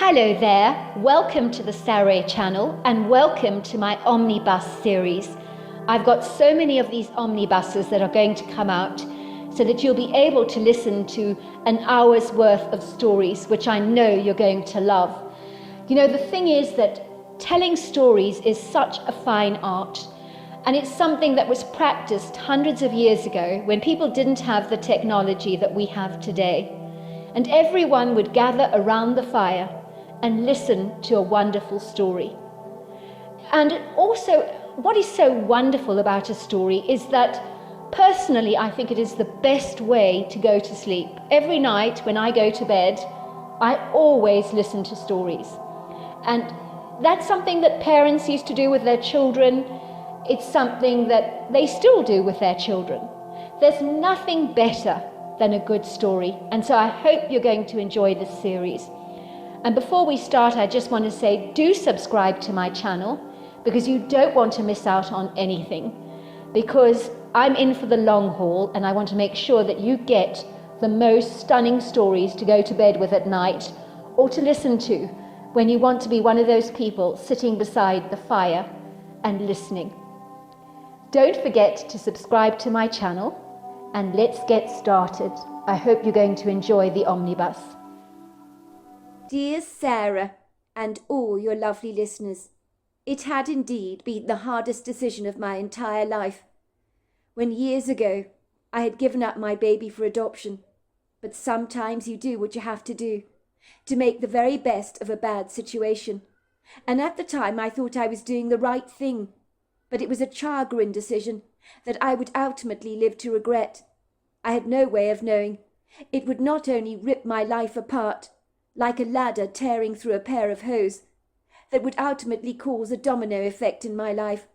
Hello there, welcome to the Saroy channel and welcome to my Omnibus series. I've got so many of these omnibuses that are going to come out so that you'll be able to listen to an hour's worth of stories, which I know you're going to love. You know, the thing is that telling stories is such a fine art, and it's something that was practiced hundreds of years ago when people didn't have the technology that we have today. And everyone would gather around the fire and listen to a wonderful story. And also, what is so wonderful about a story is that personally, I think it is the best way to go to sleep. Every night when I go to bed, I always listen to stories. And that's something that parents used to do with their children. It's something that they still do with their children. There's nothing better than a good story. And so I hope you're going to enjoy this series. And before we start, I just want to say, do subscribe to my channel because you don't want to miss out on anything. Because I'm in for the long haul and I want to make sure that you get the most stunning stories to go to bed with at night or to listen to when you want to be one of those people sitting beside the fire and listening. Don't forget to subscribe to my channel and let's get started. I hope you're going to enjoy the omnibus. Dear Sarah and all your lovely listeners, it had indeed been the hardest decision of my entire life. When years ago I had given up my baby for adoption, but sometimes you do what you have to do to make the very best of a bad situation. And at the time I thought I was doing the right thing, but it was a chagrin decision that I would ultimately live to regret. I had no way of knowing. It would not only rip my life apart, like a ladder tearing through a pair of hose, that would ultimately cause a domino effect in my life,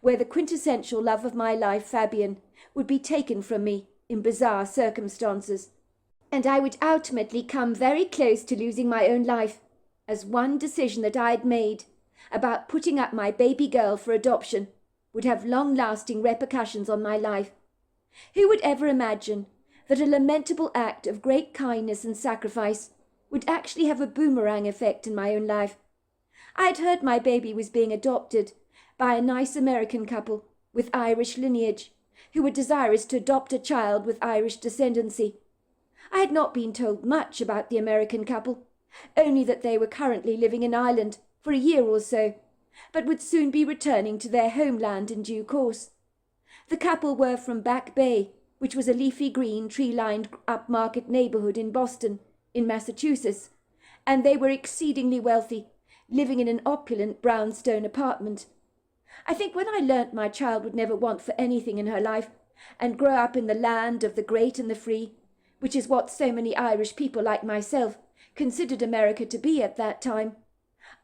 where the quintessential love of my life, Fabian, would be taken from me in bizarre circumstances. And I would ultimately come very close to losing my own life, as one decision that I had made about putting up my baby girl for adoption would have long-lasting repercussions on my life. Who would ever imagine that a lamentable act of great kindness and sacrifice would actually have a boomerang effect in my own life? I had heard my baby was being adopted by a nice American couple with Irish lineage, who were desirous to adopt a child with Irish descendancy. I had not been told much about the American couple, only that they were currently living in Ireland for a year or so, but would soon be returning to their homeland in due course. The couple were from Back Bay, which was a leafy green, tree-lined upmarket neighborhood in Boston, in Massachusetts, and they were exceedingly wealthy, living in an opulent brownstone apartment. I think when I learnt my child would never want for anything in her life, and grow up in the land of the great and the free, which is what so many Irish people like myself considered America to be at that time,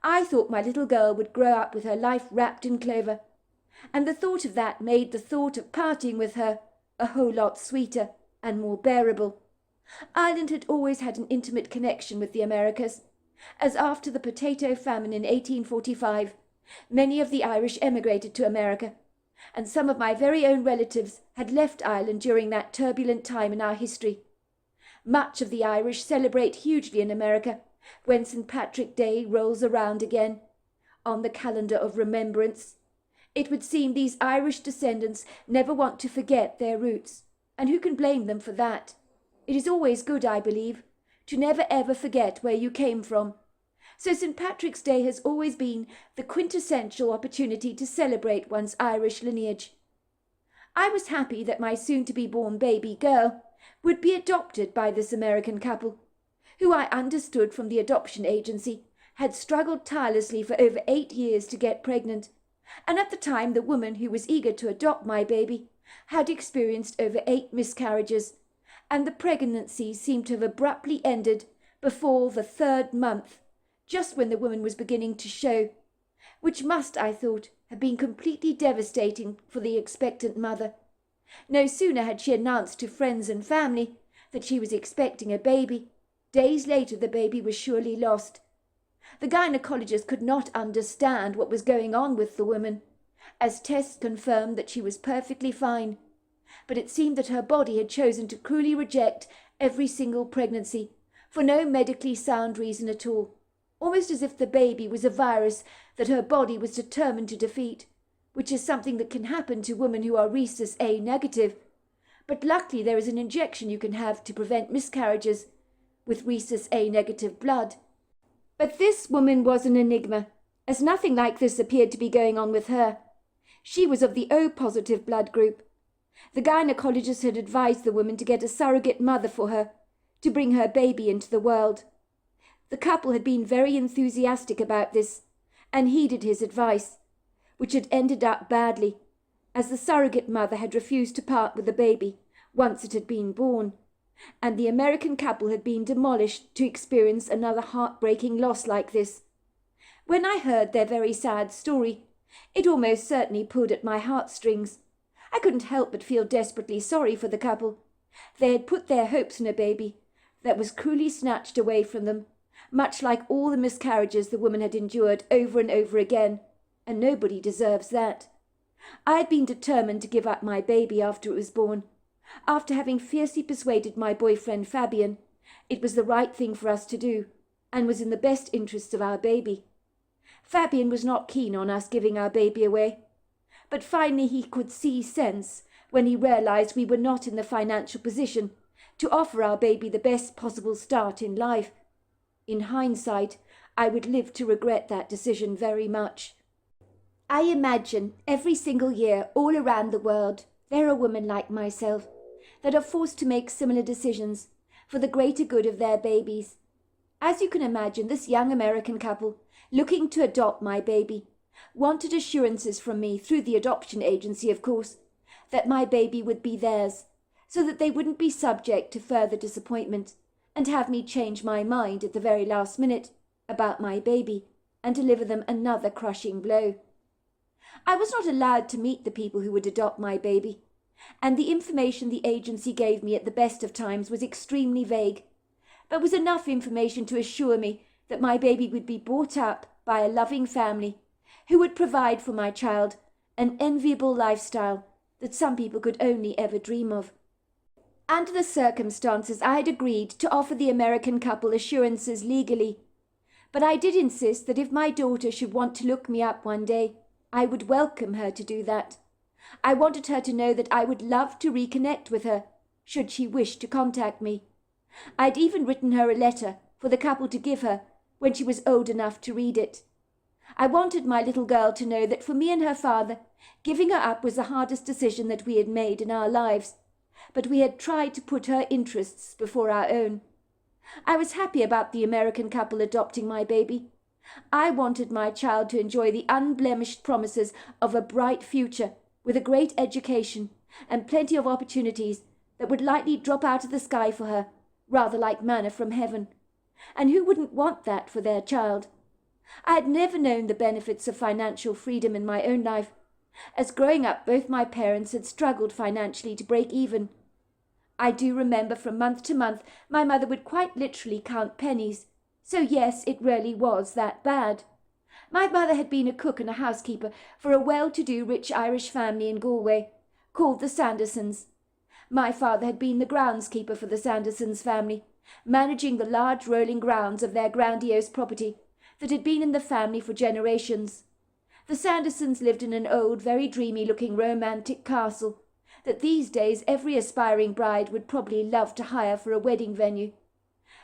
I thought my little girl would grow up with her life wrapped in clover, and the thought of that made the thought of parting with her a whole lot sweeter and more bearable. Ireland had always had an intimate connection with the Americas, as after the potato famine in 1845, many of the Irish emigrated to America, and some of my very own relatives had left Ireland during that turbulent time in our history. Much of the Irish celebrate hugely in America when St. Patrick's Day rolls around again, on the calendar of remembrance. It would seem these Irish descendants never want to forget their roots, and who can blame them for that? It is always good, I believe, to never ever forget where you came from. So St. Patrick's Day has always been the quintessential opportunity to celebrate one's Irish lineage. I was happy that my soon-to-be-born baby girl would be adopted by this American couple, who I understood from the adoption agency had struggled tirelessly for over 8 years to get pregnant, and at the time the woman who was eager to adopt my baby had experienced over 8 miscarriages, and the pregnancy seemed to have abruptly ended before the 3rd month, just when the woman was beginning to show, which must, I thought, have been completely devastating for the expectant mother. No sooner had she announced to friends and family that she was expecting a baby, days later the baby was surely lost. The gynecologist could not understand what was going on with the woman, as tests confirmed that she was perfectly fine. But it seemed that her body had chosen to cruelly reject every single pregnancy, for no medically sound reason at all. almost as if the baby was a virus that her body was determined to defeat, which is something that can happen to women who are rhesus A negative. But luckily there is an injection you can have to prevent miscarriages with rhesus A negative blood. But this woman was an enigma, as nothing like this appeared to be going on with her. She was of the O positive blood group. The gynecologist had advised the woman to get a surrogate mother for her, to bring her baby into the world. The couple had been very enthusiastic about this, and heeded his advice, which had ended up badly, as the surrogate mother had refused to part with the baby once it had been born, and the American couple had been demolished to experience another heartbreaking loss like this. When I heard their very sad story, it almost certainly pulled at my heartstrings. I couldn't help but feel desperately sorry for the couple. They had put their hopes in a baby that was cruelly snatched away from them, much like all the miscarriages the woman had endured over and over again, and nobody deserves that. I had been determined to give up my baby after it was born. After having fiercely persuaded my boyfriend Fabian, it was the right thing for us to do, and was in the best interests of our baby. Fabian was not keen on us giving our baby away, but finally he could see sense when he realized we were not in the financial position to offer our baby the best possible start in life. In hindsight, I would live to regret that decision very much. I imagine every single year all around the world there are women like myself that are forced to make similar decisions for the greater good of their babies. As you can imagine, this young American couple, looking to adopt my baby, wanted assurances from me, through the adoption agency of course, that my baby would be theirs, so that they wouldn't be subject to further disappointment and have me change my mind at the very last minute about my baby and deliver them another crushing blow. I was not allowed to meet the people who would adopt my baby, and the information the agency gave me at the best of times was extremely vague, but was enough information to assure me that my baby would be brought up by a loving family who would provide for my child an enviable lifestyle that some people could only ever dream of. Under the circumstances, I had agreed to offer the American couple assurances legally, but I did insist that if my daughter should want to look me up one day, I would welcome her to do that. I wanted her to know that I would love to reconnect with her, should she wish to contact me. I'd even written her a letter for the couple to give her when she was old enough to read it. I wanted my little girl to know that for me and her father, giving her up was the hardest decision that we had made in our lives, but we had tried to put her interests before our own. I was happy about the American couple adopting my baby. I wanted my child to enjoy the unblemished promises of a bright future with a great education and plenty of opportunities that would lightly drop out of the sky for her, rather like manna from heaven. And who wouldn't want that for their child? I had never known the benefits of financial freedom in my own life, as growing up both my parents had struggled financially to break even. I do remember from month to month my mother would quite literally count pennies, so yes, it really was that bad. My mother had been a cook and a housekeeper for a well-to-do rich Irish family in Galway, called the Sandersons. My father had been the groundskeeper for the Sandersons family, managing the large rolling grounds of their grandiose property that had been in the family for generations. The Sandersons lived in an old, very dreamy-looking romantic castle that these days every aspiring bride would probably love to hire for a wedding venue.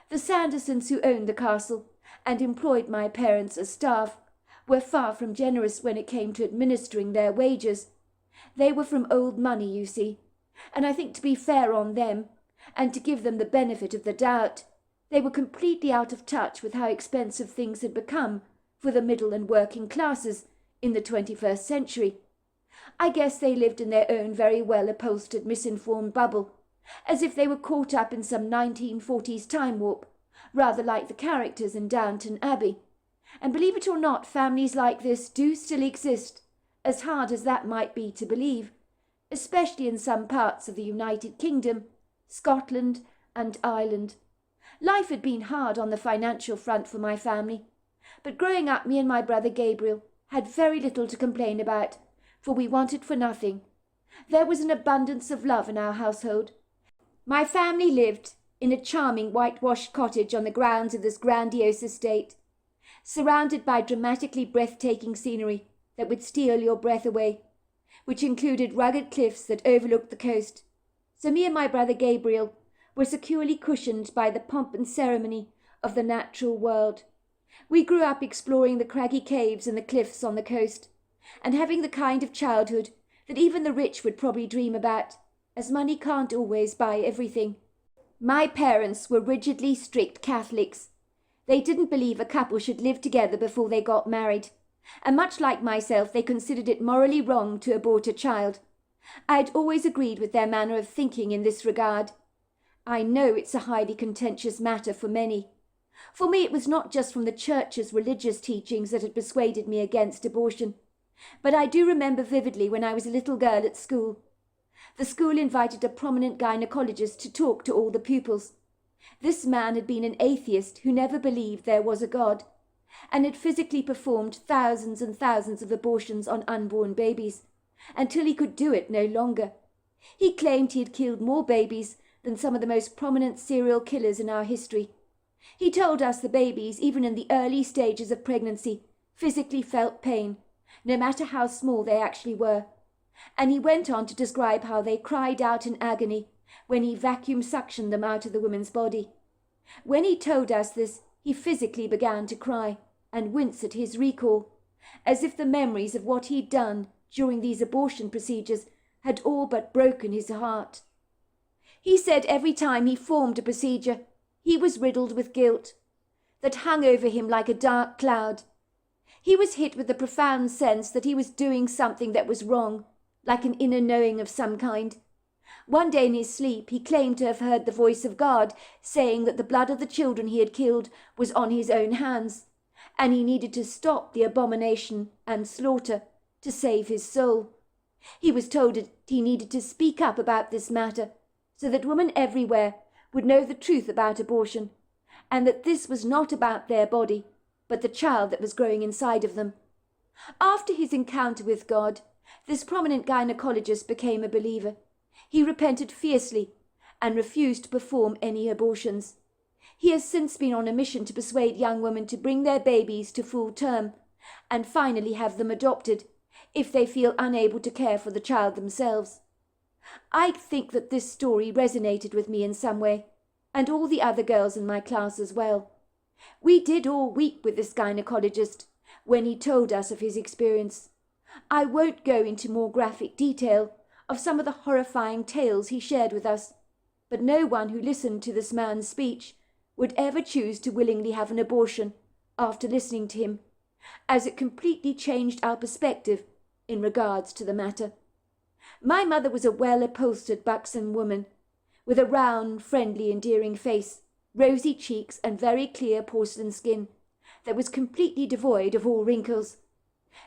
The Sandersons, who owned the castle and employed my parents as staff, were far from generous when it came to administering their wages. They were from old money, you see, and I think to be fair on them, and to give them the benefit of the doubt, they were completely out of touch with how expensive things had become for the middle and working classes in the 21st century. I guess they lived in their own very well-upholstered, misinformed bubble, as if they were caught up in some 1940s time warp, rather like the characters in Downton Abbey. And believe it or not, families like this do still exist, as hard as that might be to believe, especially in some parts of the United Kingdom, Scotland and Ireland. Life had been hard on the financial front for my family, but growing up me and my brother Gabriel had very little to complain about, for we wanted for nothing. There was an abundance of love in our household. My family lived in a charming whitewashed cottage on the grounds of this grandiose estate. surrounded by dramatically breathtaking scenery that would steal your breath away, which included rugged cliffs that overlooked the coast. So me and my brother Gabriel were securely cushioned by the pomp and ceremony of the natural world. We grew up exploring the craggy caves and the cliffs on the coast, and having the kind of childhood that even the rich would probably dream about, as money can't always buy everything. My parents were rigidly strict Catholics. They didn't believe a couple should live together before they got married, and much like myself, they considered it morally wrong to abort a child. I'd always agreed with their manner of thinking in this regard. I know it's a highly contentious matter for many. For me, it was not just from the church's religious teachings that had persuaded me against abortion, but I do remember vividly when I was a little girl at school. The school invited a prominent gynecologist to talk to all the pupils. This man had been an atheist who never believed there was a God, and had physically performed thousands and thousands of abortions on unborn babies, until he could do it no longer. He claimed he had killed more babies than some of the most prominent serial killers in our history. He told us the babies, even in the early stages of pregnancy, physically felt pain, no matter how small they actually were. And he went on to describe how they cried out in agony when he vacuum suctioned them out of the woman's body. When he told us this, he physically began to cry and wince at his recall, as if the memories of what he'd done during these abortion procedures had all but broken his heart. He said every time he performed a procedure, he was riddled with guilt that hung over him like a dark cloud. He was hit with the profound sense that he was doing something that was wrong, like an inner knowing of some kind. One day in his sleep, he claimed to have heard the voice of God saying that the blood of the children he had killed was on his own hands, and he needed to stop the abomination and slaughter to save his soul. He was told that he needed to speak up about this matter so that women everywhere would know the truth about abortion, and that this was not about their body, but the child that was growing inside of them. After his encounter with God, this prominent gynecologist became a believer. He repented fiercely and refused to perform any abortions. He has since been on a mission to persuade young women to bring their babies to full term and finally have them adopted if they feel unable to care for the child themselves. I think that this story resonated with me in some way, and all the other girls in my class as well. We did all weep with this gynecologist when he told us of his experience. I won't go into more graphic detail of some of the horrifying tales he shared with us, but no one who listened to this man's speech would ever choose to willingly have an abortion after listening to him, as it completely changed our perspective in regards to the matter. My mother was a well-upholstered, buxom woman, with a round, friendly, endearing face, rosy cheeks, and very clear porcelain skin that was completely devoid of all wrinkles.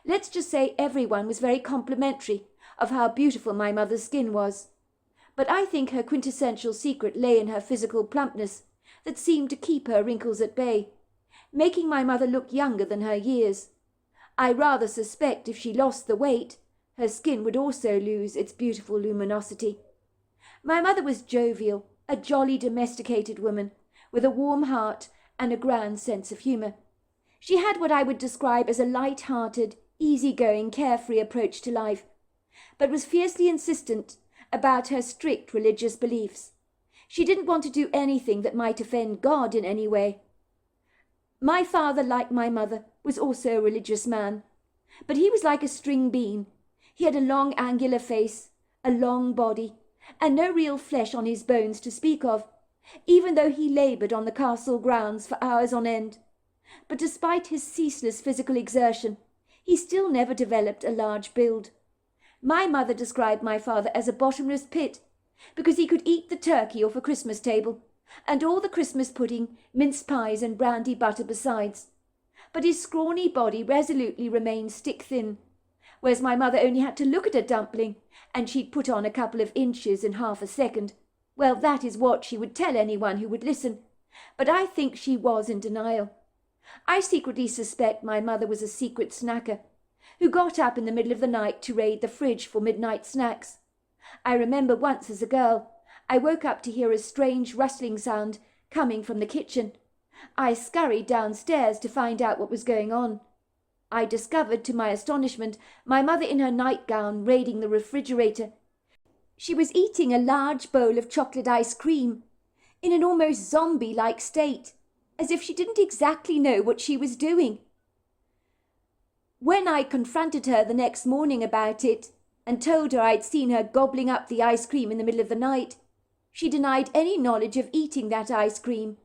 Let's just say everyone was very complimentary of how beautiful my mother's skin was. But I think her quintessential secret lay in her physical plumpness that seemed to keep her wrinkles at bay, making my mother look younger than her years. I rather suspect if she lost the weight, her skin would also lose its beautiful luminosity. My mother was jovial, a jolly domesticated woman, with a warm heart and a grand sense of humour. She had what I would describe as a light-hearted, easy-going, carefree approach to life, but was fiercely insistent about her strict religious beliefs. She didn't want to do anything that might offend God in any way. My father, like my mother, was also a religious man, but he was like a string bean. He had a long angular face, a long body, and no real flesh on his bones to speak of, even though he laboured on the castle grounds for hours on end. But despite his ceaseless physical exertion, he still never developed a large build. My mother described my father as a bottomless pit, because he could eat the turkey off a Christmas table, and all the Christmas pudding, mince pies, and brandy butter besides. But his scrawny body resolutely remained stick-thin, whereas my mother only had to look at a dumpling, and she'd put on a couple of inches in half a second. Well, that is what she would tell anyone who would listen, but I think she was in denial. I secretly suspect my mother was a secret snacker, who got up in the middle of the night to raid the fridge for midnight snacks. I remember once as a girl, I woke up to hear a strange rustling sound coming from the kitchen. I scurried downstairs to find out what was going on. I discovered, to my astonishment, my mother in her nightgown raiding the refrigerator. She was eating a large bowl of chocolate ice cream, in an almost zombie-like state, as if she didn't exactly know what she was doing. When I confronted her the next morning about it, and told her I'd seen her gobbling up the ice cream in the middle of the night, she denied any knowledge of eating that ice cream.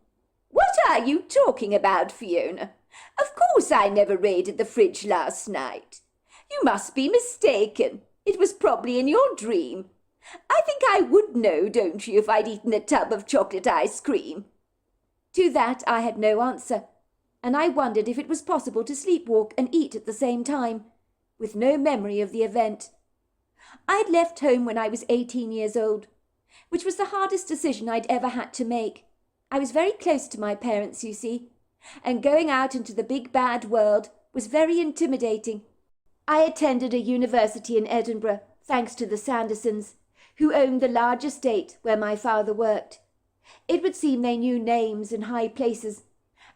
"What are you talking about, Fiona? Of course I never raided the fridge last night. You must be mistaken. It was probably in your dream. I think I would know, don't you, if I'd eaten a tub of chocolate ice cream?" To that I had no answer, and I wondered if it was possible to sleepwalk and eat at the same time, with no memory of the event. I had left home when I was 18 years old, which was the hardest decision I'd ever had to make. I was very close to my parents, you see, and going out into the big bad world was very intimidating. I attended a university in Edinburgh, thanks to the Sandersons, who owned the large estate where my father worked. It would seem they knew names in high places,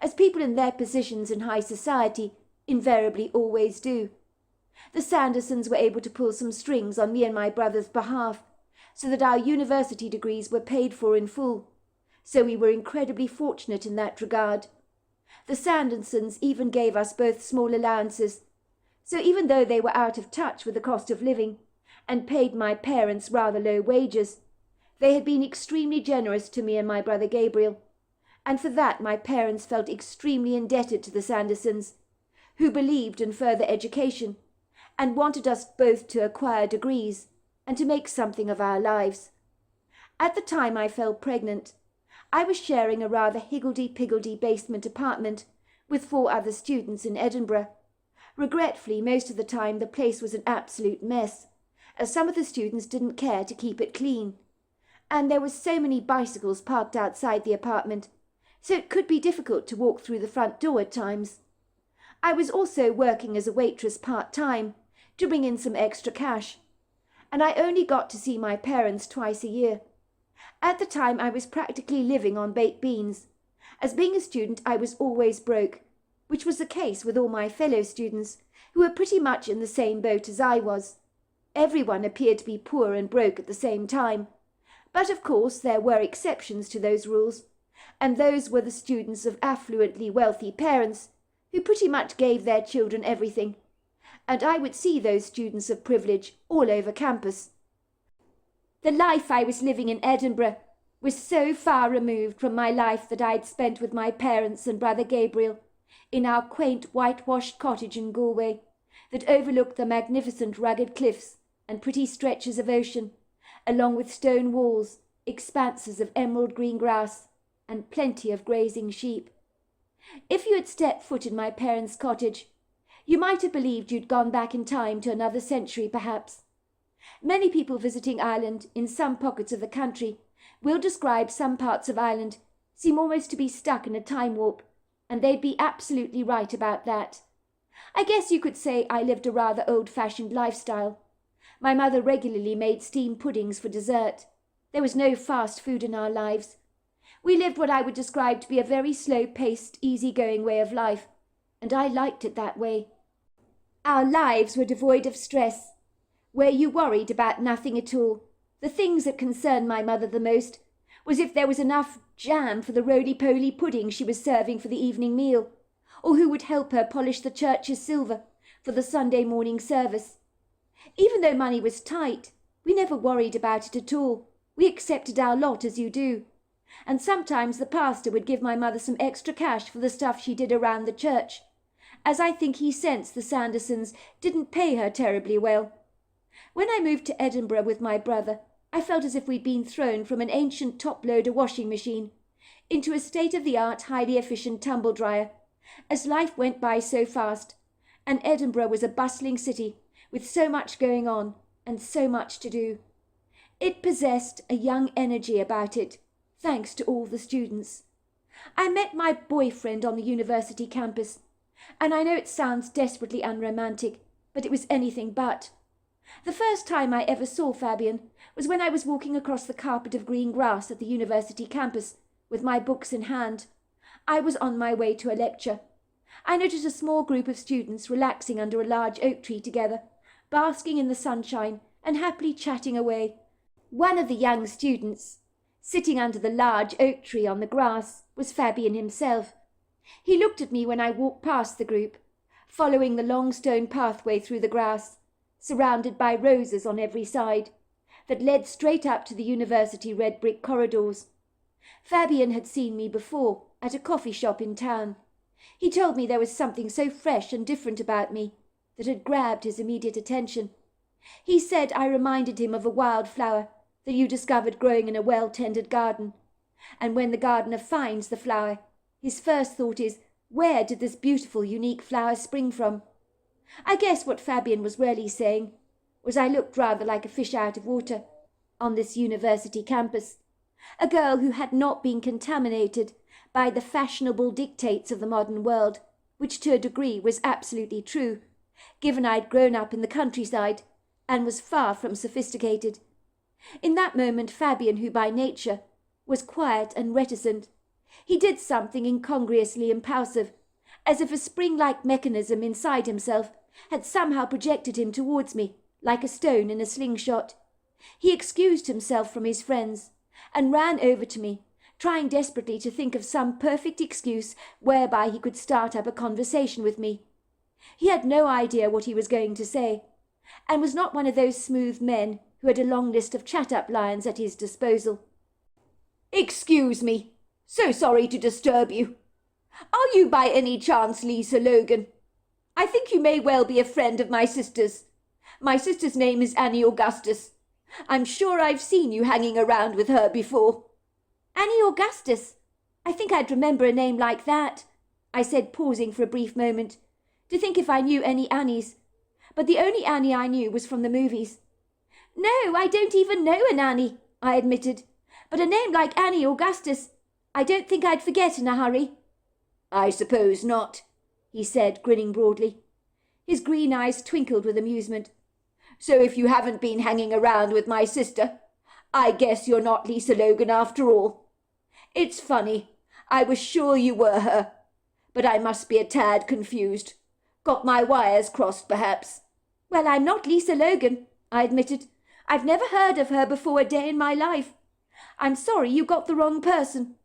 as people in their positions in high society invariably always do. The Sandersons were able to pull some strings on me and my brother's behalf, so that our university degrees were paid for in full. So we were incredibly fortunate in that regard. The Sandersons even gave us both small allowances, so even though they were out of touch with the cost of living, and paid my parents rather low wages, they had been extremely generous to me and my brother Gabriel, and for that my parents felt extremely indebted to the Sandersons, who believed in further education, and wanted us both to acquire degrees, and to make something of our lives. At the time I fell pregnant, I was sharing a rather higgledy-piggledy basement apartment with 4 other students in Edinburgh. Regretfully, most of the time the place was an absolute mess, as some of the students didn't care to keep it clean, and there were so many bicycles parked outside the apartment, so it could be difficult to walk through the front door at times. I was also working as a waitress part-time to bring in some extra cash, and I only got to see my parents twice a year. At the time I was practically living on baked beans, as being a student I was always broke, which was the case with all my fellow students, who were pretty much in the same boat as I was. Everyone appeared to be poor and broke at the same time, but of course there were exceptions to those rules, and those were the students of affluently wealthy parents, who pretty much gave their children everything, and I would see those students of privilege all over campus. The life I was living in Edinburgh was so far removed from my life that I'd spent with my parents and brother Gabriel in our quaint whitewashed cottage in Galway that overlooked the magnificent rugged cliffs and pretty stretches of ocean, along with stone walls, expanses of emerald green grass, and plenty of grazing sheep. If you had stepped foot in my parents' cottage, you might have believed you'd gone back in time to another century, perhaps. Many people visiting Ireland in some pockets of the country will describe some parts of Ireland seem almost to be stuck in a time warp, and they'd be absolutely right about that. I guess you could say I lived a rather old-fashioned lifestyle. My mother regularly made steamed puddings for dessert. There was no fast food in our lives. We lived what I would describe to be a very slow-paced, easy-going way of life, and I liked it that way. Our lives were devoid of stress, where you worried about nothing at all. The things that concerned my mother the most was if there was enough jam for the roly-poly pudding she was serving for the evening meal, or who would help her polish the church's silver for the Sunday morning service. Even though money was tight, we never worried about it at all. We accepted our lot as you do, and sometimes the pastor would give my mother some extra cash for the stuff she did around the church, as I think he sensed the Sandersons didn't pay her terribly well. When I moved to Edinburgh with my brother, I felt as if we'd been thrown from an ancient top-loader washing machine into a state-of-the-art, highly efficient tumble-dryer, as life went by so fast, and Edinburgh was a bustling city with so much going on and so much to do. It possessed a young energy about it, thanks to all the students. I met my boyfriend on the university campus, and I know it sounds desperately unromantic, but it was anything but. The first time I ever saw Fabian was when I was walking across the carpet of green grass at the university campus with my books in hand. I was on my way to a lecture. I noticed a small group of students relaxing under a large oak tree together, basking in the sunshine and happily chatting away. One of the young students, sitting under the large oak tree on the grass, was Fabian himself. He looked at me when I walked past the group, following the long stone pathway through the grass, surrounded by roses on every side, that led straight up to the university red brick corridors. Fabian had seen me before, at a coffee shop in town. He told me there was something so fresh and different about me that had grabbed his immediate attention. He said I reminded him of a wildflower that you discovered growing in a well-tended garden, and when the gardener finds the flower, his first thought is, where did this beautiful, unique flower spring from? I guess what Fabian was really saying was I looked rather like a fish out of water on this university campus, a girl who had not been contaminated by the fashionable dictates of the modern world, which to a degree was absolutely true, given I'd grown up in the countryside and was far from sophisticated. In that moment Fabian, who by nature was quiet and reticent, he did something incongruously impulsive, as if a spring-like mechanism inside himself had somehow projected him towards me, like a stone in a slingshot. He excused himself from his friends and ran over to me, trying desperately to think of some perfect excuse whereby he could start up a conversation with me. He had no idea what he was going to say, and was not one of those smooth men who had a long list of chat-up lines at his disposal. "Excuse me. So sorry to disturb you. Are you by any chance Lisa Logan? I think you may well be a friend of my sister's. My sister's name is Annie Augustus. I'm sure I've seen you hanging around with her before." "Annie Augustus? I think I'd remember a name like that," I said, pausing for a brief moment, to think if I knew any Annies. But the only Annie I knew was from the movies. "No, I don't even know an Annie," I admitted. "But a name like Annie Augustus, I don't think I'd forget in a hurry." "I suppose not," he said, grinning broadly. His green eyes twinkled with amusement. "So if you haven't been hanging around with my sister, I guess you're not Lisa Logan after all. It's funny, I was sure you were her, but I must be a tad confused. Got my wires crossed, perhaps." "Well, I'm not Lisa Logan," I admitted. "I've never heard of her before a day in my life. I'm sorry you got the wrong person."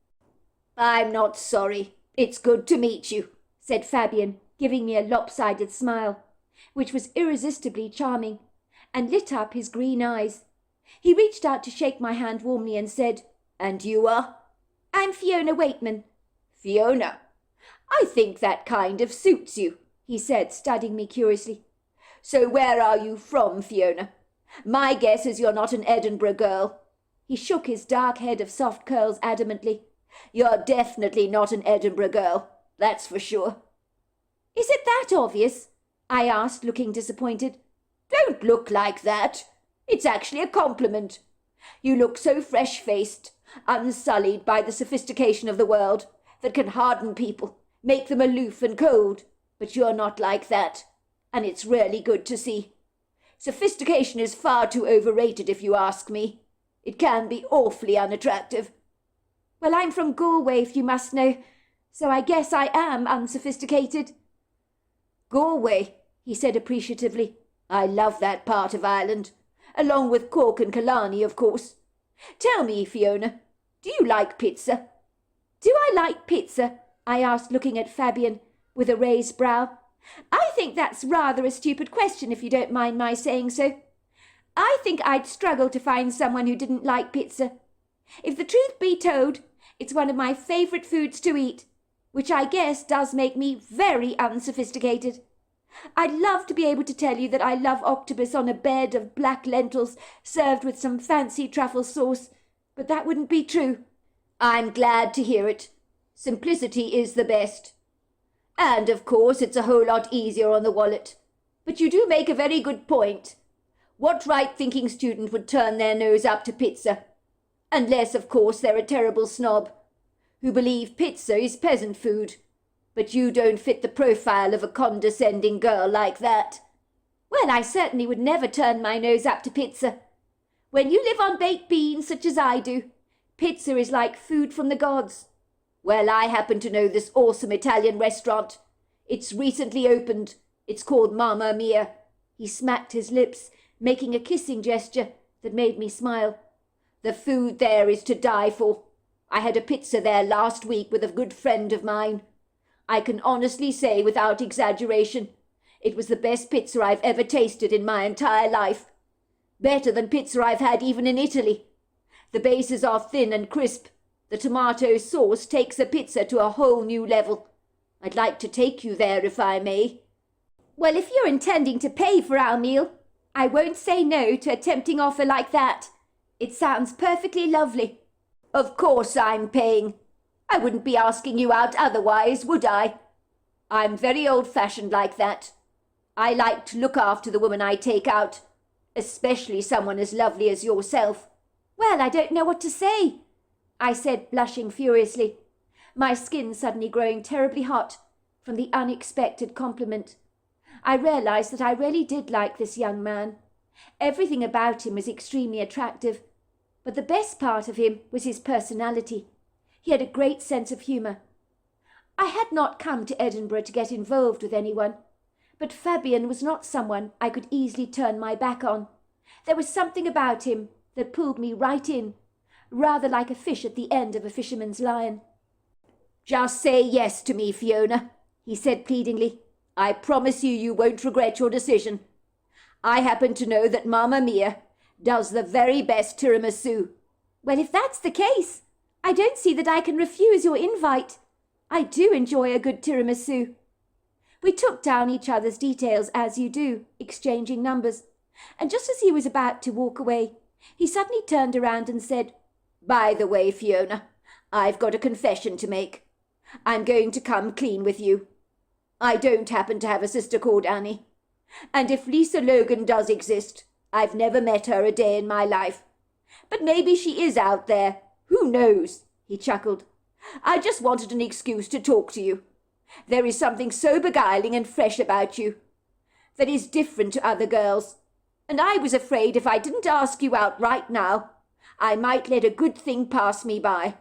"I'm not sorry. It's good to meet you," said Fabian, giving me a lopsided smile, which was irresistibly charming, and lit up his green eyes. He reached out to shake my hand warmly and said, "And you are?" "I'm Fiona Waitman." "Fiona? I think that kind of suits you," he said, studying me curiously. "So where are you from, Fiona? My guess is you're not an Edinburgh girl." He shook his dark head of soft curls adamantly. "You're definitely not an Edinburgh girl, that's for sure." "Is it that obvious?" I asked, looking disappointed. "Don't look like that. It's actually a compliment. You look so fresh-faced, unsullied by the sophistication of the world that can harden people, make them aloof and cold. But you're not like that, and it's really good to see. Sophistication is far too overrated, if you ask me. It can be awfully unattractive." "Well, I'm from Galway, if you must know, so I guess I am unsophisticated." "Galway," he said appreciatively. "I love that part of Ireland, along with Cork and Killarney, of course. Tell me, Fiona, do you like pizza?" "Do I like pizza?" I asked, looking at Fabian with a raised brow. "I think that's rather a stupid question, if you don't mind my saying so. I think I'd struggle to find someone who didn't like pizza. If the truth be told, it's one of my favourite foods to eat, which I guess does make me very unsophisticated. I'd love to be able to tell you that I love octopus on a bed of black lentils served with some fancy truffle sauce, but that wouldn't be true." "I'm glad to hear it. Simplicity is the best. And, of course, it's a whole lot easier on the wallet. But you do make a very good point. What right-thinking student would turn their nose up to pizza? Unless, of course, they're a terrible snob, who believe pizza is peasant food. But you don't fit the profile of a condescending girl like that." "Well, I certainly would never turn my nose up to pizza. When you live on baked beans such as I do, pizza is like food from the gods." Well, I happen to know this awesome Italian restaurant. It's recently opened. It's called Mamma Mia. He smacked his lips, making a kissing gesture that made me smile. The food there is to die for. I had a pizza there last week with a good friend of mine. I can honestly say, without exaggeration, it was the best pizza I've ever tasted in my entire life. Better than pizza I've had even in Italy. The bases are thin and crisp. The tomato sauce takes a pizza to a whole new level. I'd like to take you there if I may. Well, if you're intending to pay for our meal, I won't say no to a tempting offer like that. It sounds perfectly lovely. Of course I'm paying. I wouldn't be asking you out otherwise, would I? I'm very old-fashioned like that. I like to look after the woman I take out, especially someone as lovely as yourself. Well, I don't know what to say, I said, blushing furiously, my skin suddenly growing terribly hot from the unexpected compliment. I realized that I really did like this young man. Everything about him was extremely attractive, but the best part of him was his personality. He had a great sense of humour. I had not come to Edinburgh to get involved with anyone, but Fabian was not someone I could easily turn my back on. There was something about him that pulled me right in, rather like a fish at the end of a fisherman's line. "Just say yes to me, Fiona," he said pleadingly. "I promise you won't regret your decision. I happen to know that Mamma Mia does the very best tiramisu." Well, if that's the case, I don't see that I can refuse your invite. I do enjoy a good tiramisu. We took down each other's details as you do, exchanging numbers, and just as he was about to walk away, he suddenly turned around and said, "By the way, Fiona, I've got a confession to make. I'm going to come clean with you. I don't happen to have a sister called Annie, and if Lisa Logan does exist, I've never met her a day in my life. But maybe she is out there. Who knows?" He chuckled. "I just wanted an excuse to talk to you. There is something so beguiling and fresh about you that is different to other girls, and I was afraid if I didn't ask you out right now, I might let a good thing pass me by.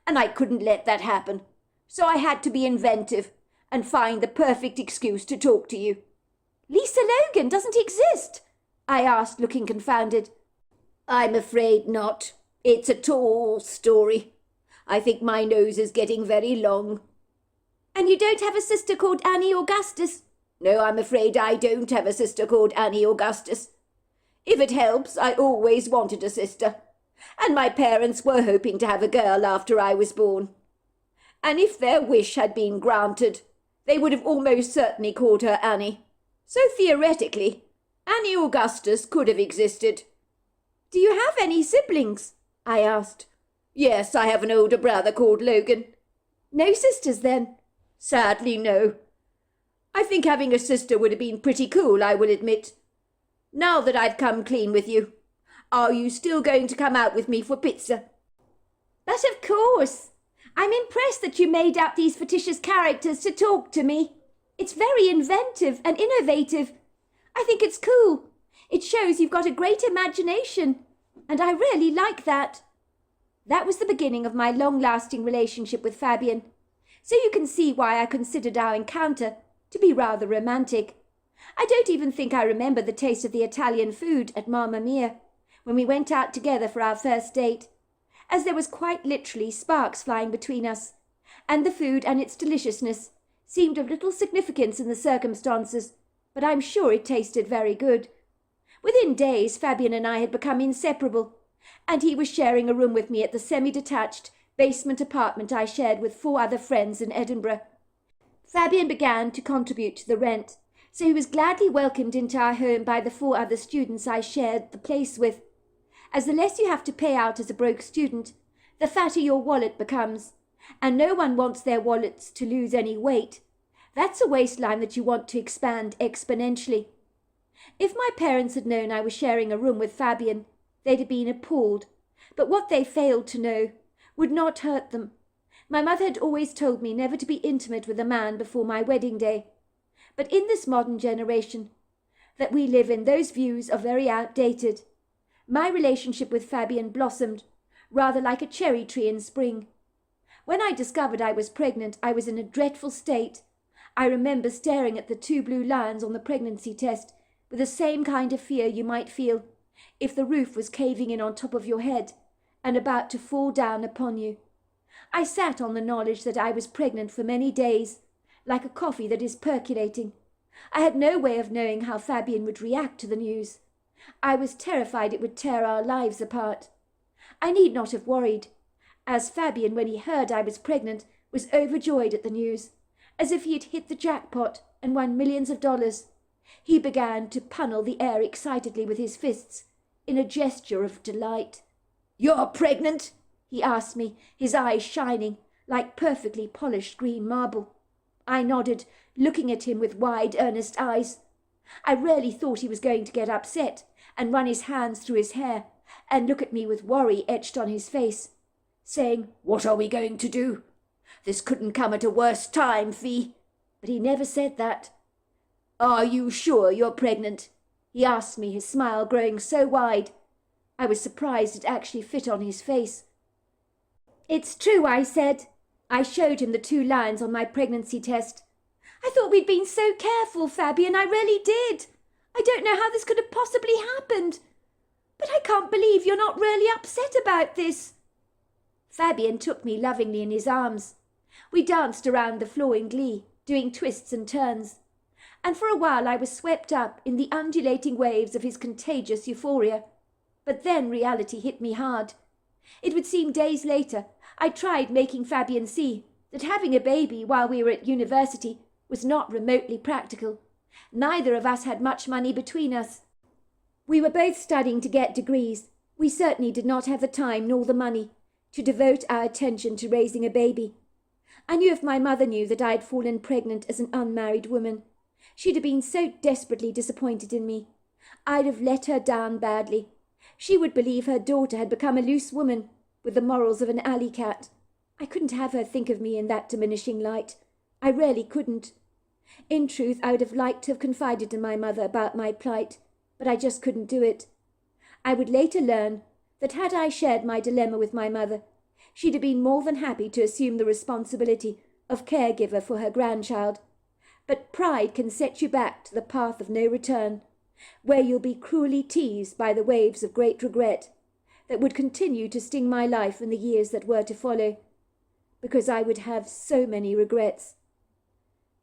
And I couldn't let that happen, so I had to be inventive and find the perfect excuse to talk to you." "Lisa Logan doesn't exist?" I asked, looking confounded. "I'm afraid not. It's a tall story. I think my nose is getting very long." "And you don't have a sister called Annie Augustus?" "No, I'm afraid I don't have a sister called Annie Augustus. If it helps, I always wanted a sister, and my parents were hoping to have a girl after I was born. And if their wish had been granted, they would have almost certainly called her Annie. So theoretically, Annie Augustus could have existed." "Do you have any siblings?" I asked. "Yes, I have an older brother called Logan." "No sisters, then?" "Sadly, no. I think having a sister would have been pretty cool, I will admit. Now that I've come clean with you, are you still going to come out with me for pizza?" "But of course. I'm impressed that you made up these fictitious characters to talk to me. It's very inventive and innovative. I think it's cool. It shows you've got a great imagination, and I really like that." That was the beginning of my long-lasting relationship with Fabian, so you can see why I considered our encounter to be rather romantic. I don't even think I remember the taste of the Italian food at Mamma Mia when we went out together for our first date, as there was quite literally sparks flying between us, and the food and its deliciousness seemed of little significance in the circumstances, but I'm sure it tasted very good. Within days, Fabian and I had become inseparable, and he was sharing a room with me at the semi-detached basement apartment I shared with 4 other friends in Edinburgh. Fabian began to contribute to the rent, so he was gladly welcomed into our home by the 4 other students I shared the place with. As the less you have to pay out as a broke student, the fatter your wallet becomes, and no one wants their wallets to lose any weight. That's a waistline that you want to expand exponentially. If my parents had known I was sharing a room with Fabian, they'd have been appalled, but what they failed to know would not hurt them. My mother had always told me never to be intimate with a man before my wedding day, but in this modern generation that we live in, those views are very outdated. My relationship with Fabian blossomed rather like a cherry tree in spring. When I discovered I was pregnant, I was in a dreadful state. I remember staring at the 2 blue lines on the pregnancy test with the same kind of fear you might feel if the roof was caving in on top of your head and about to fall down upon you. I sat on the knowledge that I was pregnant for many days, like a coffee that is percolating. I had no way of knowing how Fabian would react to the news. I was terrified it would tear our lives apart. I need not have worried, as Fabian, when he heard I was pregnant, was overjoyed at the news, as if he had hit the jackpot and won millions of dollars. He began to punnel the air excitedly with his fists, in a gesture of delight. "You're pregnant?" he asked me, his eyes shining like perfectly polished green marble. I nodded, looking at him with wide, earnest eyes. I really thought he was going to get upset and run his hands through his hair and look at me with worry etched on his face, saying, "What are we going to do? This couldn't come at a worse time, Fee." But he never said that. "Are you sure you're pregnant?" he asked me, his smile growing so wide I was surprised it actually fit on his face. "It's true," I said. I showed him the 2 lines on my pregnancy test. "I thought we'd been so careful, Fabian, I really did. I don't know how this could have possibly happened. But I can't believe you're not really upset about this." Fabian took me lovingly in his arms. We danced around the floor in glee, doing twists and turns. And for a while I was swept up in the undulating waves of his contagious euphoria. But then reality hit me hard. It would seem days later I tried making Fabian see that having a baby while we were at university was not remotely practical. Neither of us had much money between us. We were both studying to get degrees. We certainly did not have the time nor the money to devote our attention to raising a baby. I knew if my mother knew that I had fallen pregnant as an unmarried woman, she'd have been so desperately disappointed in me. I'd have let her down badly. She would believe her daughter had become a loose woman with the morals of an alley cat. I couldn't have her think of me in that diminishing light. I really couldn't. In truth, I would have liked to have confided in my mother about my plight, but I just couldn't do it. I would later learn that had I shared my dilemma with my mother, she'd have been more than happy to assume the responsibility of caregiver for her grandchild. But pride can set you back to the path of no return, where you'll be cruelly teased by the waves of great regret that would continue to sting my life in the years that were to follow, because I would have so many regrets.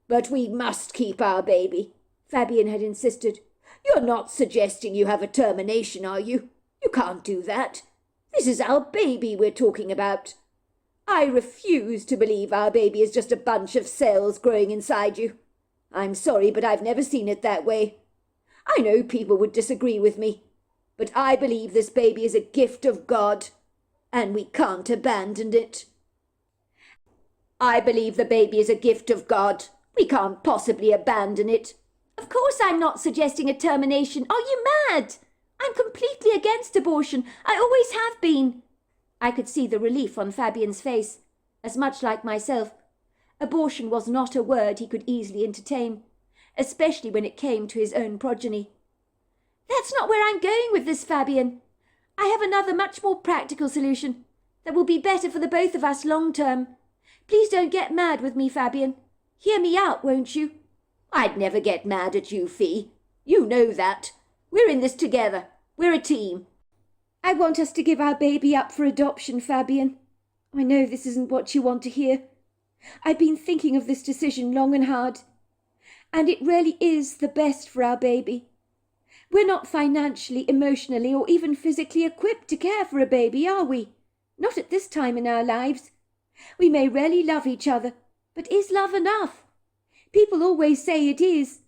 "But we must keep our baby," Fabian had insisted. "You're not suggesting you have a termination, are you? You can't do that. This is our baby we're talking about. I refuse to believe our baby is just a bunch of cells growing inside you. I'm sorry, but I've never seen it that way. I know people would disagree with me, but I believe this baby is a gift of God, and we can't abandon it." "I believe the baby is a gift of God. We can't possibly abandon it." "Of course I'm not suggesting a termination. Are you mad? I'm completely against abortion. I always have been." I could see the relief on Fabian's face. As much like myself, abortion was not a word he could easily entertain, especially when it came to his own progeny. "That's not where I'm going with this, Fabian. I have another much more practical solution that will be better for the both of us long term. Please don't get mad with me, Fabian. Hear me out, won't you?" "I'd never get mad at you, Fee. You know that. We're in this together. We're a team." "I want us to give our baby up for adoption, Fabian. I know this isn't what you want to hear. I've been thinking of this decision long and hard, and it really is the best for our baby. We're not financially, emotionally, or even physically equipped to care for a baby, are we? Not at this time in our lives. We may really love each other, but is love enough? People always say it is.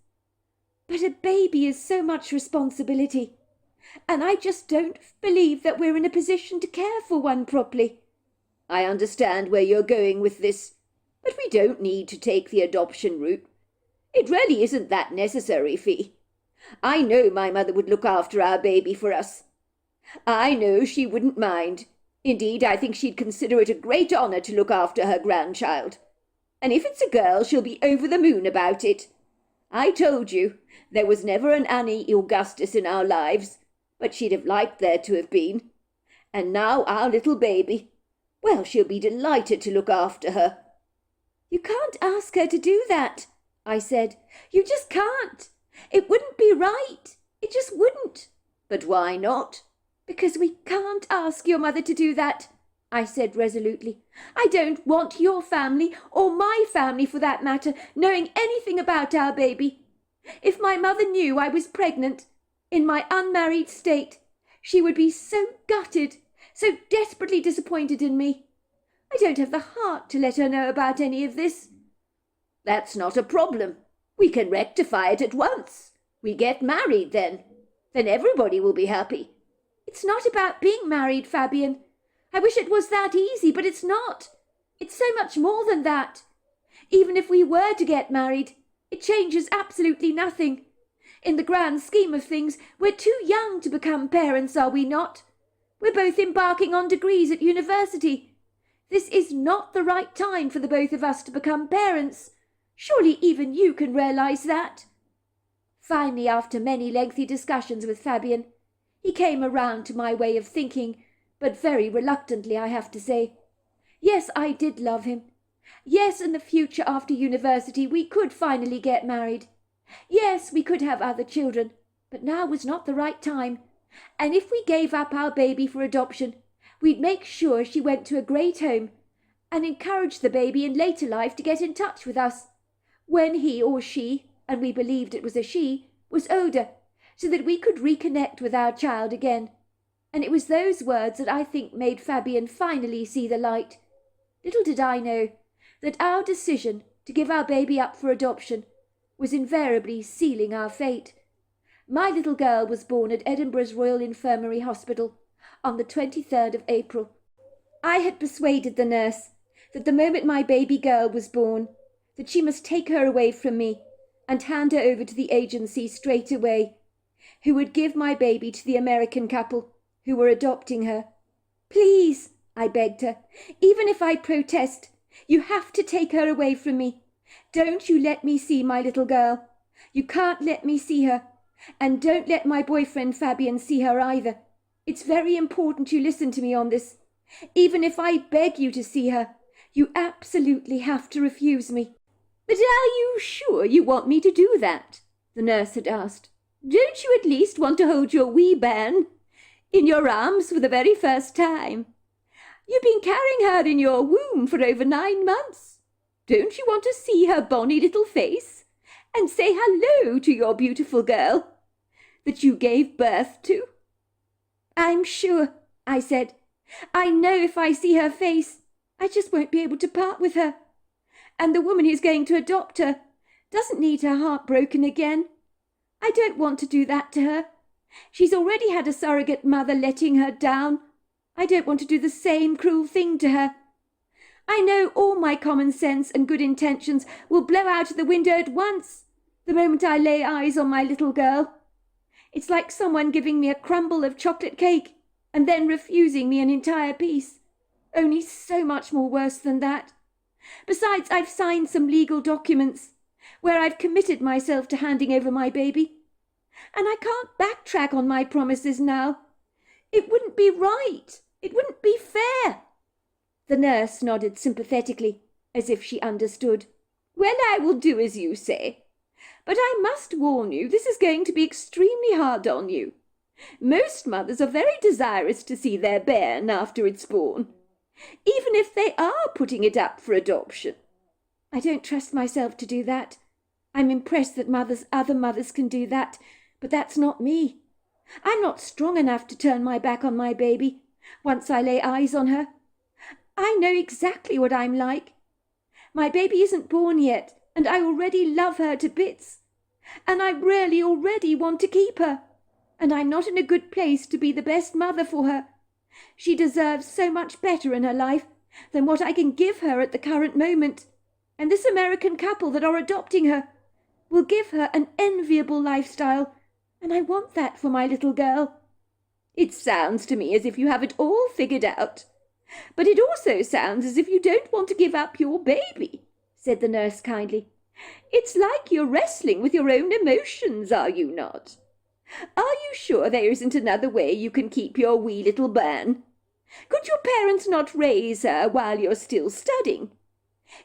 But a baby is so much responsibility, and I just don't believe that we're in a position to care for one properly." "I understand where you're going with this, but we don't need to take the adoption route. It really isn't that necessary, Fee. I know my mother would look after our baby for us. I know she wouldn't mind. Indeed, I think she'd consider it a great honour to look after her grandchild. And if it's a girl, she'll be over the moon about it. I told you, there was never an Annie Augustus in our lives, but she'd have liked there to have been. And now our little baby. Well, she'll be delighted to look after her." "You can't ask her to do that," I said. "You just can't. It wouldn't be right. It just wouldn't." "But why not?" "Because we can't ask your mother to do that," I said resolutely. "I don't want your family, or my family for that matter, knowing anything about our baby. If my mother knew I was pregnant, in my unmarried state, she would be so gutted, so desperately disappointed in me. I don't have the heart to let her know about any of this." "That's not a problem. We can rectify it at once. We get married then. Then everybody will be happy." "It's not about being married, Fabian. I wish it was that easy, but it's not. It's so much more than that. Even if we were to get married, it changes absolutely nothing. In the grand scheme of things, we're too young to become parents, are we not? We're both embarking on degrees at university. This is not the right time for the both of us to become parents. Surely even you can realize that." Finally, after many lengthy discussions with Fabian, he came around to my way of thinking, but very reluctantly, I have to say. Yes, I did love him. Yes, in the future after university we could finally get married. Yes, we could have other children, but now was not the right time. And if we gave up our baby for adoption, we'd make sure she went to a great home and encourage the baby in later life to get in touch with us when he or she, and we believed it was a she, was older, so that we could reconnect with our child again. And it was those words that I think made Fabian finally see the light. Little did I know that our decision to give our baby up for adoption was invariably sealing our fate. My little girl was born at Edinburgh's Royal Infirmary Hospital on the 23rd of April. I had persuaded the nurse that the moment my baby girl was born, that she must take her away from me and hand her over to the agency straight away, who would give my baby to the American couple who were adopting her. "Please," I begged her, "even if I protest, you have to take her away from me. Don't you let me see my little girl. You can't let me see her. And don't let my boyfriend Fabian see her either. It's very important you listen to me on this. Even if I beg you to see her, you absolutely have to refuse me." "But are you sure you want me to do that?" the nurse had asked. "Don't you at least want to hold your wee bairn in your arms for the very first time? You've been carrying her in your womb for over 9 months. Don't you want to see her bonny little face and say hello to your beautiful girl that you gave birth to?" "I'm sure," I said. "I know if I see her face, I just won't be able to part with her. And the woman who's going to adopt her doesn't need her heart broken again. I don't want to do that to her. She's already had a surrogate mother letting her down. I don't want to do the same cruel thing to her. I know all my common sense and good intentions will blow out of the window at once the moment I lay eyes on my little girl. It's like someone giving me a crumble of chocolate cake and then refusing me an entire piece. Only so much more worse than that. Besides, I've signed some legal documents where I've committed myself to handing over my baby. And I can't backtrack on my promises now. It wouldn't be right. It wouldn't be fair." The nurse nodded sympathetically, as if she understood. "Well, I will do as you say. But I must warn you, this is going to be extremely hard on you. Most mothers are very desirous to see their bairn after it's born, even if they are putting it up for adoption." "I don't trust myself to do that. I'm impressed that other mothers can do that, but that's not me. I'm not strong enough to turn my back on my baby once I lay eyes on her. I know exactly what I'm like. My baby isn't born yet, and I already love her to bits. And I really already want to keep her. And I'm not in a good place to be the best mother for her. She deserves so much better in her life than what I can give her at the current moment. And this American couple that are adopting her will give her an enviable lifestyle, and I want that for my little girl." "It sounds to me as if you have it all figured out. But it also sounds as if you don't want to give up your baby," said the nurse kindly. "It's like you're wrestling with your own emotions, are you not? Are you sure there isn't another way you can keep your wee little bairn? Could your parents not raise her while you're still studying?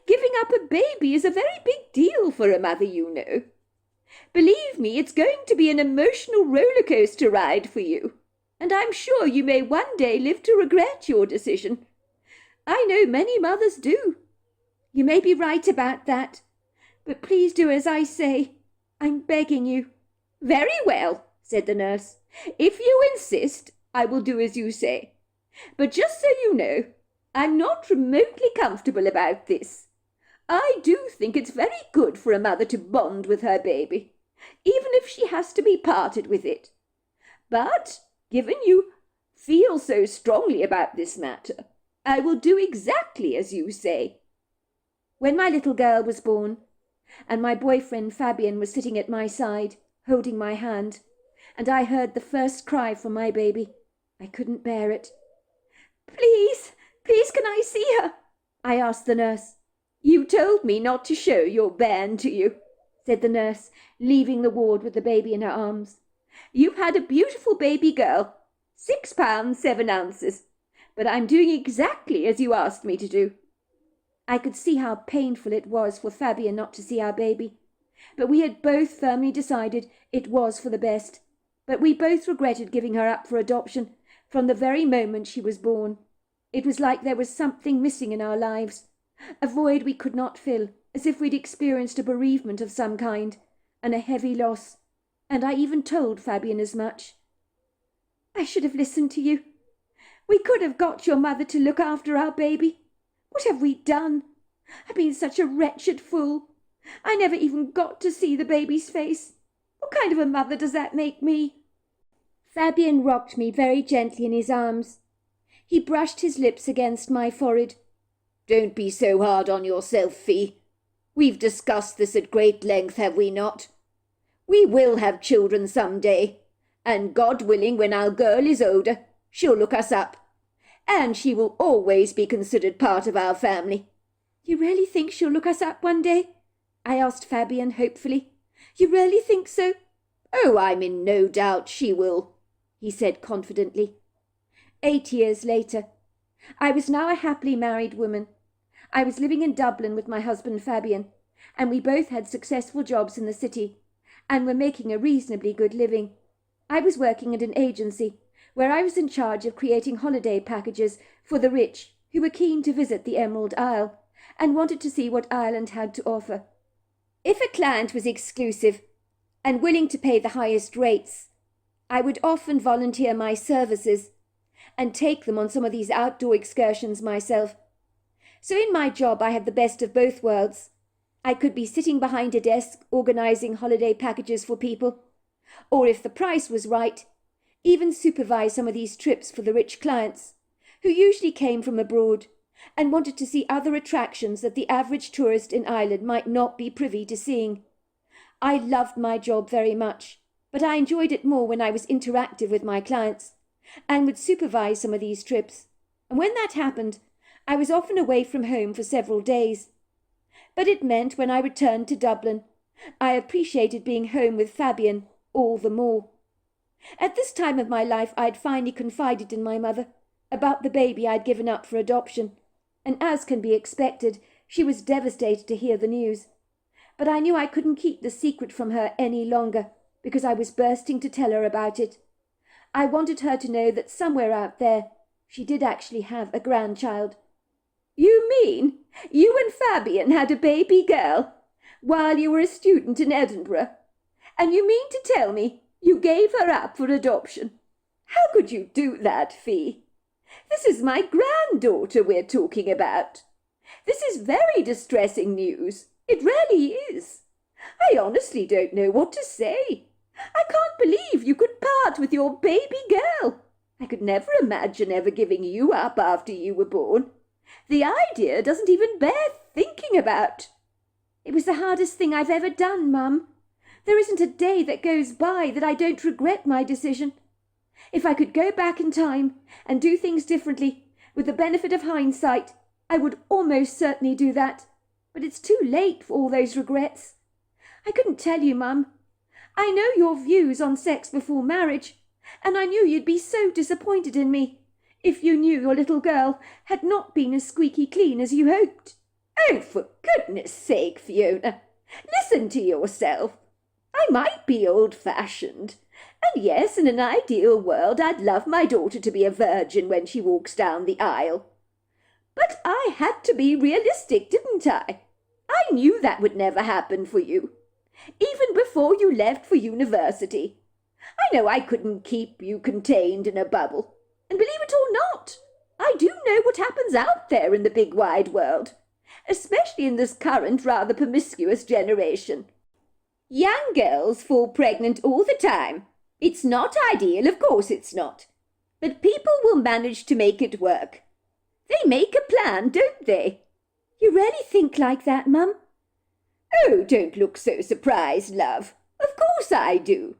Giving up a baby is a very big deal for a mother, you know. Believe me, it's going to be an emotional roller coaster ride for you, and I'm sure you may one day live to regret your decision. I know many mothers do. You may be right about that, but please do as I say. I'm begging you." "Very well," said the nurse. "If you insist, I will do as you say. But just so you know, I'm not remotely comfortable about this. I do think it's very good for a mother to bond with her baby, even if she has to be parted with it. But, given you feel so strongly about this matter, I will do exactly as you say." When my little girl was born, and my boyfriend Fabian was sitting at my side, holding my hand, and I heard the first cry from my baby, I couldn't bear it. "Please, please can I see her?" I asked the nurse. "You told me not to show your bairn to you," said the nurse, leaving the ward with the baby in her arms. "You've had a beautiful baby girl, 6 pounds 7 ounces, but I'm doing exactly as you asked me to do." I could see how painful it was for Fabian not to see our baby, but we had both firmly decided it was for the best. But we both regretted giving her up for adoption from the very moment she was born. It was like there was something missing in our lives, a void we could not fill, as if we'd experienced a bereavement of some kind, and a heavy loss, and I even told Fabian as much. "I should have listened to you. We could have got your mother to look after our baby. What have we done? I've been such a wretched fool. I never even got to see the baby's face. What kind of a mother does that make me?" Fabian rocked me very gently in his arms. He brushed his lips against my forehead. "Don't be so hard on yourself, Fee. We've discussed this at great length, have we not? We will have children some day, and God willing, when our girl is older, she'll look us up, and she will always be considered part of our family." "You really think she'll look us up one day?" I asked Fabian hopefully. "You really think so?" "Oh, I'm in no doubt she will," he said confidently. 8 years later, I was now a happily married woman. I was living in Dublin with my husband Fabian, and we both had successful jobs in the city, and were making a reasonably good living. I was working at an agency, where I was in charge of creating holiday packages for the rich who were keen to visit the Emerald Isle, and wanted to see what Ireland had to offer. If a client was exclusive and willing to pay the highest rates, I would often volunteer my services and take them on some of these outdoor excursions myself. So in my job I had the best of both worlds. I could be sitting behind a desk organising holiday packages for people, or if the price was right, even supervise some of these trips for the rich clients, who usually came from abroad and wanted to see other attractions that the average tourist in Ireland might not be privy to seeing. I loved my job very much, but I enjoyed it more when I was interactive with my clients and would supervise some of these trips. And when that happened, I was often away from home for several days. But it meant when I returned to Dublin, I appreciated being home with Fabian all the more. At this time of my life I had finally confided in my mother about the baby I had given up for adoption, and as can be expected, she was devastated to hear the news. But I knew I couldn't keep the secret from her any longer, because I was bursting to tell her about it. I wanted her to know that somewhere out there she did actually have a grandchild. "You mean you and Fabian had a baby girl while you were a student in Edinburgh? And you mean to tell me you gave her up for adoption? How could you do that, Fee? This is my granddaughter we're talking about. This is very distressing news. It really is. I honestly don't know what to say. I can't believe you could part with your baby girl. I could never imagine ever giving you up after you were born. The idea doesn't even bear thinking about." "It was the hardest thing I've ever done, Mum. There isn't a day that goes by that I don't regret my decision. If I could go back in time and do things differently, with the benefit of hindsight, I would almost certainly do that. But it's too late for all those regrets. I couldn't tell you, Mum. I know your views on sex before marriage, and I knew you'd be so disappointed in me if you knew your little girl had not been as squeaky clean as you hoped. Oh, for goodness sake, Fiona, listen to yourself. I might be old-fashioned, and yes, in an ideal world I'd love my daughter to be a virgin when she walks down the aisle. But I had to be realistic, didn't I? I knew that would never happen for you, even before you left for university. I know I couldn't keep you contained in a bubble, and believe it or not, I do know what happens out there in the big wide world, especially in this current rather promiscuous generation. Young girls fall pregnant all the time. It's not ideal, of course it's not. But people will manage to make it work. They make a plan, don't they? You really think like that, Mum? Oh, don't look so surprised, love. Of course I do.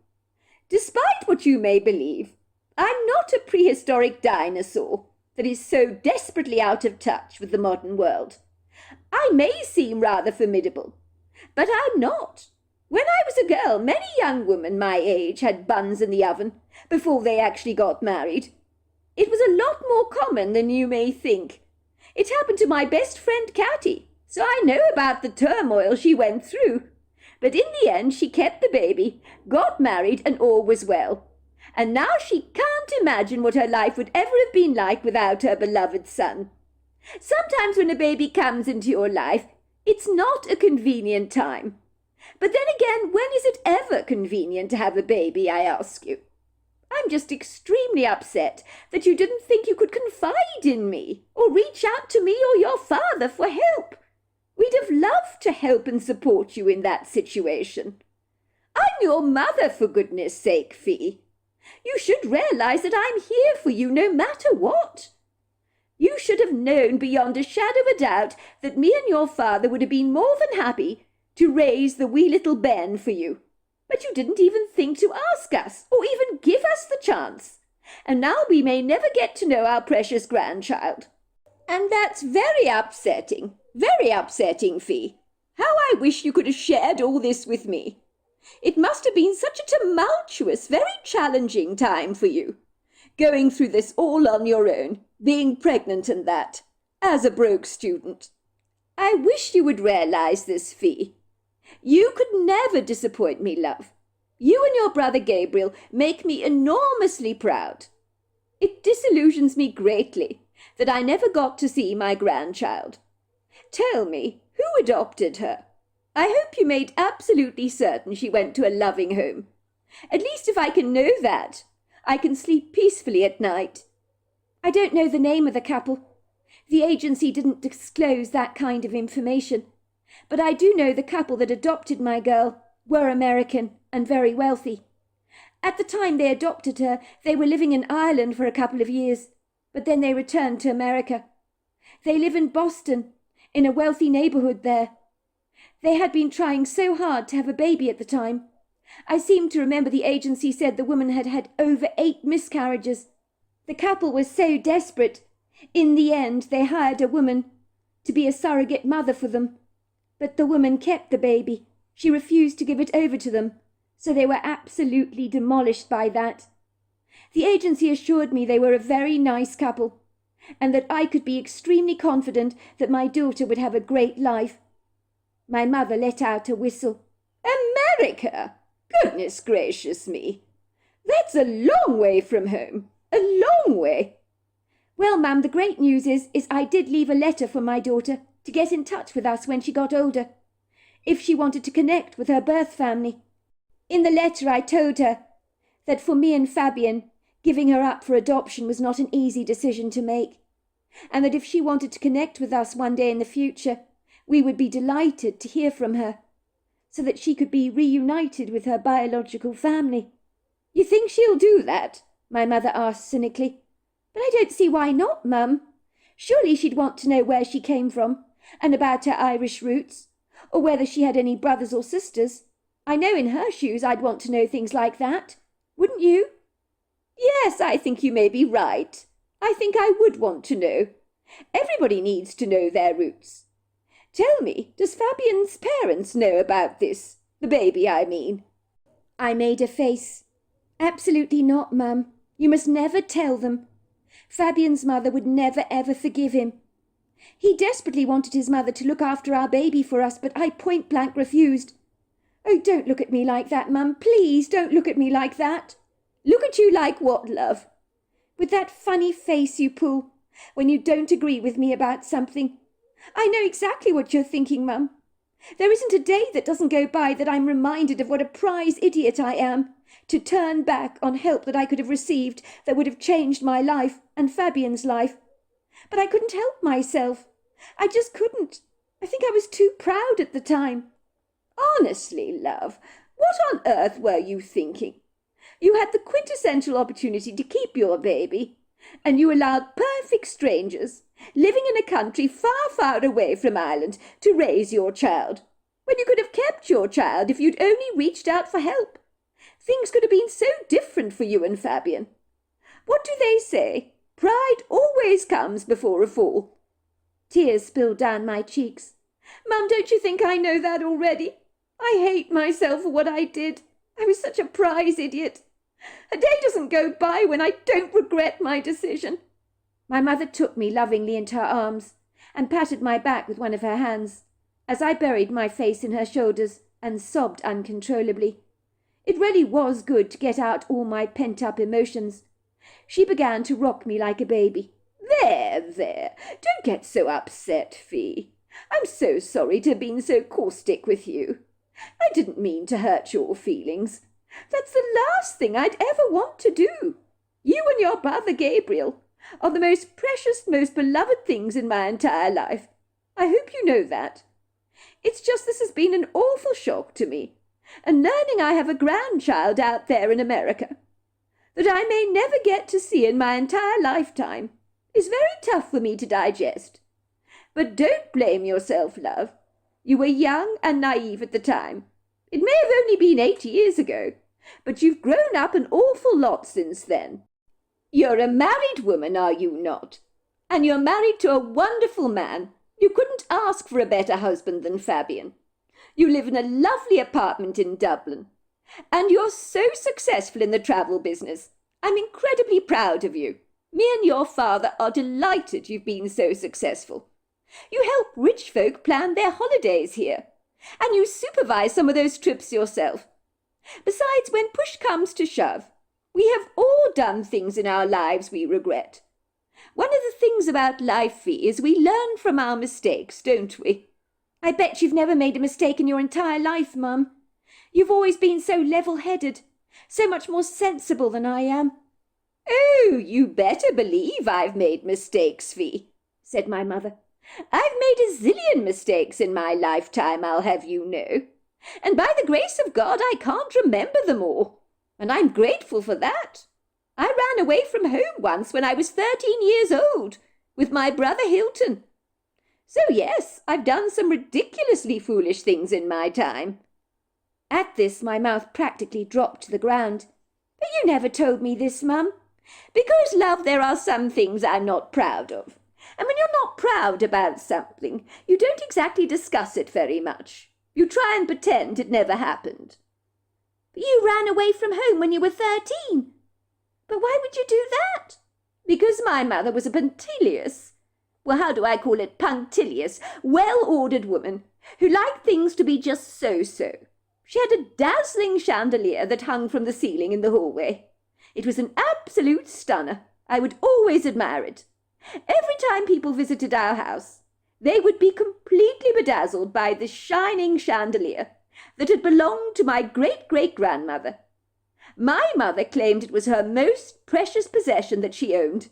Despite what you may believe, I'm not a prehistoric dinosaur that is so desperately out of touch with the modern world. I may seem rather formidable, but I'm not. When I was a girl, many young women my age had buns in the oven before they actually got married. It was a lot more common than you may think. It happened to my best friend Catty, so I know about the turmoil she went through. But in the end, she kept the baby, got married, and all was well. And now she can't imagine what her life would ever have been like without her beloved son. Sometimes when a baby comes into your life, it's not a convenient time. But then again, when is it ever convenient to have a baby, I ask you? I'm just extremely upset that you didn't think you could confide in me, or reach out to me or your father for help. We'd have loved to help and support you in that situation. I'm your mother, for goodness sake, Fee. You should realize that I'm here for you no matter what. You should have known beyond a shadow of a doubt that me and your father would have been more than happy to raise the wee little Ben for you. But you didn't even think to ask us, or even give us the chance. And now we may never get to know our precious grandchild. And that's very upsetting, Fee. How I wish you could have shared all this with me. It must have been such a tumultuous, very challenging time for you, going through this all on your own, being pregnant and that, as a broke student. I wish you would realize this, Fee. You could never disappoint me, love. You and your brother Gabriel make me enormously proud. It disillusions me greatly that I never got to see my grandchild. Tell me, who adopted her? I hope you made absolutely certain she went to a loving home. At least if I can know that, I can sleep peacefully at night. I don't know the name of the couple. The agency didn't disclose that kind of information. But I do know the couple that adopted my girl were American and very wealthy. At the time they adopted her, they were living in Ireland for a couple of years, but then they returned to America. They live in Boston, in a wealthy neighborhood there. They had been trying so hard to have a baby at the time. I seem to remember the agency said the woman had had over 8 miscarriages. The couple was so desperate. In the end, they hired a woman to be a surrogate mother for them. But the woman kept the baby. She refused to give it over to them, so they were absolutely demolished by that. The agency assured me they were a very nice couple, and that I could be extremely confident that my daughter would have a great life. My mother let out a whistle. America? Goodness gracious me! That's a long way from home. A long way. Well, Mum, the great news is I did leave a letter for my daughter to get in touch with us when she got older, if she wanted to connect with her birth family. In the letter I told her that for me and Fabian, giving her up for adoption was not an easy decision to make, and that if she wanted to connect with us one day in the future, we would be delighted to hear from her, so that she could be reunited with her biological family. You think she'll do that? My mother asked cynically. But I don't see why not, Mum. Surely she'd want to know where she came from, and about her Irish roots, or whether she had any brothers or sisters. I know in her shoes I'd want to know things like that. Wouldn't you? Yes, I think you may be right. I think I would want to know. Everybody needs to know their roots. Tell me, does Fabian's parents know about this? The baby, I mean. I made a face. Absolutely not, Mum. You must never tell them. Fabian's mother would never ever forgive him. He desperately wanted his mother to look after our baby for us, but I point blank refused. Oh, don't look at me like that, Mum. Please don't look at me like that. Look at you like what, love? With that funny face you pull when you don't agree with me about something. I know exactly what you're thinking, Mum. There isn't a day that doesn't go by that I'm reminded of what a prize idiot I am to turn back on help that I could have received that would have changed my life and Fabian's life. But I couldn't help myself. I just couldn't. I think I was too proud at the time. Honestly, love, what on earth were you thinking? You had the quintessential opportunity to keep your baby, and you allowed perfect strangers, living in a country far, far away from Ireland, to raise your child, when you could have kept your child if you'd only reached out for help. Things could have been so different for you and Fabian. What do they say? Pride always comes before a fall. Tears spilled down my cheeks. Mum, don't you think I know that already? I hate myself for what I did. I was such a prize idiot. A day doesn't go by when I don't regret my decision. My mother took me lovingly into her arms and patted my back with one of her hands as I buried my face in her shoulders and sobbed uncontrollably. It really was good to get out all my pent-up emotions. She began to rock me like a baby. There, don't get so upset, Fee. I'm so sorry to have been so caustic with you. I didn't mean to hurt your feelings. That's the last thing I'd ever want to do. You and your brother Gabriel are the most precious, most beloved things in my entire life. I hope you know that. It's just this has been an awful shock to me, and learning I have a grandchild out there in America that I may never get to see in my entire lifetime is very tough for me to digest. But don't blame yourself, love. You were young and naive at the time. It may have only been 8 years ago, but you've grown up an awful lot since then. You're a married woman, are you not? And you're married to a wonderful man. You couldn't ask for a better husband than Fabian. You live in a lovely apartment in Dublin. And you're so successful in the travel business. I'm incredibly proud of you. Me and your father are delighted you've been so successful. You help rich folk plan their holidays here, and you supervise some of those trips yourself. Besides, when push comes to shove, we have all done things in our lives we regret. One of the things about life, Fee, is we learn from our mistakes, don't we? I bet you've never made a mistake in your entire life, Mum. You've always been so level-headed, so much more sensible than I am. Oh, you better believe I've made mistakes, Fee, said my mother. I've made a zillion mistakes in my lifetime, I'll have you know. And by the grace of God, I can't remember them all. And I'm grateful for that. I ran away from home once when I was 13 years old, with my brother Hilton. So yes, I've done some ridiculously foolish things in my time. At this, my mouth practically dropped to the ground. But you never told me this, Mum. Because, love, there are some things I'm not proud of. And when you're not proud about something, you don't exactly discuss it very much. You try and pretend it never happened. But you ran away from home when you were 13. But why would you do that? Because my mother was a punctilious, punctilious, well-ordered woman who liked things to be just so-so. She had a dazzling chandelier that hung from the ceiling in the hallway. It was an absolute stunner. I would always admire it. Every time people visited our house, they would be completely bedazzled by this shining chandelier that had belonged to my great-great-grandmother. My mother claimed it was her most precious possession that she owned,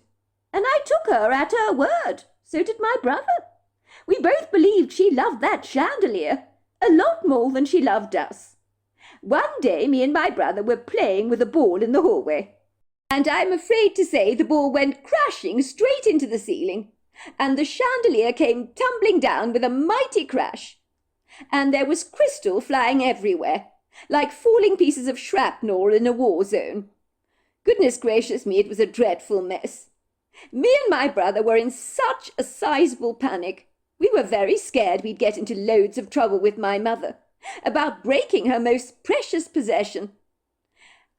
and I took her at her word. So did my brother. We both believed she loved that chandelier a lot more than she loved us. One day me and my brother were playing with a ball in the hallway, and I'm afraid to say the ball went crashing straight into the ceiling, and the chandelier came tumbling down with a mighty crash, and there was crystal flying everywhere, like falling pieces of shrapnel in a war zone. Goodness gracious me, it was a dreadful mess. Me and my brother were in such a sizable panic. We were very scared we'd get into loads of trouble with my mother about breaking her most precious possession.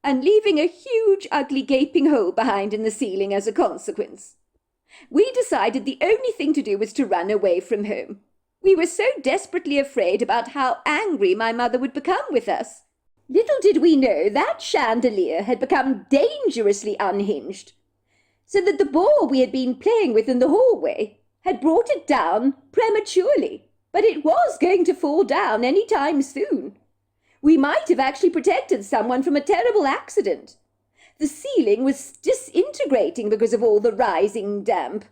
and leaving a huge, ugly, gaping hole behind in the ceiling as a consequence. We decided the only thing to do was to run away from home. We were so desperately afraid about how angry my mother would become with us. Little did we know that chandelier had become dangerously unhinged, so that the ball we had been playing with in the hallway had brought it down prematurely, but it was going to fall down any time soon. We might have actually protected someone from a terrible accident. The ceiling was disintegrating because of all the rising damp.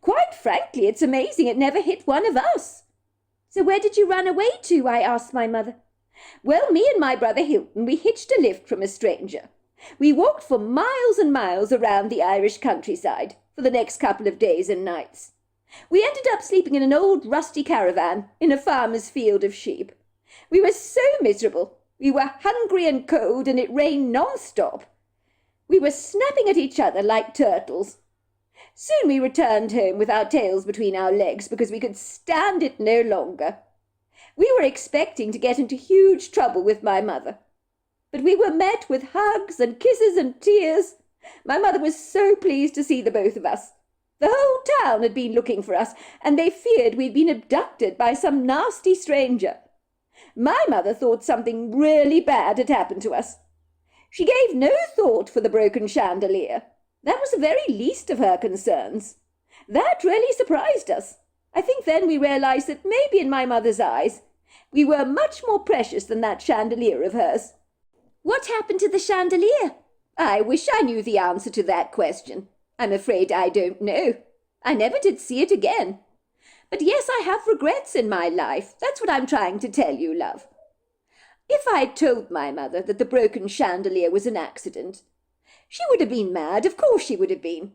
Quite frankly, it's amazing it never hit one of us. So where did you run away to? I asked my mother. Well, me and my brother Hilton, we hitched a lift from a stranger. We walked for miles and miles around the Irish countryside for the next couple of days and nights. We ended up sleeping in an old rusty caravan in a farmer's field of sheep. We were so miserable. We were hungry and cold, and it rained non-stop. We were snapping at each other like turtles. Soon we returned home with our tails between our legs because we could stand it no longer. We were expecting to get into huge trouble with my mother, but we were met with hugs and kisses and tears. My mother was so pleased to see the both of us. The whole town had been looking for us, and they feared we'd been abducted by some nasty stranger. My mother thought something really bad had happened to us. She gave no thought for the broken chandelier. That was the very least of her concerns. That really surprised us. I think then we realized that maybe in my mother's eyes we were much more precious than that chandelier of hers. What happened to the chandelier? I wish I knew the answer to that question. I'm afraid I don't know. I never did see it again. But yes, I have regrets in my life. That's what I'm trying to tell you, love. If I'd told my mother that the broken chandelier was an accident, she would have been mad, of course she would have been.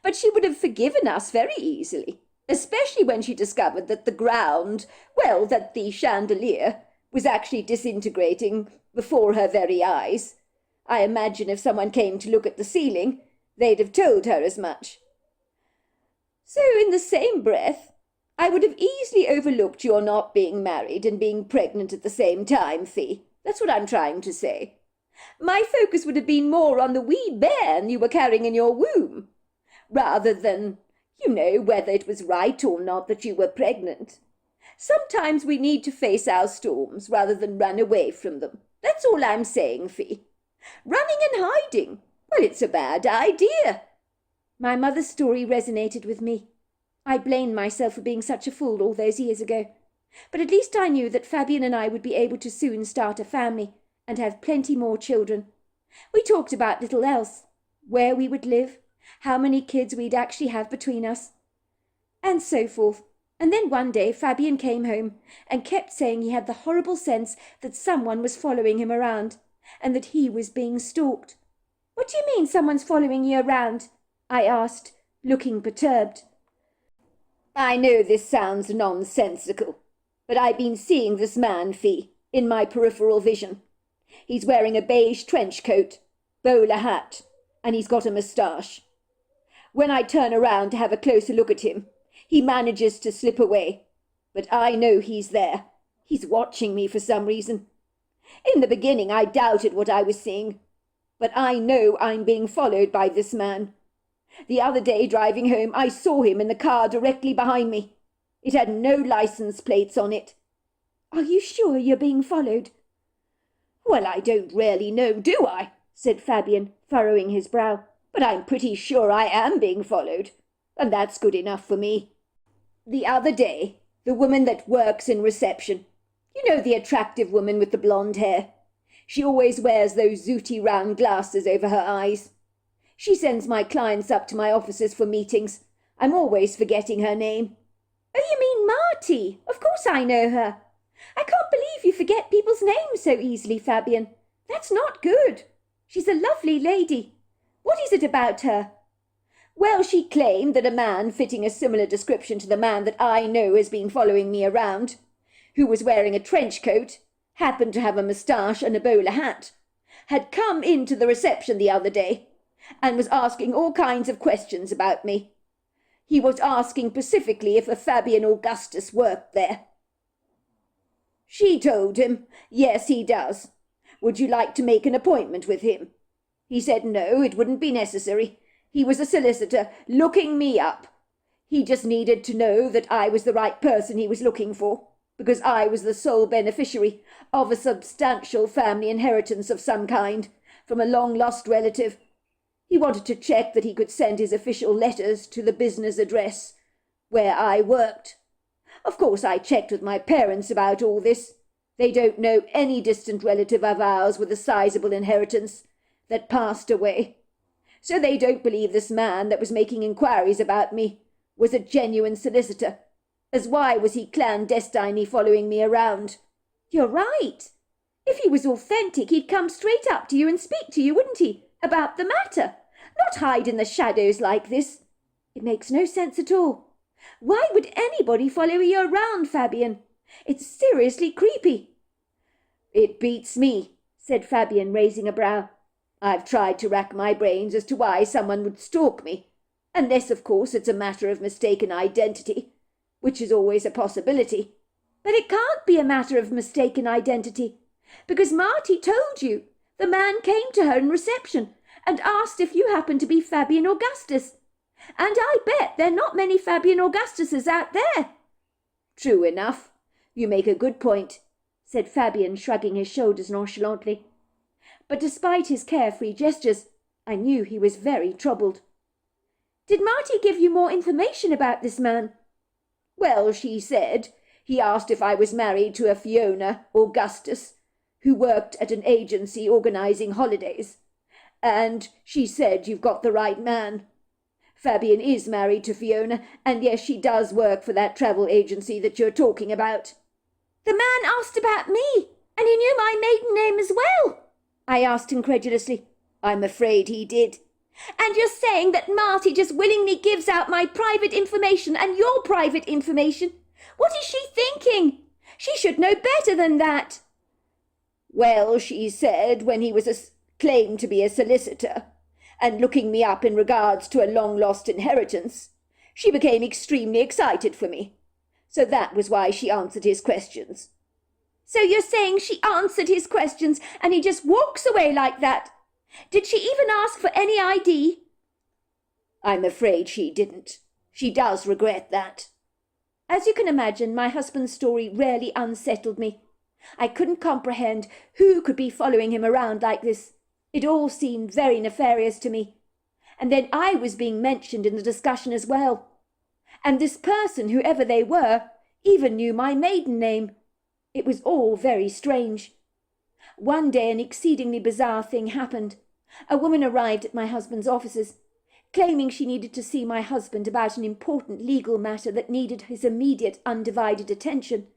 But she would have forgiven us very easily, especially when she discovered that that the chandelier was actually disintegrating before her very eyes. I imagine if someone came to look at the ceiling, they'd have told her as much. So in the same breath, I would have easily overlooked your not being married and being pregnant at the same time, Fee. That's what I'm trying to say. My focus would have been more on the wee bairn you were carrying in your womb, rather than, whether it was right or not that you were pregnant. Sometimes we need to face our storms rather than run away from them. That's all I'm saying, Fee. Running and hiding, well, it's a bad idea. My mother's story resonated with me. I blamed myself for being such a fool all those years ago. But at least I knew that Fabian and I would be able to soon start a family and have plenty more children. We talked about little else, where we would live, how many kids we'd actually have between us, and so forth. And then one day Fabian came home and kept saying he had the horrible sense that someone was following him around and that he was being stalked. What do you mean someone's following you around? I asked, looking perturbed. I know this sounds nonsensical, but I've been seeing this man, Fee, in my peripheral vision. He's wearing a beige trench coat, bowler hat, and he's got a moustache. When I turn around to have a closer look at him, he manages to slip away, but I know he's there. He's watching me for some reason. In the beginning, I doubted what I was seeing, but I know I'm being followed by this man. The other day, driving home, I saw him in the car directly behind me. It had no license plates on it. Are you sure you're being followed? Well, I don't really know, do I? Said Fabian, furrowing his brow. But I'm pretty sure I am being followed, and that's good enough for me. The other day, the woman that works in reception, the attractive woman with the blonde hair, she always wears those zooty round glasses over her eyes. She sends my clients up to my offices for meetings. I'm always forgetting her name. Oh, you mean Marty? Of course I know her. I can't believe you forget people's names so easily, Fabian. That's not good. She's a lovely lady. What is it about her? Well, she claimed that a man fitting a similar description to the man that I know has been following me around, who was wearing a trench coat, happened to have a moustache and a bowler hat, had come into the reception the other day and was asking all kinds of questions about me. He was asking specifically if a Fabian Augustus worked there. She told him, yes, he does. Would you like to make an appointment with him? He said no, it wouldn't be necessary. He was a solicitor looking me up. He just needed to know that I was the right person he was looking for, because I was the sole beneficiary of a substantial family inheritance of some kind from a long-lost relative. He wanted to check that he could send his official letters to the business address where I worked. Of course, I checked with my parents about all this. They don't know any distant relative of ours with a sizable inheritance that passed away. So they don't believe this man that was making inquiries about me was a genuine solicitor, as why was he clandestinely following me around? You're right. If he was authentic, he'd come straight up to you and speak to you, wouldn't he, about the matter, not hide in the shadows like this. It makes no sense at all. Why would anybody follow you around, Fabian? It's seriously creepy. It beats me, said Fabian, raising a brow. I've tried to rack my brains as to why someone would stalk me, unless, of course, it's a matter of mistaken identity, which is always a possibility. But it can't be a matter of mistaken identity, because Marty told you the man came to her in reception and asked if you happened to be Fabian Augustus. And I bet there are not many Fabian Augustuses out there. True enough. You make a good point, said Fabian, shrugging his shoulders nonchalantly. But despite his carefree gestures, I knew he was very troubled. Did Marty give you more information about this man? Well, she said he asked if I was married to a Fiona Augustus, who worked at an agency organising holidays. And she said you've got the right man. Fabian is married to Fiona, and yes, she does work for that travel agency that you're talking about. The man asked about me, and he knew my maiden name as well, I asked incredulously. I'm afraid he did. And you're saying that Marty just willingly gives out my private information and your private information? What is she thinking? She should know better than that. Well, she said when he was claimed to be a solicitor, and looking me up in regards to a long-lost inheritance, she became extremely excited for me. So that was why she answered his questions. So you're saying she answered his questions and he just walks away like that? Did she even ask for any ID? I'm afraid she didn't. She does regret that. As you can imagine, my husband's story rarely unsettled me. I couldn't comprehend who could be following him around like this. It all seemed very nefarious to me. And then I was being mentioned in the discussion as well. And this person, whoever they were, even knew my maiden name. It was all very strange. One day an exceedingly bizarre thing happened. A woman arrived at my husband's offices, claiming she needed to see my husband about an important legal matter that needed his immediate undivided attention.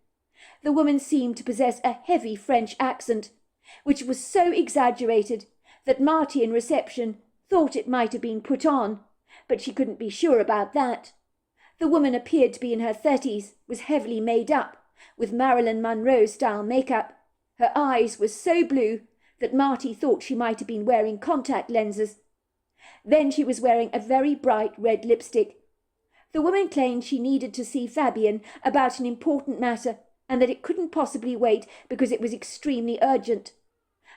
The woman seemed to possess a heavy French accent, which was so exaggerated that Marty in reception thought it might have been put on, but she couldn't be sure about that. The woman appeared to be in her 30s, was heavily made up, with Marilyn Monroe-style makeup. Her eyes were so blue that Marty thought she might have been wearing contact lenses. Then she was wearing a very bright red lipstick. The woman claimed she needed to see Fabian about an important matter, and that it couldn't possibly wait because it was extremely urgent.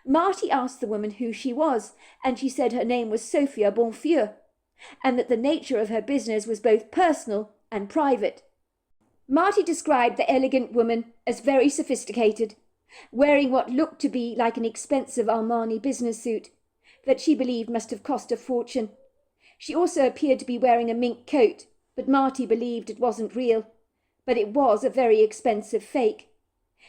Marty asked the woman who she was, and she said her name was Sophia Bonfieux, and that the nature of her business was both personal and private. Marty described the elegant woman as very sophisticated, wearing what looked to be like an expensive Armani business suit that she believed must have cost a fortune. She also appeared to be wearing a mink coat, but Marty believed it wasn't real, but it was a very expensive fake.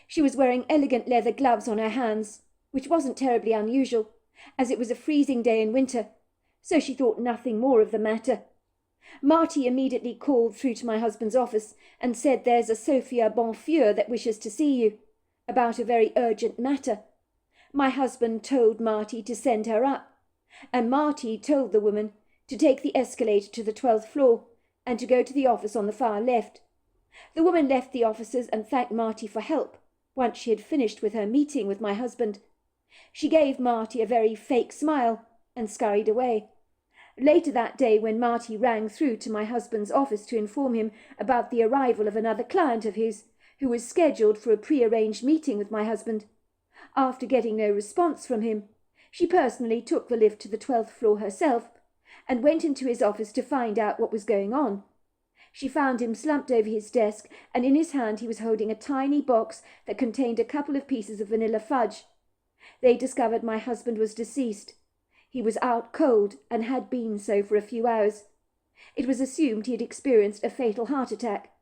She was wearing elegant leather gloves on her hands, which wasn't terribly unusual, as it was a freezing day in winter, so she thought nothing more of the matter. Marty immediately called through to my husband's office and said there's a Sophia Bonfieux that wishes to see you, about a very urgent matter. My husband told Marty to send her up, and Marty told the woman to take the escalator to the 12th floor and to go to the office on the far left. The woman left the offices and thanked Marty for help once she had finished with her meeting with my husband. She gave Marty a very fake smile and scurried away. Later that day, when Marty rang through to my husband's office to inform him about the arrival of another client of his, who was scheduled for a prearranged meeting with my husband, After getting no response from him, she personally took the lift to the 12th floor herself and went into his office to find out what was going on. She found him slumped over his desk, and in his hand he was holding a tiny box that contained a couple of pieces of vanilla fudge. They discovered my husband was deceased. He was out cold and had been so for a few hours. It was assumed he had experienced a fatal heart attack.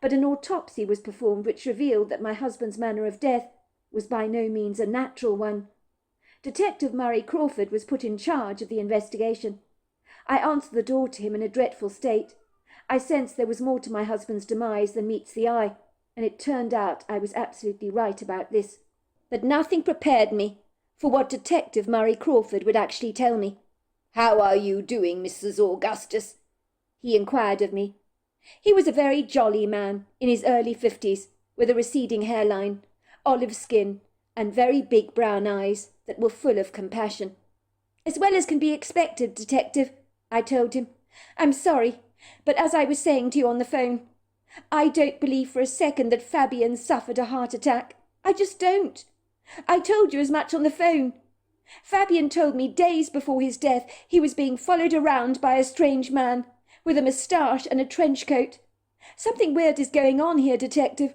But an autopsy was performed which revealed that my husband's manner of death was by no means a natural one. Detective Murray Crawford was put in charge of the investigation. I answered the door to him in a dreadful state. I sensed there was more to my husband's demise than meets the eye, and it turned out I was absolutely right about this. But nothing prepared me for what Detective Murray Crawford would actually tell me. "How are you doing, Mrs. Augustus?" he inquired of me. He was a very jolly man, in his early 50s, with a receding hairline, olive skin, and very big brown eyes that were full of compassion. "As well as can be expected, Detective," I told him. "I'm sorry, but as I was saying to you on the phone, I don't believe for a second that Fabian suffered a heart attack. I just don't. I told you as much on the phone. Fabian told me days before his death he was being followed around by a strange man with a moustache and a trench coat. Something weird is going on here, Detective.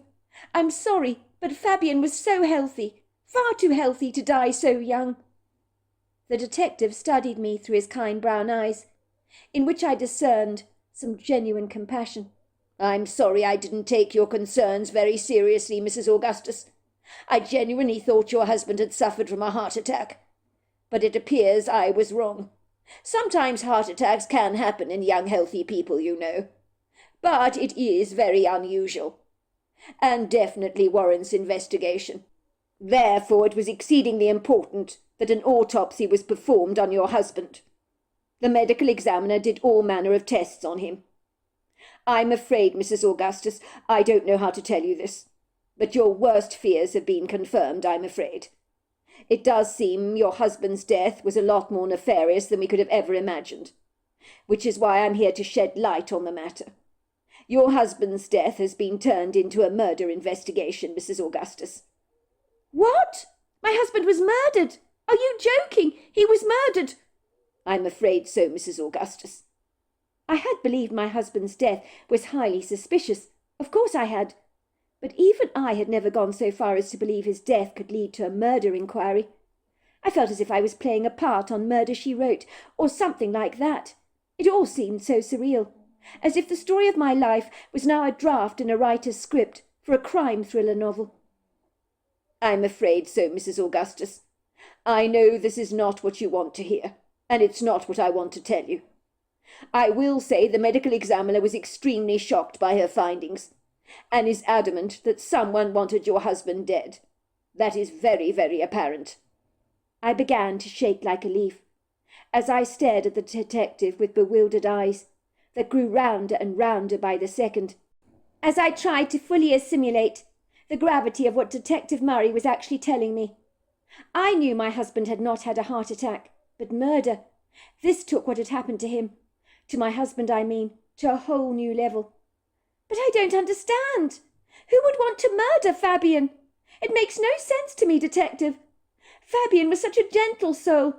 I'm sorry, but Fabian was so healthy, far too healthy to die so young." The detective studied me through his kind brown eyes, in which I discerned some genuine compassion. "I'm sorry I didn't take your concerns very seriously, Mrs. Augustus. I genuinely thought your husband had suffered from a heart attack. But it appears I was wrong. Sometimes heart attacks can happen in young healthy people, you know. But it is very unusual, and definitely warrants investigation. Therefore it was exceedingly important that an autopsy was performed on your husband. The medical examiner did all manner of tests on him. I'm afraid, Mrs. Augustus, I don't know how to tell you this, but your worst fears have been confirmed, I'm afraid. It does seem your husband's death was a lot more nefarious than we could have ever imagined, which is why I'm here to shed light on the matter. Your husband's death has been turned into a murder investigation, Mrs. Augustus." "What? My husband was murdered? Are you joking? He was murdered?" "I'm afraid so, Mrs. Augustus." I had believed my husband's death was highly suspicious. Of course I had. But even I had never gone so far as to believe his death could lead to a murder inquiry. I felt as if I was playing a part on Murder, She Wrote, or something like that. It all seemed so surreal, as if the story of my life was now a draft in a writer's script for a crime thriller novel. "I'm afraid so, Mrs. Augustus. I know this is not what you want to hear, and it's not what I want to tell you. I will say the medical examiner was extremely shocked by her findings, and is adamant that someone wanted your husband dead. That is very, very apparent." I began to shake like a leaf, as I stared at the detective with bewildered eyes that grew rounder and rounder by the second, as I tried to fully assimilate the gravity of what Detective Murray was actually telling me. I knew my husband had not had a heart attack, but murder. This took what had happened to him, to my husband I mean, to a whole new level. "But I don't understand. Who would want to murder Fabian? It makes no sense to me, Detective. Fabian was such a gentle soul.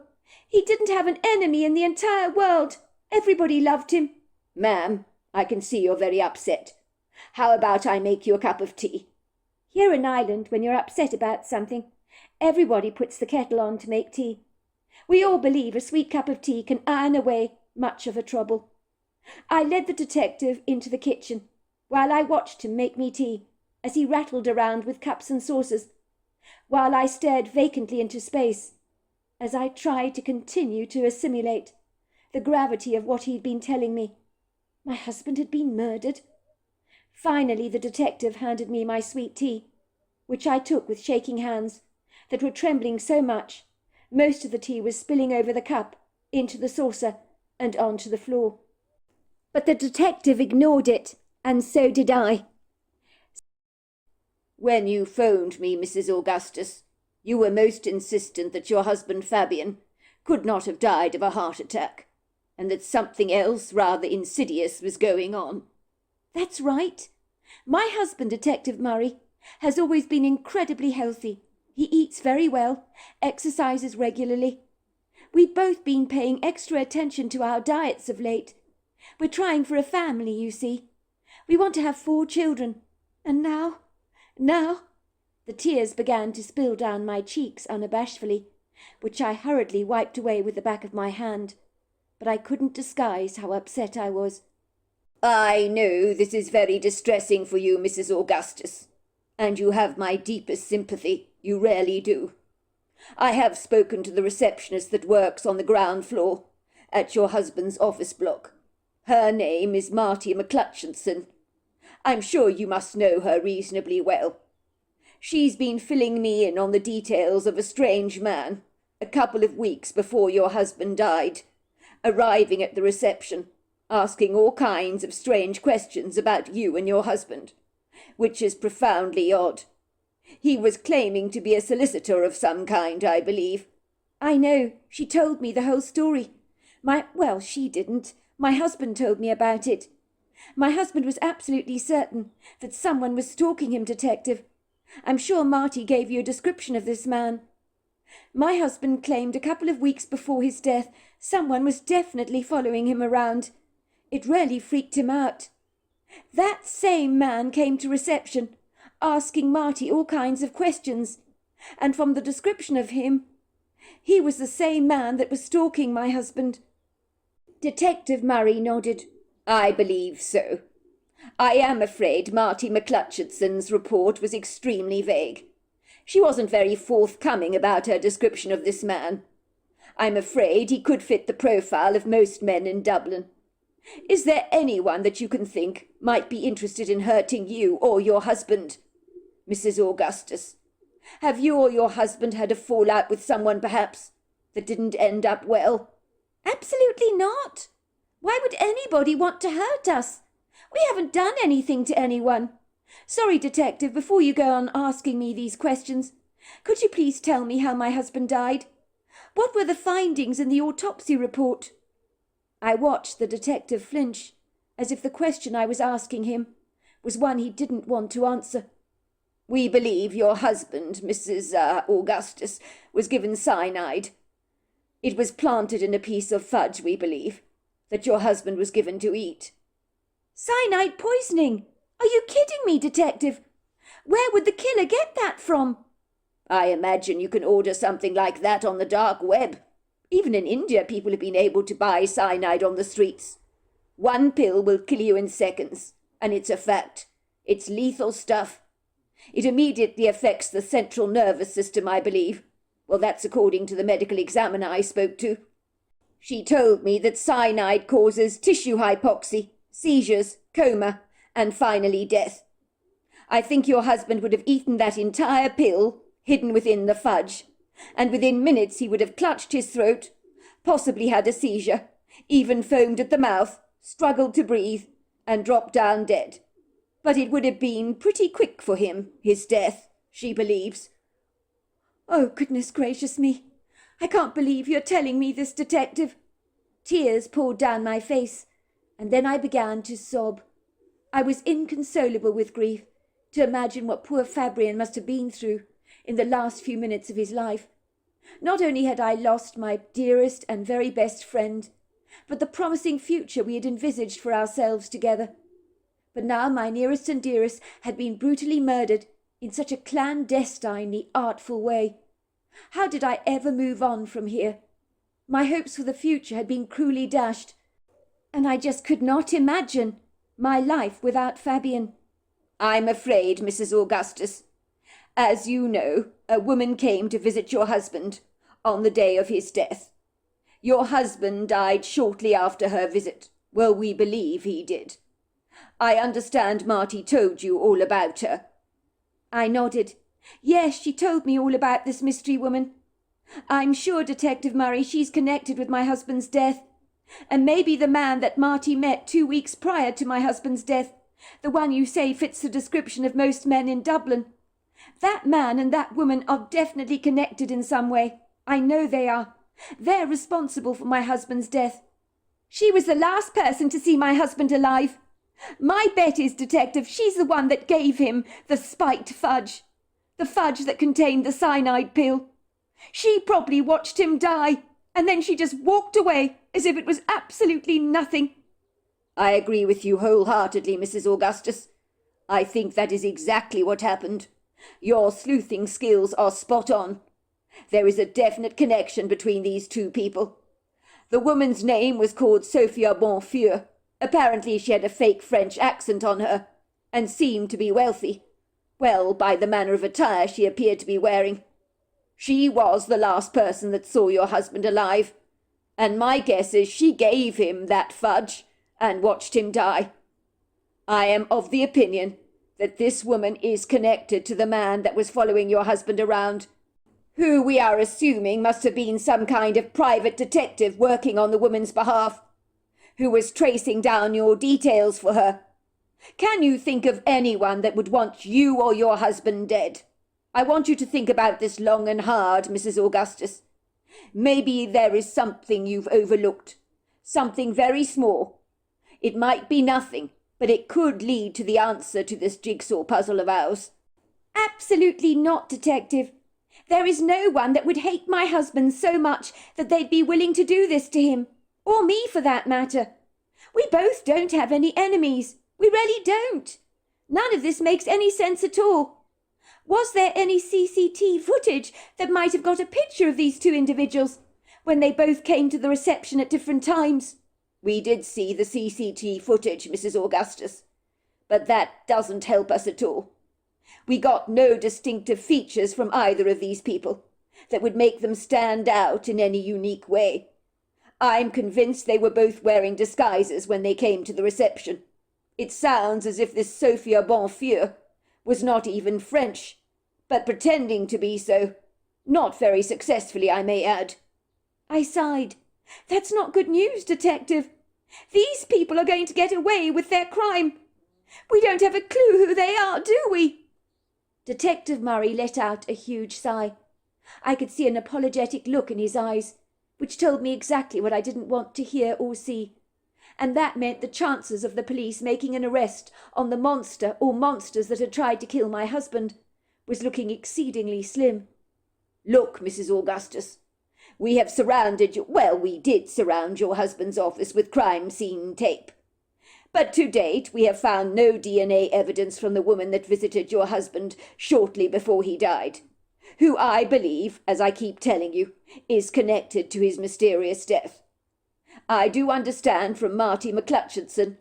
He didn't have an enemy in the entire world. Everybody loved him." "Ma'am, I can see you're very upset. How about I make you a cup of tea?" Here in Ireland, when you're upset about something, everybody puts the kettle on to make tea. We all believe a sweet cup of tea can iron away much of a trouble. I led the detective into the kitchen, while I watched him make me tea, as he rattled around with cups and saucers, while I stared vacantly into space, as I tried to continue to assimilate the gravity of what he'd been telling me. My husband had been murdered. Finally the detective handed me my sweet tea, which I took with shaking hands that were trembling so much most of the tea was spilling over the cup, into the saucer, and onto the floor. But the detective ignored it, and so did I. "When you phoned me, Mrs. Augustus, you were most insistent that your husband Fabian could not have died of a heart attack, and that something else rather insidious was going on." "That's right. My husband, Detective Murray, has always been incredibly healthy, He eats very well, exercises regularly. We've both been paying extra attention to our diets of late. We're trying for a family, you see. We want to have 4 children. And now, the tears began to spill down my cheeks unabashedly, which I hurriedly wiped away with the back of my hand. But I couldn't disguise how upset I was. I know this is very distressing for you, Mrs. Augustus, and you have my deepest sympathy. You really do. I have spoken to the receptionist that works on the ground floor at your husband's office block. Her name is Marty McClutchinson. I'm sure you must know her reasonably well. She's been filling me in on the details of a strange man, a couple of weeks before your husband died, arriving at the reception, asking all kinds of strange questions about you and your husband, which is profoundly odd. He was claiming to be a solicitor of some kind, I believe. I know. She told me the whole story. She didn't. My husband told me about it. My husband was absolutely certain that someone was stalking him, Detective. I'm sure Marty gave you a description of this man. My husband claimed a couple of weeks before his death someone was definitely following him around. It really freaked him out. That same man came to reception, asking Marty all kinds of questions, and from the description of him, he was the same man that was stalking my husband. Detective Murray nodded. I believe so. I am afraid Marty McClutchinson's report was extremely vague. She wasn't very forthcoming about her description of this man. I'm afraid he could fit the profile of most men in Dublin. Is there anyone that you can think might be interested in hurting you or your husband? Mrs. Augustus, have you or your husband had a fallout with someone, perhaps, that didn't end up well? Absolutely not. Why would anybody want to hurt us? We haven't done anything to anyone. Sorry, Detective, before you go on asking me these questions, could you please tell me how my husband died? What were the findings in the autopsy report? I watched the detective flinch, as if the question I was asking him was one he didn't want to answer. We believe your husband, Mrs. Augustus, was given cyanide. It was planted in a piece of fudge, we believe, that your husband was given to eat. Cyanide poisoning? Are you kidding me, Detective? Where would the killer get that from? I imagine you can order something like that on the dark web. Even in India, people have been able to buy cyanide on the streets. 1 pill will kill you in seconds, and it's a fact. It's lethal stuff. It immediately affects the central nervous system, I believe. Well, that's according to the medical examiner I spoke to. She told me that cyanide causes tissue hypoxia, seizures, coma, and finally death. I think your husband would have eaten that entire pill hidden within the fudge, and within minutes he would have clutched his throat, possibly had a seizure, even foamed at the mouth, struggled to breathe, and dropped down dead. But it would have been pretty quick for him, his death, she believes. Oh, goodness gracious me. I can't believe you're telling me this, Detective. Tears poured down my face, and then I began to sob. I was inconsolable with grief to imagine what poor Fabian must have been through in the last few minutes of his life. Not only had I lost my dearest and very best friend, but the promising future we had envisaged for ourselves together. But now my nearest and dearest had been brutally murdered in such a clandestinely artful way. How did I ever move on from here? My hopes for the future had been cruelly dashed, and I just could not imagine my life without Fabian. I'm afraid, Mrs. Augustus. As you know, a woman came to visit your husband on the day of his death. Your husband died shortly after her visit. Well, we believe he did. I understand Marty told you all about her. I nodded. Yes, she told me all about this mystery woman. I'm sure, Detective Murray, she's connected with my husband's death. And maybe the man that Marty met 2 weeks prior to my husband's death, the one you say fits the description of most men in Dublin. That man and that woman are definitely connected in some way. I know they are. They're responsible for my husband's death. She was the last person to see my husband alive. My bet is, Detective, she's the one that gave him the spiked fudge. The fudge that contained the cyanide pill. She probably watched him die, and then she just walked away as if it was absolutely nothing. I agree with you wholeheartedly, Mrs. Augustus. I think that is exactly what happened. Your sleuthing skills are spot on. There is a definite connection between these two people. The woman's name was called Sophia Bonfeur. Apparently she had a fake French accent on her, and seemed to be wealthy. Well, by the manner of attire she appeared to be wearing. She was the last person that saw your husband alive, and my guess is she gave him that fudge and watched him die. I am of the opinion that this woman is connected to the man that was following your husband around, who we are assuming must have been some kind of private detective working on the woman's behalf, who was tracing down your details for her. Can you think of anyone that would want you or your husband dead? I want you to think about this long and hard, Mrs. Augustus. Maybe there is something you've overlooked, something very small. It might be nothing, but it could lead to the answer to this jigsaw puzzle of ours. Absolutely not, Detective. There is no one that would hate my husband so much that they'd be willing to do this to him, or me for that matter. We both don't have any enemies. We really don't. None of this makes any sense at all. Was there any CCTV footage that might have got a picture of these two individuals when they both came to the reception at different times? We did see the CCTV footage, Mrs. Augustus, but that doesn't help us at all. We got no distinctive features from either of these people that would make them stand out in any unique way. I'm convinced they were both wearing disguises when they came to the reception. It sounds as if this Sophia Bonfeur was not even French, but pretending to be so. Not very successfully, I may add. I sighed. That's not good news, Detective. These people are going to get away with their crime. We don't have a clue who they are, do we? Detective Murray let out a huge sigh. I could see an apologetic look in his eyes, which told me exactly what I didn't want to hear or see. And that meant the chances of the police making an arrest on the monster or monsters that had tried to kill my husband was looking exceedingly slim. Look, Mrs. Augustus, we have surrounded you, well, we did surround your husband's office with crime scene tape. But to date we have found no DNA evidence from the woman that visited your husband shortly before he died, who I believe, as I keep telling you, is connected to his mysterious death. I do understand from Marty McClutchinson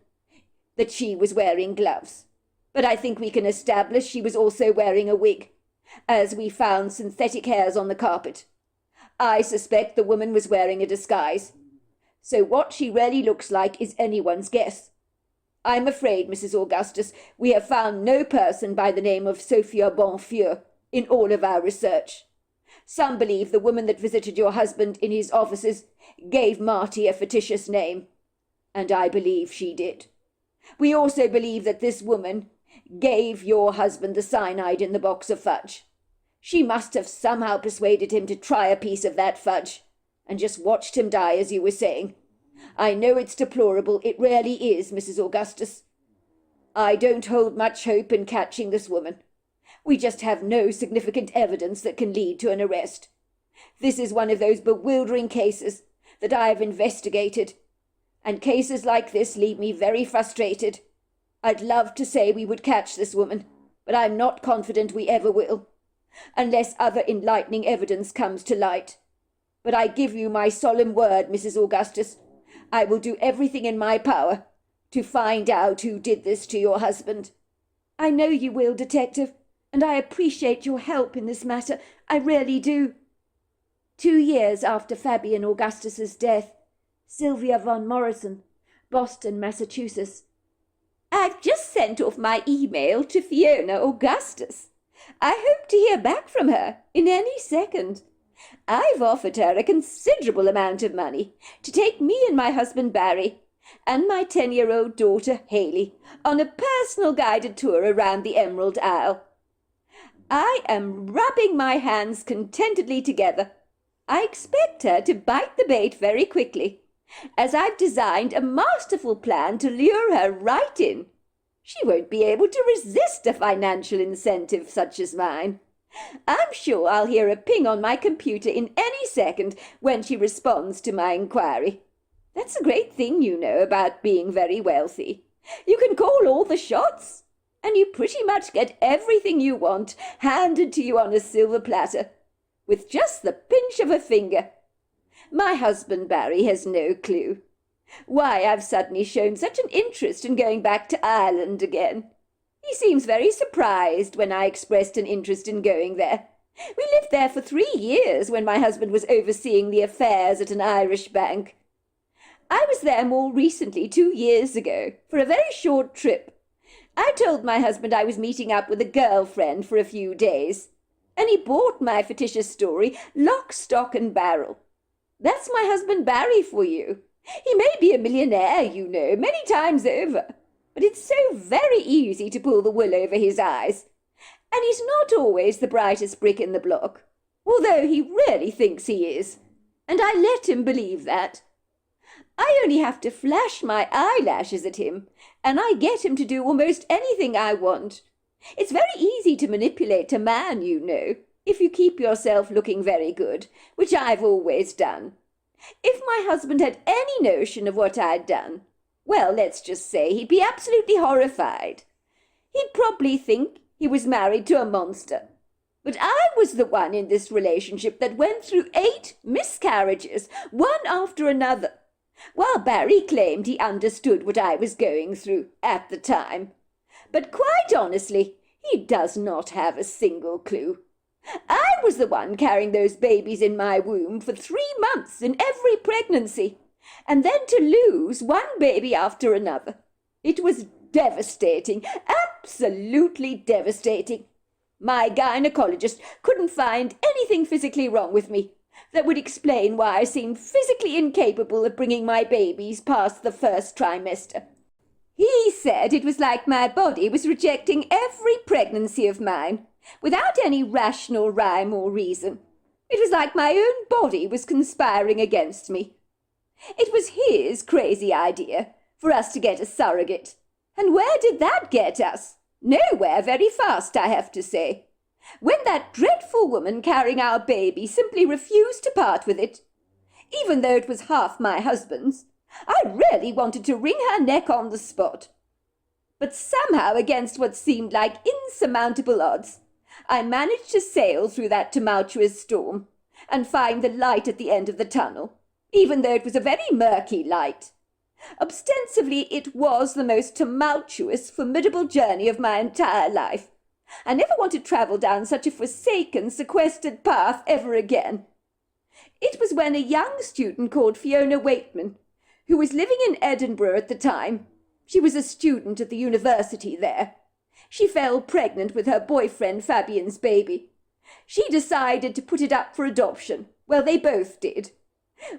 that she was wearing gloves, but I think we can establish she was also wearing a wig, as we found synthetic hairs on the carpet. I suspect the woman was wearing a disguise, so what she really looks like is anyone's guess. I'm afraid, Mrs. Augustus, we have found no person by the name of Sophia Bonfeur in all of our research. Some believe the woman that visited your husband in his offices gave Marty a fictitious name, and I believe she did. We also believe that this woman gave your husband the cyanide in the box of fudge. She must have somehow persuaded him to try a piece of that fudge, and just watched him die, as you were saying. I know it's deplorable, it really is, Mrs. Augustus. I don't hold much hope in catching this woman. We just have no significant evidence that can lead to an arrest. This is one of those bewildering cases that I have investigated, and cases like this leave me very frustrated. I'd love to say we would catch this woman, but I'm not confident we ever will, unless other enlightening evidence comes to light. But I give you my solemn word, Mrs. Augustus, I will do everything in my power to find out who did this to your husband. I know you will, Detective, and I appreciate your help in this matter. I really do. 2 years after Fabian Augustus's death, Sylvia von Morrison, Boston, Massachusetts. I've just sent off my email to Fiona Augustus. I hope to hear back from her in any second. I've offered her a considerable amount of money to take me and my husband Barry and my 10-year-old daughter Haley on a personal guided tour around the Emerald Isle. I am rubbing my hands contentedly together. I expect her to bite the bait very quickly, as I've designed a masterful plan to lure her right in. She won't be able to resist a financial incentive such as mine. I'm sure I'll hear a ping on my computer in any second when she responds to my inquiry. That's a great thing, you know, about being very wealthy. You can call all the shots, and you pretty much get everything you want handed to you on a silver platter, with just the pinch of a finger. My husband Barry has no clue why I've suddenly shown such an interest in going back to Ireland again. He seems very surprised when I expressed an interest in going there. We lived there for 3 years when my husband was overseeing the affairs at an Irish bank. I was there more recently, 2 years ago, for a very short trip. I told my husband I was meeting up with a girlfriend for a few days, and he bought my fictitious story lock, stock and barrel. That's my husband Barry for you. He may be a millionaire, you know, many times over, but it's so very easy to pull the wool over his eyes. And he's not always the brightest brick in the block, although he really thinks he is, and I let him believe that. I only have to flash my eyelashes at him, and I get him to do almost anything I want. It's very easy to manipulate a man, you know, if you keep yourself looking very good, which I've always done. If my husband had any notion of what I'd done, well, let's just say he'd be absolutely horrified. He'd probably think he was married to a monster. But I was the one in this relationship that went through 8 miscarriages, one after another, while Barry claimed he understood what I was going through at the time. But quite honestly, he does not have a single clue. I was the one carrying those babies in my womb for 3 months in every pregnancy, and then to lose one baby after another. It was devastating, absolutely devastating. My gynecologist couldn't find anything physically wrong with me that would explain why I seemed physically incapable of bringing my babies past the first trimester. He said it was like my body was rejecting every pregnancy of mine, without any rational rhyme or reason. It was like my own body was conspiring against me. It was his crazy idea for us to get a surrogate. And where did that get us? Nowhere very fast, I have to say. When that dreadful woman carrying our baby simply refused to part with it, even though it was half my husband's, I really wanted to wring her neck on the spot. But somehow, against what seemed like insurmountable odds, I managed to sail through that tumultuous storm and find the light at the end of the tunnel, even though it was a very murky light. Ostensibly, it was the most tumultuous, formidable journey of my entire life. I never want to travel down such a forsaken, sequestered path ever again. It was when a young student called Fiona Waitman, who was living in Edinburgh at the time, she was a student at the university there, she fell pregnant with her boyfriend Fabian's baby. She decided to put it up for adoption. Well, they both did.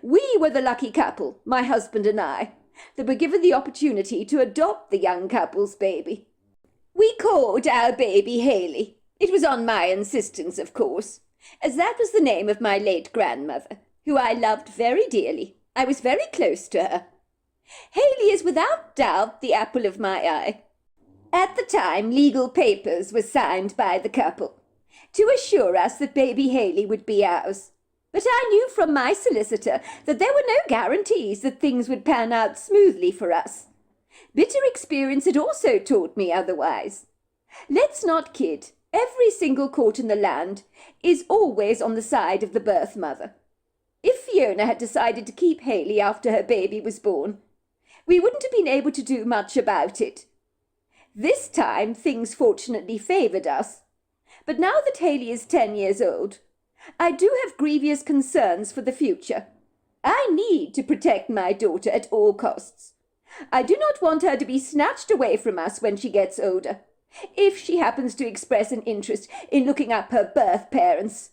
We were the lucky couple, my husband and I, that were given the opportunity to adopt the young couple's baby. We called our baby Haley. It was on my insistence, of course, as that was the name of my late grandmother, who I loved very dearly. I was very close to her. Haley is without doubt the apple of my eye. At the time, legal papers were signed by the couple to assure us that baby Haley would be ours. But I knew from my solicitor that there were no guarantees that things would pan out smoothly for us. Bitter experience had also taught me otherwise. Let's not kid. Every single court in the land is always on the side of the birth mother. If Fiona had decided to keep Haley after her baby was born, we wouldn't have been able to do much about it. This time things fortunately favoured us. But now that Haley is 10 years old, I do have grievous concerns for the future. I need to protect my daughter at all costs. I do not want her to be snatched away from us when she gets older, if she happens to express an interest in looking up her birth parents.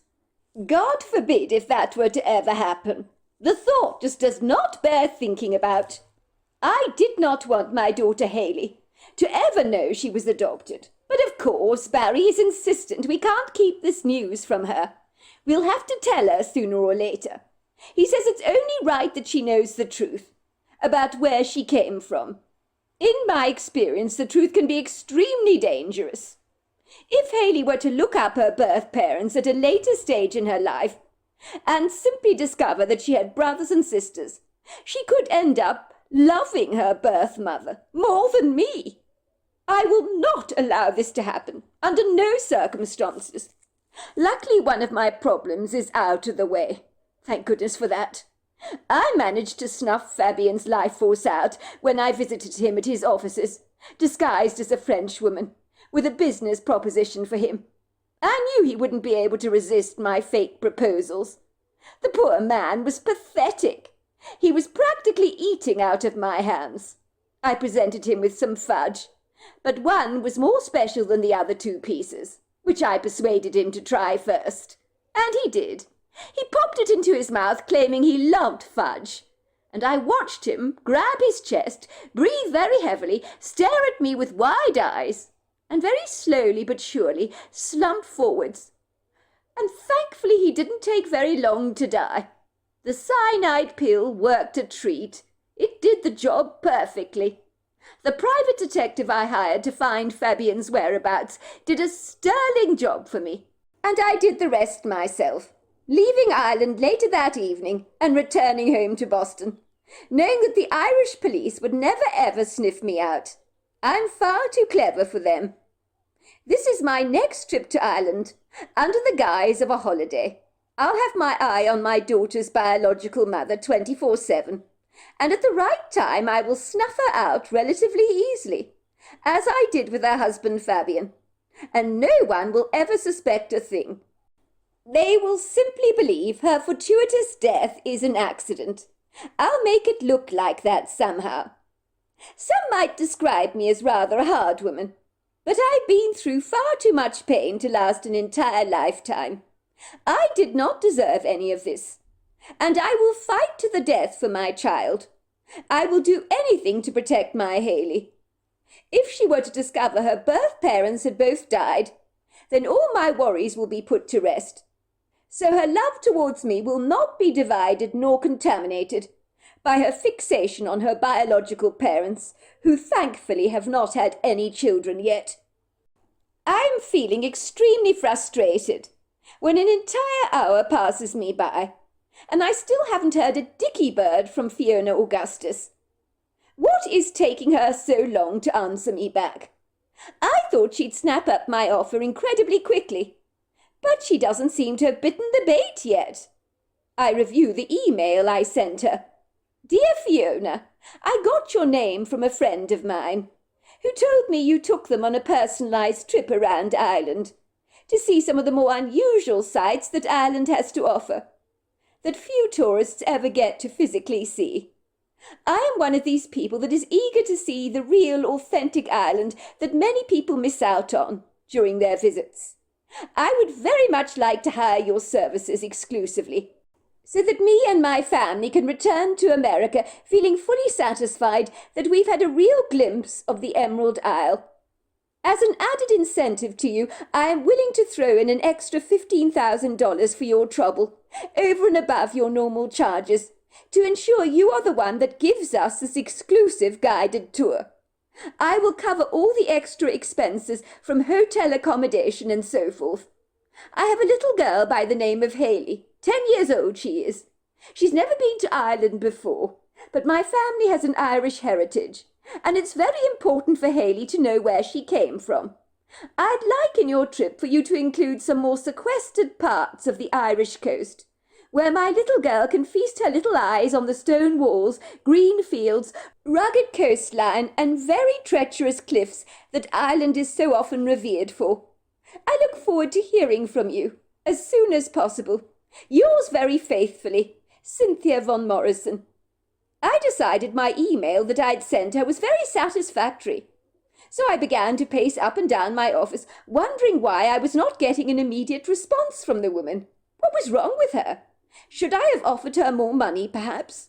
God forbid if that were to ever happen. The thought just does not bear thinking about. I did not want my daughter Haley to ever know she was adopted. But of course, Barry is insistent we can't keep this news from her. We'll have to tell her sooner or later. He says it's only right that she knows the truth about where she came from. In my experience, the truth can be extremely dangerous. If Haley were to look up her birth parents at a later stage in her life and simply discover that she had brothers and sisters, she could end up loving her birth mother more than me. I will not allow this to happen, under no circumstances. Luckily, one of my problems is out of the way. Thank goodness for that. I managed to snuff Fabian's life force out when I visited him at his offices, disguised as a Frenchwoman, with a business proposition for him. I knew he wouldn't be able to resist my fake proposals. The poor man was pathetic. He was practically eating out of my hands. I presented him with some fudge, but one was more special than the other two pieces, which I persuaded him to try first. And he did. He popped it into his mouth, claiming he loved fudge. And I watched him grab his chest, breathe very heavily, stare at me with wide eyes, and very slowly but surely slump forwards. And thankfully he didn't take very long to die. The cyanide pill worked a treat. It did the job perfectly. The private detective I hired to find Fabian's whereabouts did a sterling job for me, and I did the rest myself, leaving Ireland later that evening and returning home to Boston, knowing that the Irish police would never ever sniff me out. I'm far too clever for them. This is my next trip to Ireland, under the guise of a holiday. I'll have my eye on my daughter's biological mother 24/7, and at the right time I will snuff her out relatively easily, as I did with her husband Fabian, and no one will ever suspect a thing. They will simply believe her fortuitous death is an accident. I'll make it look like that somehow. Some might describe me as rather a hard woman, but I've been through far too much pain to last an entire lifetime. I did not deserve any of this, and I will fight to the death for my child. I will do anything to protect my Haley. If she were to discover her birth parents had both died, then all my worries will be put to rest. So her love towards me will not be divided nor contaminated by her fixation on her biological parents, who thankfully have not had any children yet. I'm feeling extremely frustrated when an entire hour passes me by, and I still haven't heard a dicky bird from Fiona Augustus. What is taking her so long to answer me back? I thought she'd snap up my offer incredibly quickly, but she doesn't seem to have bitten the bait yet. I review the email I sent her. Dear Fiona, I got your name from a friend of mine, who told me you took them on a personalised trip around Ireland, to see some of the more unusual sights that Ireland has to offer, that few tourists ever get to physically see. I am one of these people that is eager to see the real, authentic Ireland that many people miss out on during their visits. I would very much like to hire your services exclusively, so that me and my family can return to America feeling fully satisfied that we've had a real glimpse of the Emerald Isle. As an added incentive to you, I am willing to throw in an extra $15,000 for your trouble, over and above your normal charges, to ensure you are the one that gives us this exclusive guided tour. I will cover all the extra expenses from hotel accommodation and so forth. I have a little girl by the name of Haley, 10 years old she is. She's never been to Ireland before, but my family has an Irish heritage, and it's very important for Haley to know where she came from. I'd like in your trip for you to include some more sequestered parts of the Irish coast, where my little girl can feast her little eyes on the stone walls, green fields, rugged coastline, and very treacherous cliffs that Ireland is so often revered for. I look forward to hearing from you as soon as possible. Yours very faithfully, Cynthia von Morrison. I decided my email that I'd sent her was very satisfactory, so I began to pace up and down my office, wondering why I was not getting an immediate response from the woman. What was wrong with her? Should I have offered her more money, perhaps?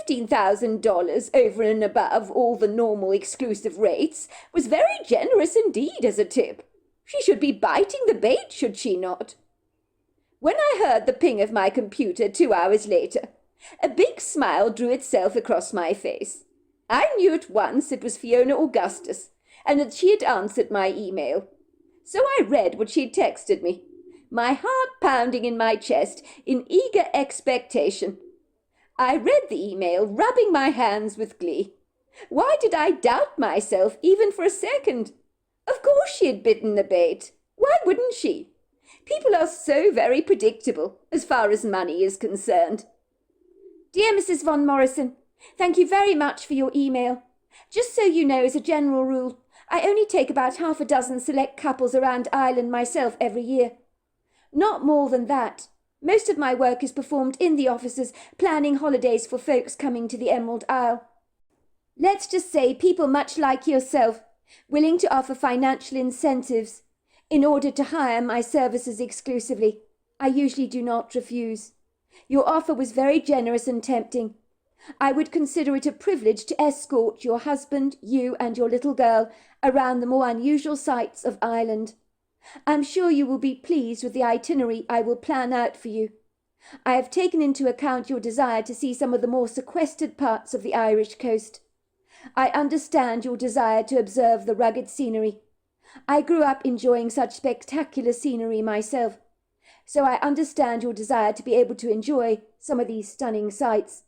$15,000 over and above all the normal exclusive rates was very generous indeed as a tip. She should be biting the bait, should she not? When I heard the ping of my computer 2 hours later, a big smile drew itself across my face. I knew at once it was Fiona Augustus, and that she had answered my email. So I read what she'd texted me, my heart pounding in my chest in eager expectation. I read the email, rubbing my hands with glee. Why did I doubt myself even for a second? Of course she had bitten the bait. Why wouldn't she? People are so very predictable as far as money is concerned. Dear Mrs. Von Morrison, thank you very much for your email. Just so you know, as a general rule, I only take about half a dozen select couples around Ireland myself every year. Not more than that. Most of my work is performed in the offices, planning holidays for folks coming to the Emerald Isle. Let's just say people much like yourself, willing to offer financial incentives in order to hire my services exclusively. I usually do not refuse. Your offer was very generous and tempting. I would consider it a privilege to escort your husband, you and your little girl around the more unusual sights of Ireland. I'm sure you will be pleased with the itinerary I will plan out for you. I have taken into account your desire to see some of the more sequestered parts of the Irish coast. I understand your desire to observe the rugged scenery. I grew up enjoying such spectacular scenery myself, so I understand your desire to be able to enjoy some of these stunning sights.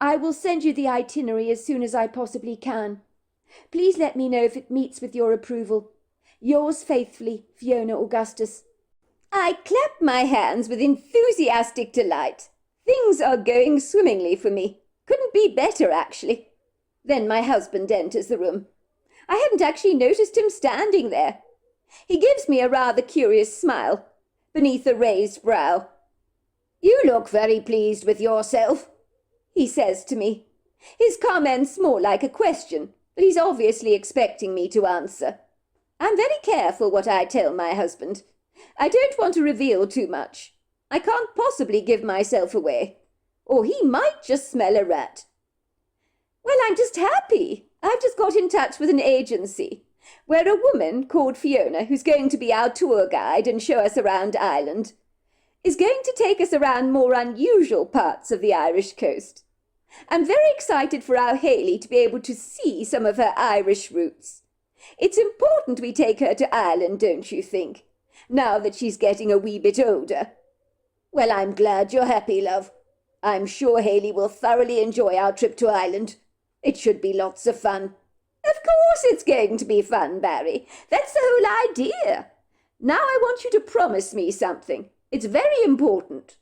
I will send you the itinerary as soon as I possibly can. Please let me know if it meets with your approval. Yours faithfully, Fiona Augustus. I clapped my hands with enthusiastic delight. Things are going swimmingly for me. Couldn't be better, actually. Then my husband enters the room. I hadn't actually noticed him standing there. He gives me a rather curious smile beneath a raised brow. "You look very pleased with yourself," he says to me. His comment's more like a question, but he's obviously expecting me to answer. I'm very careful what I tell my husband. I don't want to reveal too much. I can't possibly give myself away, or he might just smell a rat. Well, I'm just happy. I've just got in touch with an agency where a woman called Fiona, who's going to be our tour guide and show us around Ireland, is going to take us around more unusual parts of the Irish coast. I'm very excited for our Hayley to be able to see some of her Irish roots. It's important we take her to Ireland, don't you think, now that she's getting a wee bit older? Well, I'm glad you're happy, love. I'm sure Hayley will thoroughly enjoy our trip to Ireland. It should be lots of fun. Of course it's going to be fun, Barry. That's the whole idea. Now I want you to promise me something. It's very important.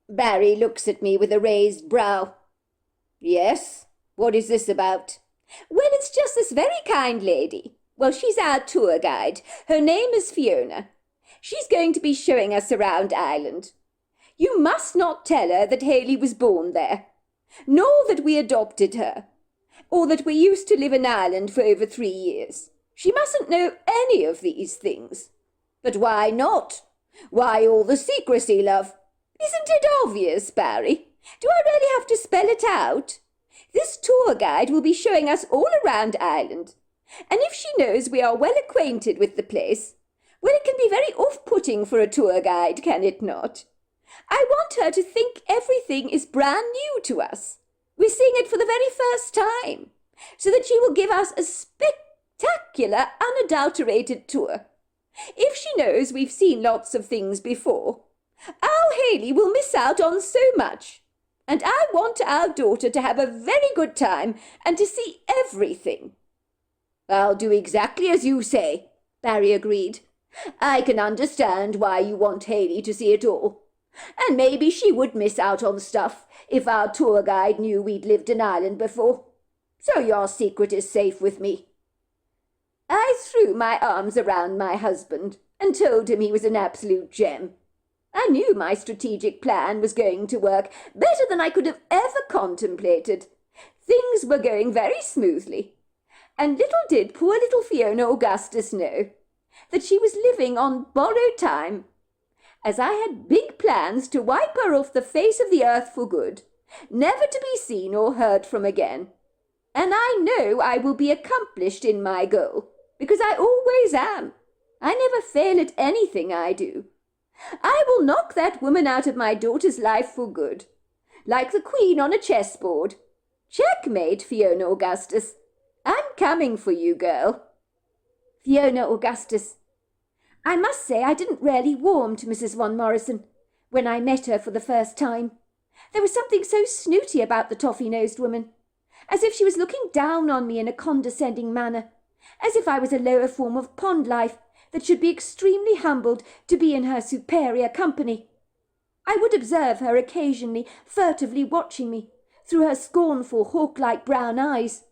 Barry looks at me with a raised brow. Yes? What is this about? Well, it's just this very kind lady. Well, she's our tour guide. Her name is Fiona. She's going to be showing us around Ireland. You must not tell her that Hayley was born there, nor that we adopted her, or that we used to live in Ireland for over 3 years. She mustn't know any of these things. But why not? Why all the secrecy, love? Isn't it obvious, Barry? Do I really have to spell it out? This tour guide will be showing us all around Ireland, and if she knows we are well acquainted with the place, well, it can be very off-putting for a tour guide, can it not? I want her to think everything is brand new to us. We're seeing it for the very first time, so that she will give us a spectacular, unadulterated tour. If she knows we've seen lots of things before, our Hayley will miss out on so much. And I want our daughter to have a very good time and to see everything. I'll do exactly as you say, Barry agreed. I can understand why you want Hayley to see it all. And maybe she would miss out on stuff if our tour guide knew we'd lived in Ireland before. So your secret is safe with me. I threw my arms around my husband and told him he was an absolute gem. I knew my strategic plan was going to work better than I could have ever contemplated. Things were going very smoothly. And little did poor little Fiona Augustus know that she was living on borrowed time, as I had big plans to wipe her off the face of the earth for good, never to be seen or heard from again. And I know I will be accomplished in my goal, because I always am. I never fail at anything I do. I will knock that woman out of my daughter's life for good, like the queen on a chessboard. Checkmate, Fiona Augustus. I'm coming for you, girl. Fiona Augustus, I must say I didn't really warm to Mrs. Von Morrison when I met her for the first time. There was something so snooty about the toffee-nosed woman, as if she was looking down on me in a condescending manner, as if I was a lower form of pond life that should be extremely humbled to be in her superior company. I would observe her occasionally furtively watching me through her scornful hawk-like brown eyes,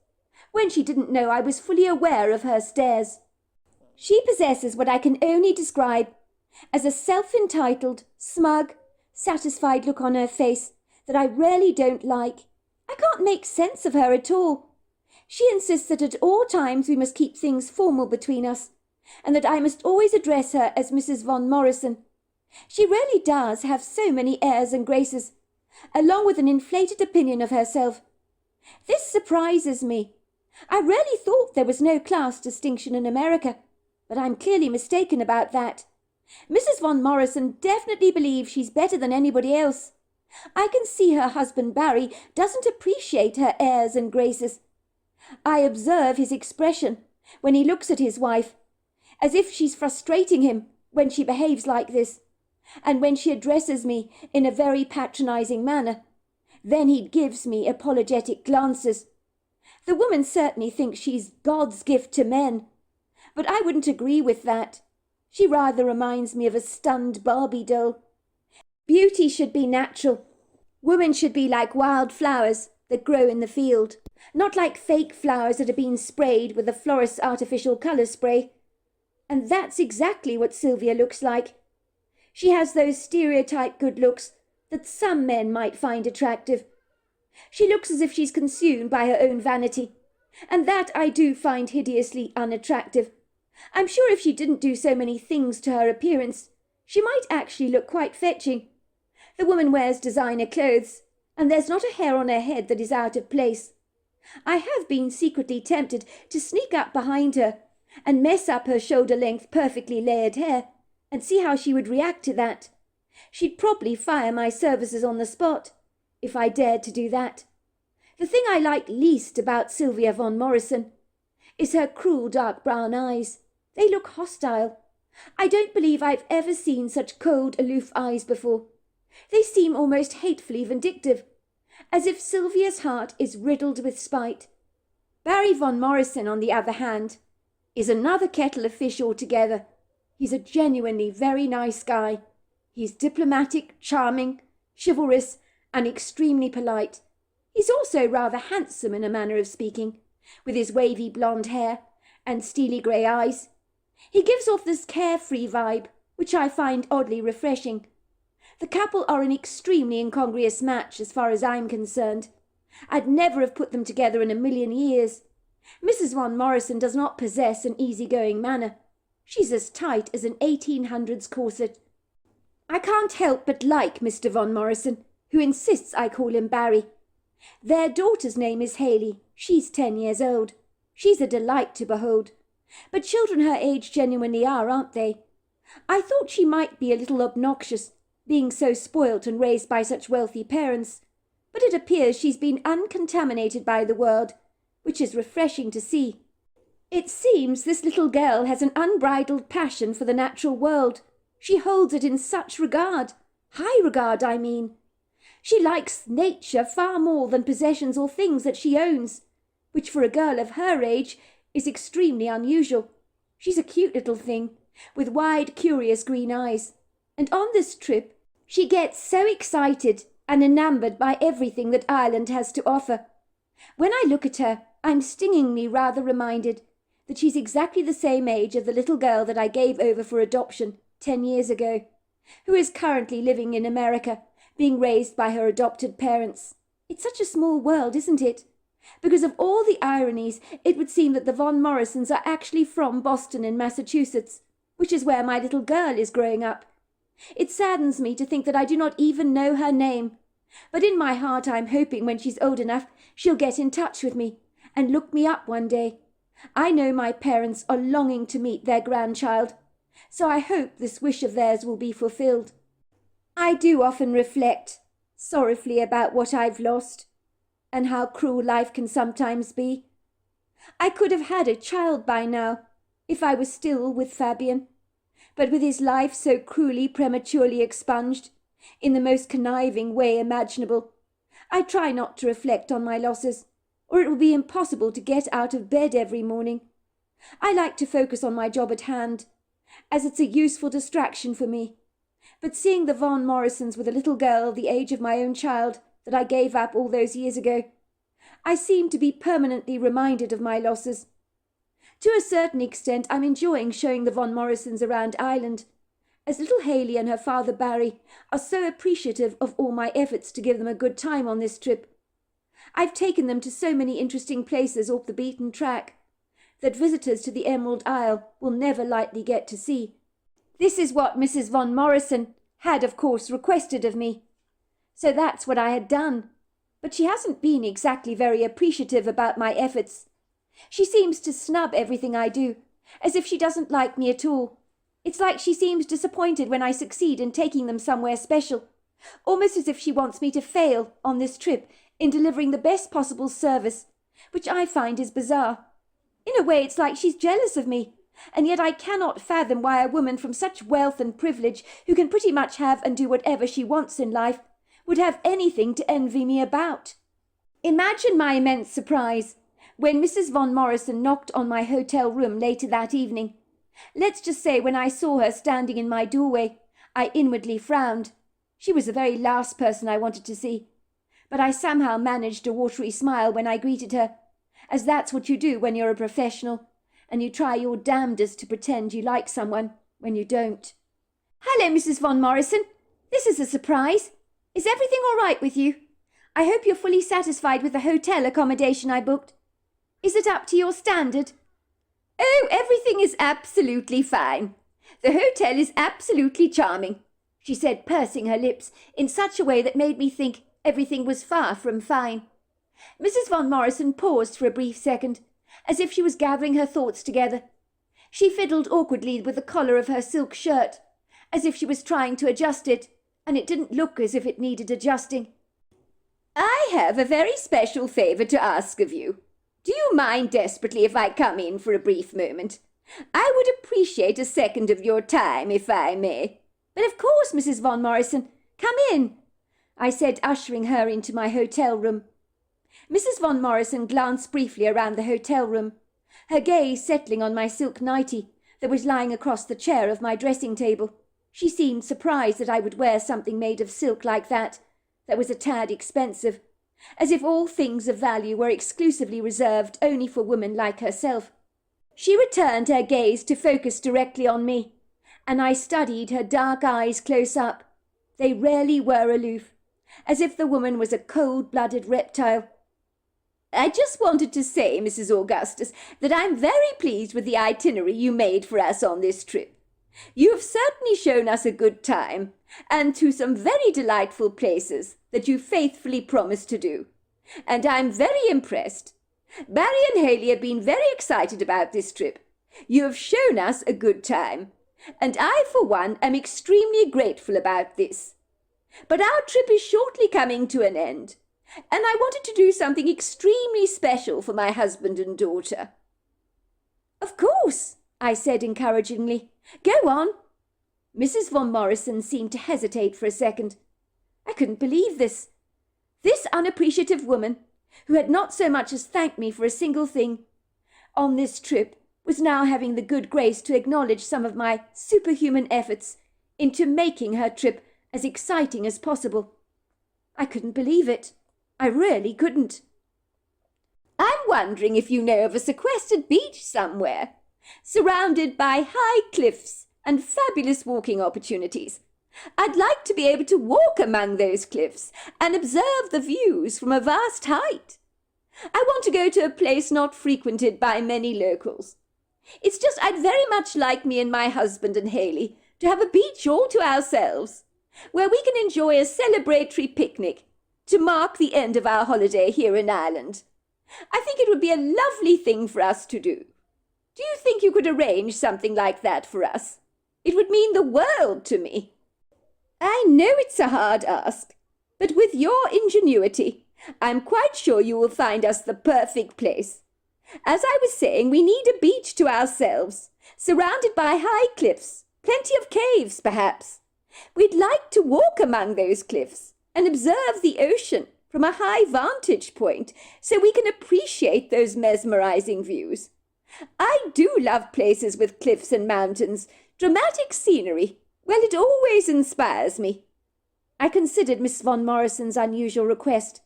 when she didn't know I was fully aware of her stares. She possesses what I can only describe as a self-entitled, smug, satisfied look on her face that I really don't like. I can't make sense of her at all. She insists that at all times we must keep things formal between us, and that I must always address her as Mrs. Von Morrison. She really does have so many airs and graces, along with an inflated opinion of herself. This surprises me. I really thought there was no class distinction in America, but I'm clearly mistaken about that. Mrs. Von Morrison definitely believes she's better than anybody else. I can see her husband Barry doesn't appreciate her airs and graces. I observe his expression when he looks at his wife, as if she's frustrating him when she behaves like this, and when she addresses me in a very patronizing manner. Then he gives me apologetic glances. The woman certainly thinks she's God's gift to men, but I wouldn't agree with that. She rather reminds me of a stunned Barbie doll. Beauty should be natural. Women should be like wild flowers that grow in the field, not like fake flowers that have been sprayed with a florist's artificial colour spray. And that's exactly what Sylvia looks like. She has those stereotyped good looks that some men might find attractive. She looks as if she's consumed by her own vanity, and that I do find hideously unattractive. I'm sure if she didn't do so many things to her appearance, she might actually look quite fetching. The woman wears designer clothes, and there's not a hair on her head that is out of place. I have been secretly tempted to sneak up behind her and mess up her shoulder-length perfectly layered hair, and see how she would react to that. She'd probably fire my services on the spot, if I dared to do that. The thing I like least about Sylvia Von Morrison is her cruel dark brown eyes. They look hostile. I don't believe I've ever seen such cold, aloof eyes before. They seem almost hatefully vindictive, as if Sylvia's heart is riddled with spite. Barry Von Morrison, on the other hand, is another kettle of fish altogether. He's a genuinely very nice guy. He's diplomatic, charming, chivalrous, and extremely polite. He's also rather handsome in a manner of speaking, with his wavy blonde hair and steely grey eyes. He gives off this carefree vibe, which I find oddly refreshing. The couple are an extremely incongruous match as far as I'm concerned. I'd never have put them together in a million years. Mrs. Von Morrison does not possess an easy-going manner. She's as tight as an 1800s corset. I can't help but like Mr. Von Morrison, who insists I call him Barry. Their daughter's name is Haley. She's 10 years old. She's a delight to behold. But children her age genuinely are, aren't they? I thought she might be a little obnoxious, being so spoilt and raised by such wealthy parents, but it appears she's been uncontaminated by the world, which is refreshing to see. It seems this little girl has an unbridled passion for the natural world. She holds it in such regard, high regard, I mean. She likes nature far more than possessions or things that she owns, which for a girl of her age is extremely unusual. She's a cute little thing, with wide, curious green eyes, and on this trip she gets so excited and enamoured by everything that Ireland has to offer. When I look at her, I'm stingingly rather reminded that she's exactly the same age as the little girl that I gave over for adoption 10 years ago, who is currently living in America, being raised by her adopted parents. It's such a small world, isn't it? Because of all the ironies, it would seem that the Von Morrisons are actually from Boston in Massachusetts, which is where my little girl is growing up. It saddens me to think that I do not even know her name, but in my heart I'm hoping when she's old enough she'll get in touch with me and look me up one day. I know my parents are longing to meet their grandchild, so I hope this wish of theirs will be fulfilled. I do often reflect sorrowfully about what I've lost, and how cruel life can sometimes be. I could have had a child by now, if I was still with Fabian. but with his life so cruelly prematurely expunged, in the most conniving way imaginable, I try not to reflect on my losses, or it will be impossible to get out of bed every morning. I like to focus on my job at hand, as it's a useful distraction for me. But seeing the Von Morrisons with a little girl the age of my own child that I gave up all those years ago, I seem to be permanently reminded of my losses. To a certain extent, I'm enjoying showing the Von Morrisons around Ireland, as little Haley and her father Barry are so appreciative of all my efforts to give them a good time on this trip. I've taken them to so many interesting places off the beaten track that visitors to the Emerald Isle will never likely get to see. This is what Mrs. Von Morrison had, of course, requested of me. So that's what I had done. But she hasn't been exactly very appreciative about my efforts. She seems to snub everything I do, as if she doesn't like me at all. It's like she seems disappointed when I succeed in taking them somewhere special, almost as if she wants me to fail on this trip in delivering the best possible service, which I find is bizarre. In a way, it's like she's jealous of me, and yet I cannot fathom why a woman from such wealth and privilege, who can pretty much have and do whatever she wants in life, would have anything to envy me about. Imagine my immense surprise when Mrs. Von Morrison knocked on my hotel room later that evening. Let's just say when I saw her standing in my doorway, I inwardly frowned. She was the very last person I wanted to see. But I somehow managed a watery smile when I greeted her, as that's what you do when you're a professional, and you try your damnedest to pretend you like someone when you don't. "Hello, Mrs. Von Morrison. This is a surprise. Is everything all right with you? I hope you're fully satisfied with the hotel accommodation I booked. Is it up to your standard?" "Oh, everything is absolutely fine. The hotel is absolutely charming," she said, pursing her lips in such a way that made me think everything was far from fine. Mrs. Von Morrison paused for a brief second, as if she was gathering her thoughts together. She fiddled awkwardly with the collar of her silk shirt, as if she was trying to adjust it, and it didn't look as if it needed adjusting. "I have a very special favour to ask of you. Do you mind desperately if I come in for a brief moment? I would appreciate a second of your time, if I may." "But of course, Mrs. Von Morrison. Come in," I said, ushering her into my hotel room. Mrs. Von Morrison glanced briefly around the hotel room, her gaze settling on my silk nightie that was lying across the chair of my dressing table. She seemed surprised that I would wear something made of silk like that was a tad expensive, as if all things of value were exclusively reserved only for women like herself. She returned her gaze to focus directly on me, and I studied her dark eyes close up. They rarely were aloof, as if the woman was a cold-blooded reptile. "I just wanted to say, Mrs. Augustus, that I'm very pleased with the itinerary you made for us on this trip. You have certainly shown us a good time, and to some very delightful places that you faithfully promised to do. And I'm very impressed. Barry and Haley have been very excited about this trip. You have shown us a good time, and I, for one, am extremely grateful about this. But our trip is shortly coming to an end, and I wanted to do something extremely special for my husband and daughter." "Of course," I said encouragingly. "Go on." Mrs. Von Morrison seemed to hesitate for a second. I couldn't believe this. This unappreciative woman, who had not so much as thanked me for a single thing on this trip, was now having the good grace to acknowledge some of my superhuman efforts into making her trip as exciting as possible. I couldn't believe it. I really couldn't. "I'm wondering if you know of a sequestered beach somewhere, surrounded by high cliffs and fabulous walking opportunities. I'd like to be able to walk among those cliffs and observe the views from a vast height. I want to go to a place not frequented by many locals. It's just I'd very much like me and my husband and Haley to have a beach all to ourselves, where we can enjoy a celebratory picnic to mark the end of our holiday here in Ireland. I think it would be a lovely thing for us to do. Do you think you could arrange something like that for us? It would mean the world to me." "I know it's a hard ask, but with your ingenuity, I'm quite sure you will find us the perfect place. As I was saying, we need a beach to ourselves, surrounded by high cliffs, Plenty of caves, perhaps. We'd like to walk among those cliffs and observe the ocean from a high vantage point so we can appreciate those mesmerizing views. I do love places with cliffs and mountains, dramatic scenery. Well, it always inspires me. I considered Miss Von Morrison's unusual request,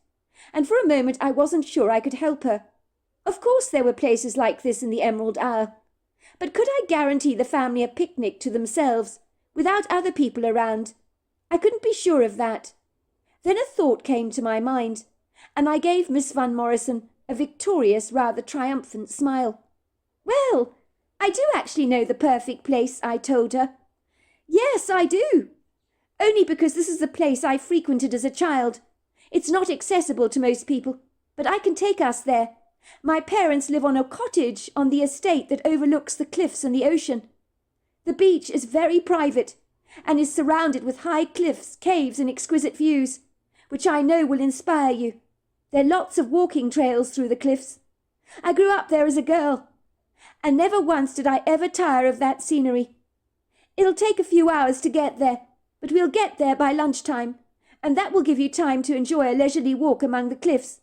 and for a moment I wasn't sure I could help her. Of course there were places like this in the Emerald Isle, but could I guarantee the family a picnic to themselves, without other people around? I couldn't be sure of that. Then a thought came to my mind, and I gave Miss Van Morrison a victorious, rather triumphant smile. "Well, I do actually know the perfect place," I told her. "Yes, I do. Only because this is a place I frequented as a child. It's not accessible to most people, but I can take us there. My parents live on a cottage on the estate that overlooks the cliffs and the ocean. The beach is very private and is surrounded with high cliffs, caves and exquisite views, which I know will inspire you. There are lots of walking trails through the cliffs. I grew up there as a girl, and never once did I ever tire of that scenery. It'll take a few hours to get there, but we'll get there by lunchtime, and that will give you time to enjoy a leisurely walk among the cliffs."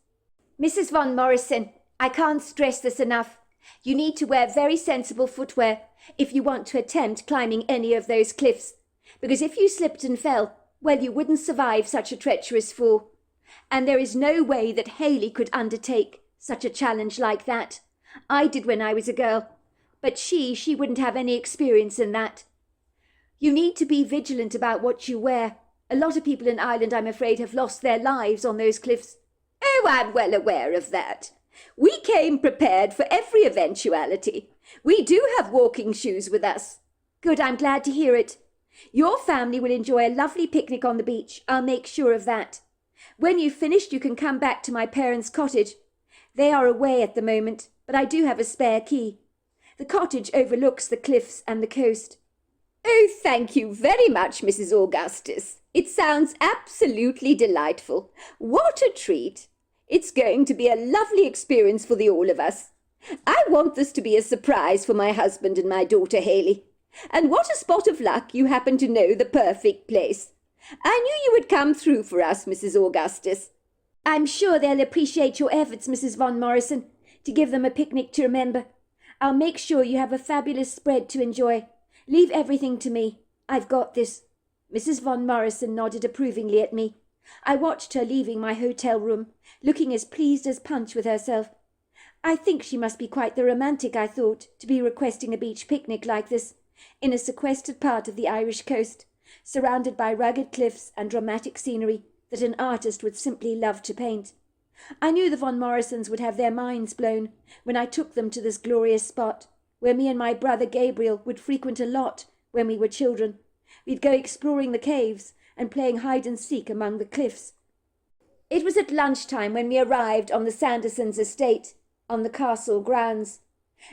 "Mrs. Von Morrison, I can't stress this enough. You need to wear very sensible footwear if you want to attempt climbing any of those cliffs, because if you slipped and fell, well, you wouldn't survive such a treacherous fall. And there is no way that Haley could undertake such a challenge like that. I did when I was a girl, but she wouldn't have any experience in that. You need to be vigilant about what you wear. A lot of people in Ireland, I'm afraid, have lost their lives on those cliffs." "Oh, I'm well aware of that. We came prepared for every eventuality. We do have walking shoes with us." "Good, I'm glad to hear it. Your family will enjoy a lovely picnic on the beach. I'll make sure of that. When you've finished, you can come back to my parents' cottage. They are away at the moment, but I do have a spare key. The cottage overlooks the cliffs and the coast." "Oh, thank you very much, Mrs. Augustus. It sounds absolutely delightful. What a treat. It's going to be a lovely experience for the all of us. I want this to be a surprise for my husband and my daughter Haley. And what a spot of luck you happen to know the perfect place. I knew you would come through for us, Mrs. Augustus." "I'm sure they'll appreciate your efforts, Mrs. Von Morrison, to give them a picnic to remember. I'll make sure you have a fabulous spread to enjoy. Leave everything to me. I've got this." Mrs. Von Morrison nodded approvingly at me. I watched her leaving my hotel room, looking as pleased as Punch with herself. I think she must be quite the romantic, I thought, to be requesting a beach picnic like this, in a sequestered part of the Irish coast, surrounded by rugged cliffs and dramatic scenery that an artist would simply love to paint. I knew the Von Morrisons would have their minds blown when I took them to this glorious spot, where me and my brother Gabriel would frequent a lot when we were children. We'd go exploring the caves and playing hide-and-seek among the cliffs. It was at lunchtime when we arrived on the Sandersons' estate, on the castle grounds,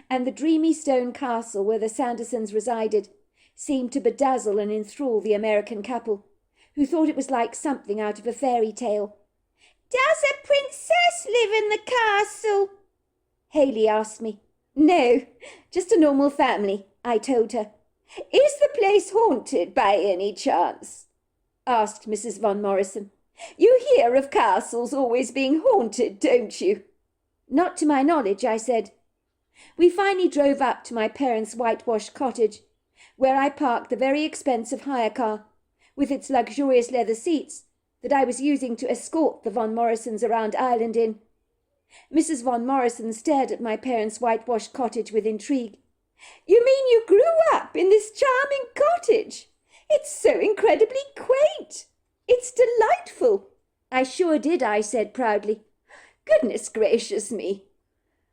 and the dreamy stone castle where the Sandersons resided seemed to bedazzle and enthrall the American couple, who thought it was like something out of a fairy tale. "Does a princess live in the castle?" Haley asked me. "No, just a normal family," I told her. "Is the place haunted by any chance?" asked Mrs. Von Morrison. "You hear of castles always being haunted, don't you?" "Not to my knowledge," I said. We finally drove up to my parents' whitewashed cottage, where I parked the very expensive hire car, with its luxurious leather seats, that I was using to escort the Von Morrisons around Ireland in. Mrs. Von Morrison stared at my parents' whitewashed cottage with intrigue. "You mean you grew up in this charming cottage? It's so incredibly quaint. It's delightful." "I sure did," I said proudly. "Goodness gracious me.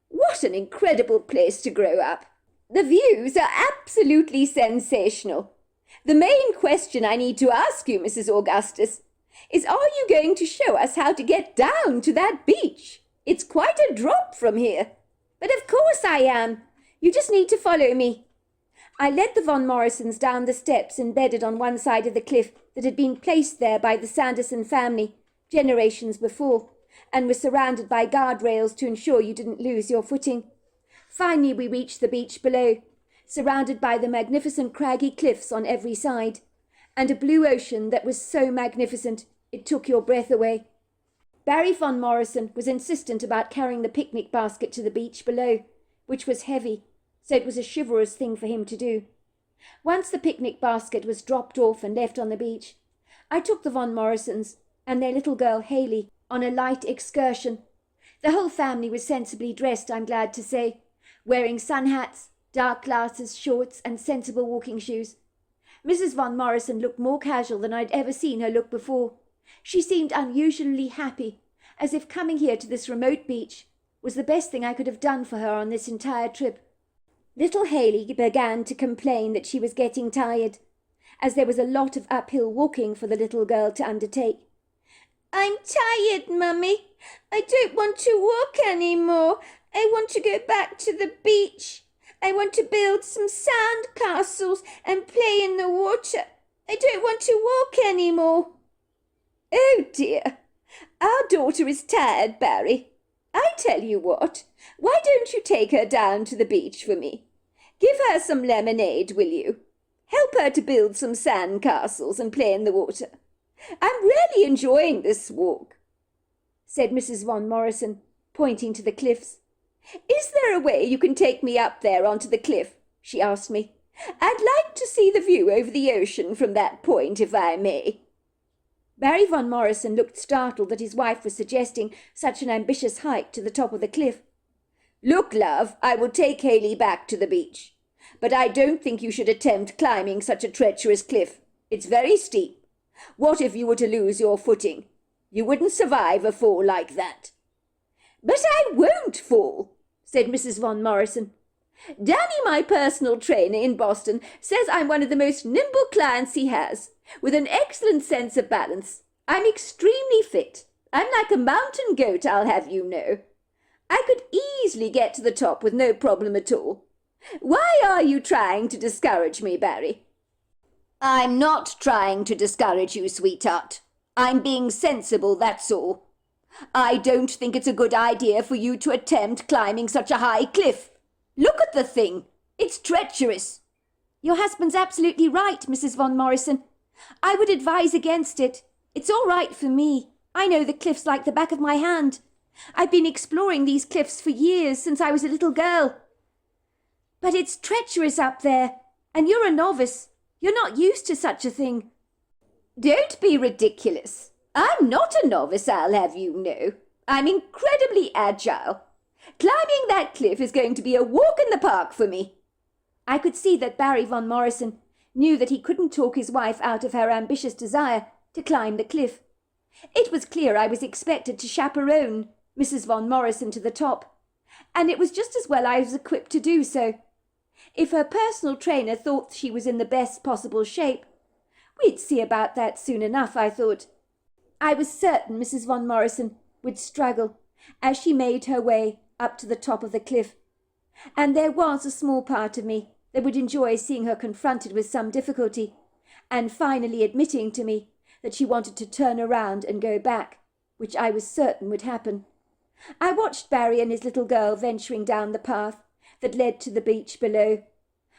What an incredible place to grow up. The views are absolutely sensational. The main question I need to ask you, Mrs. Augustus, is are you going to show us how to get down to that beach? It's quite a drop from here." "But of course I am. You just need to follow me." I led the Von Morrisons down the steps embedded on one side of the cliff that had been placed there by the Sanderson family generations before, and was surrounded by guardrails to ensure you didn't lose your footing. Finally we reached the beach below. surrounded by the magnificent craggy cliffs on every side, and a blue ocean that was so magnificent it took your breath away. Barry von Morrison was insistent about carrying the picnic basket to the beach below, which was heavy, so it was a chivalrous thing for him to do. Once the picnic basket was dropped off and left on the beach, I took the von Morrisons and their little girl Haley on a light excursion. The whole family was sensibly dressed, I'm glad to say, wearing sun hats, dark glasses, shorts, and sensible walking shoes. Mrs. von Morrison looked more casual than I'd ever seen her look before. She seemed unusually happy, as if coming here to this remote beach was the best thing I could have done for her on this entire trip. Little Haley began to complain that she was getting tired, as there was a lot of uphill walking for the little girl to undertake. "I'm tired, Mummy. I don't want to walk any more. I want to go back to the beach. I want to build some sand castles and play in the water. I don't want to walk any more." "Oh dear, our daughter is tired, Barry. I tell you what, why don't you take her down to the beach for me? Give her some lemonade, will you? Help her to build some sand castles and play in the water. I'm really enjoying this walk," said Mrs. von Morrison, pointing to the cliffs. "Is there a way you can take me up there onto the cliff?" she asked me. "I'd like to see the view over the ocean from that point, if I may." Barry von Morrison looked startled that his wife was suggesting such an ambitious hike to the top of the cliff. "Look, love, I will take Haley back to the beach, but I don't think you should attempt climbing such a treacherous cliff. It's very steep. What if you were to lose your footing? You wouldn't survive a fall like that." "But I won't fall," said Mrs. von Morrison. "Danny, my personal trainer in Boston, says I'm one of the most nimble clients he has, with an excellent sense of balance. I'm extremely fit. I'm like a mountain goat, I'll have you know. I could easily get to the top with no problem at all. Why are you trying to discourage me, Barry?" "I'm not trying to discourage you, sweetheart. I'm being sensible, that's all. I don't think it's a good idea for you to attempt climbing such a high cliff. Look at the thing. It's treacherous." "Your husband's absolutely right, Mrs. von Morrison. I would advise against it. It's all right for me. I know the cliffs like the back of my hand. I've been exploring these cliffs for years, since I was a little girl." "But it's treacherous up there, and you're a novice. You're not used to such a thing." "Don't be ridiculous. I'm not a novice, I'll have you know. I'm incredibly agile. Climbing that cliff is going to be a walk in the park for me." I could see that Barry von Morrison knew that he couldn't talk his wife out of her ambitious desire to climb the cliff. It was clear I was expected to chaperone Mrs. von Morrison to the top, and it was just as well I was equipped to do so. If her personal trainer thought she was in the best possible shape, we'd see about that soon enough, I thought. I was certain Mrs. von Morrison would struggle as she made her way up to the top of the cliff, and there was a small part of me that would enjoy seeing her confronted with some difficulty, and finally admitting to me that she wanted to turn around and go back, which I was certain would happen. I watched Barry and his little girl venturing down the path that led to the beach below,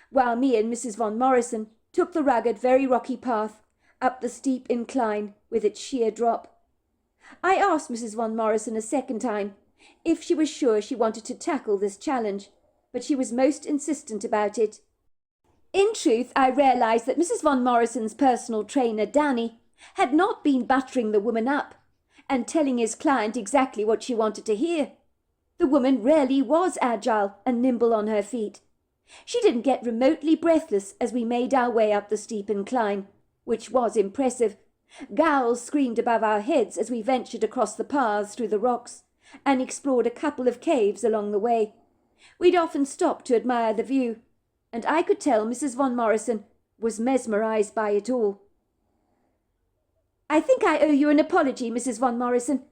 while me and Mrs. von Morrison took the rugged, very rocky path up the steep incline with its sheer drop. I asked Mrs. von Morrison a second time if she was sure she wanted to tackle this challenge, but she was most insistent about it. In truth, I realized that Mrs. von Morrison's personal trainer, Danny, had not been buttering the woman up and telling his client exactly what she wanted to hear. The woman really was agile and nimble on her feet. She didn't get remotely breathless as we made our way up the steep incline, which was impressive. Gulls screamed above our heads as we ventured across the paths through the rocks and explored a couple of caves along the way. We'd often stopped to admire the view, and I could tell Mrs. von Morrison was mesmerized by it all. "I think I owe you an apology, Mrs. von Morrison.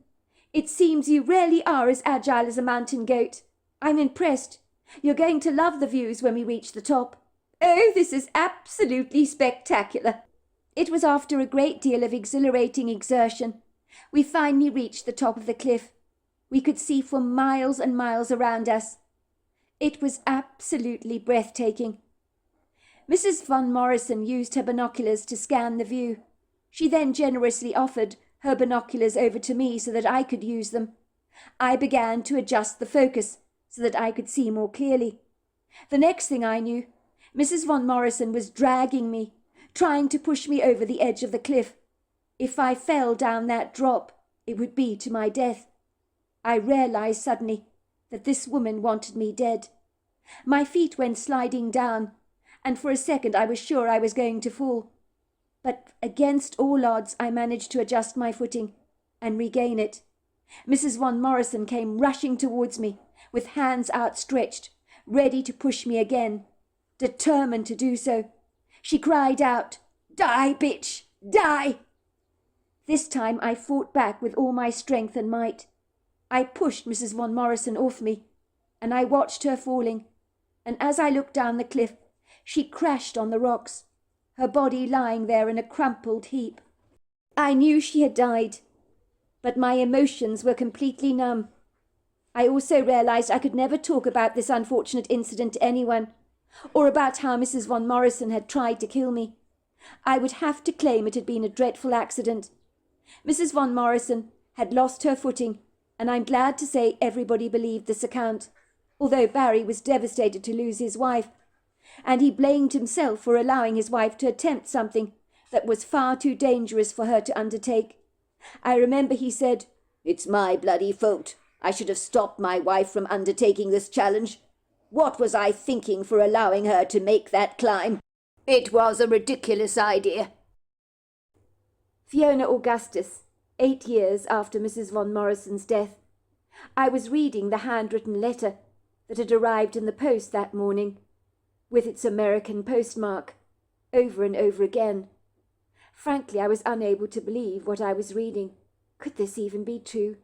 It seems you really are as agile as a mountain goat. I'm impressed. You're going to love the views when we reach the top." "Oh, this is absolutely spectacular." It was after a great deal of exhilarating exertion we finally reached the top of the cliff. We could see for miles and miles around us. It was absolutely breathtaking. Mrs. Von Morrison used her binoculars to scan the view. She then generously offered her binoculars over to me so that I could use them. I began to adjust the focus so that I could see more clearly. The next thing I knew, Mrs. Von Morrison was dragging me, trying to push me over the edge of the cliff. If I fell down that drop, it would be to my death. I realized suddenly that this woman wanted me dead. My feet went sliding down, and for a second I was sure I was going to fall. But against all odds I managed to adjust my footing and regain it. Mrs. Von Morrison came rushing towards me, with hands outstretched, ready to push me again, determined to do so. She cried out, "Die, bitch! Die!" This time I fought back with all my strength and might. I pushed Mrs. Von Morrison off me, and I watched her falling, and as I looked down the cliff, she crashed on the rocks, her body lying there in a crumpled heap. I knew she had died, but my emotions were completely numb. I also realized I could never talk about this unfortunate incident to anyone, or about how Mrs. Von Morrison had tried to kill me. I would have to claim it had been a dreadful accident. Mrs. Von Morrison had lost her footing, and I'm glad to say everybody believed this account, although Barry was devastated to lose his wife, and he blamed himself for allowing his wife to attempt something that was far too dangerous for her to undertake. I remember he said, "It's my bloody fault. I should have stopped my wife from undertaking this challenge. What was I thinking for allowing her to make that climb? It was a ridiculous idea." Fiona Augustus, 8 years after Mrs. Von Morrison's death. I was reading the handwritten letter that had arrived in the post that morning, with its American postmark, over and over again. Frankly, I was unable to believe what I was reading. Could this even be true?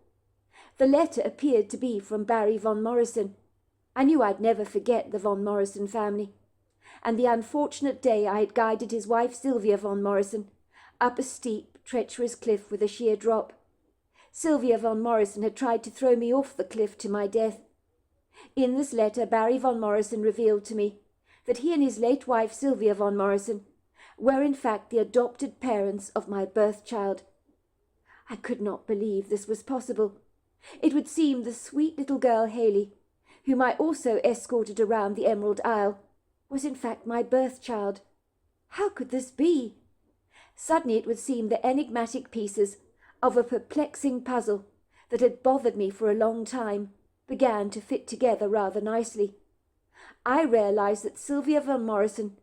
The letter appeared to be from Barry Von Morrison. I knew I'd never forget the Von Morrison family, and the unfortunate day I had guided his wife Sylvia Von Morrison up a steep, treacherous cliff with a sheer drop. Sylvia Von Morrison had tried to throw me off the cliff to my death. In this letter, Barry Von Morrison revealed to me that he and his late wife Sylvia Von Morrison were in fact the adopted parents of my birth child. I could not believe this was possible. It would seem the sweet little girl Haley, whom I also escorted around the Emerald Isle, was in fact my birth child. How could this be? Suddenly it would seem the enigmatic pieces of a perplexing puzzle that had bothered me for a long time began to fit together rather nicely. I realized that Sylvia Von Morrison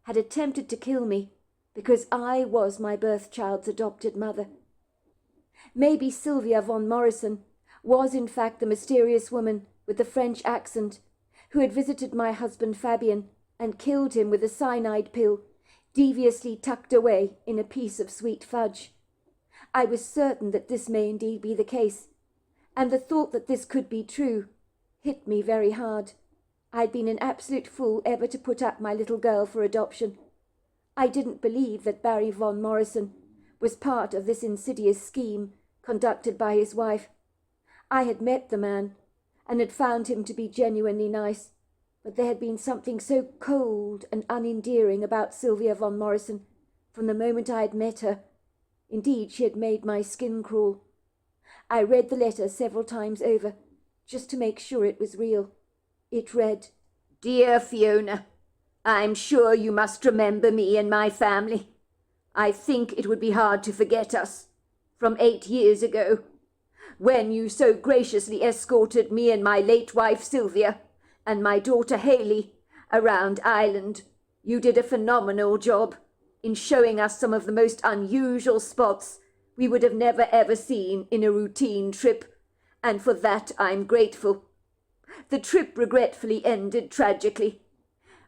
had attempted to kill me because I was my birth child's adopted mother. Maybe Sylvia Von Morrison was in fact the mysterious woman with the French accent who had visited my husband Fabian and killed him with a cyanide pill deviously tucked away in a piece of sweet fudge. I was certain that this may indeed be the case, and the thought that this could be true hit me very hard. I'd been an absolute fool ever to put up my little girl for adoption. I didn't believe that Barry Von Morrison was part of this insidious scheme conducted by his wife. I had met the man, and had found him to be genuinely nice, but there had been something so cold and unendearing about Sylvia Von Morrison from the moment I had met her. Indeed, she had made my skin crawl. I read the letter several times over, just to make sure it was real. It read, "Dear Fiona, I'm sure you must remember me and my family. I think it would be hard to forget us, from 8 years ago, when you so graciously escorted me and my late wife Sylvia and my daughter Haley around Ireland. You did a phenomenal job in showing us some of the most unusual spots we would have never ever seen in a routine trip, and for that I'm grateful. The trip regretfully ended tragically,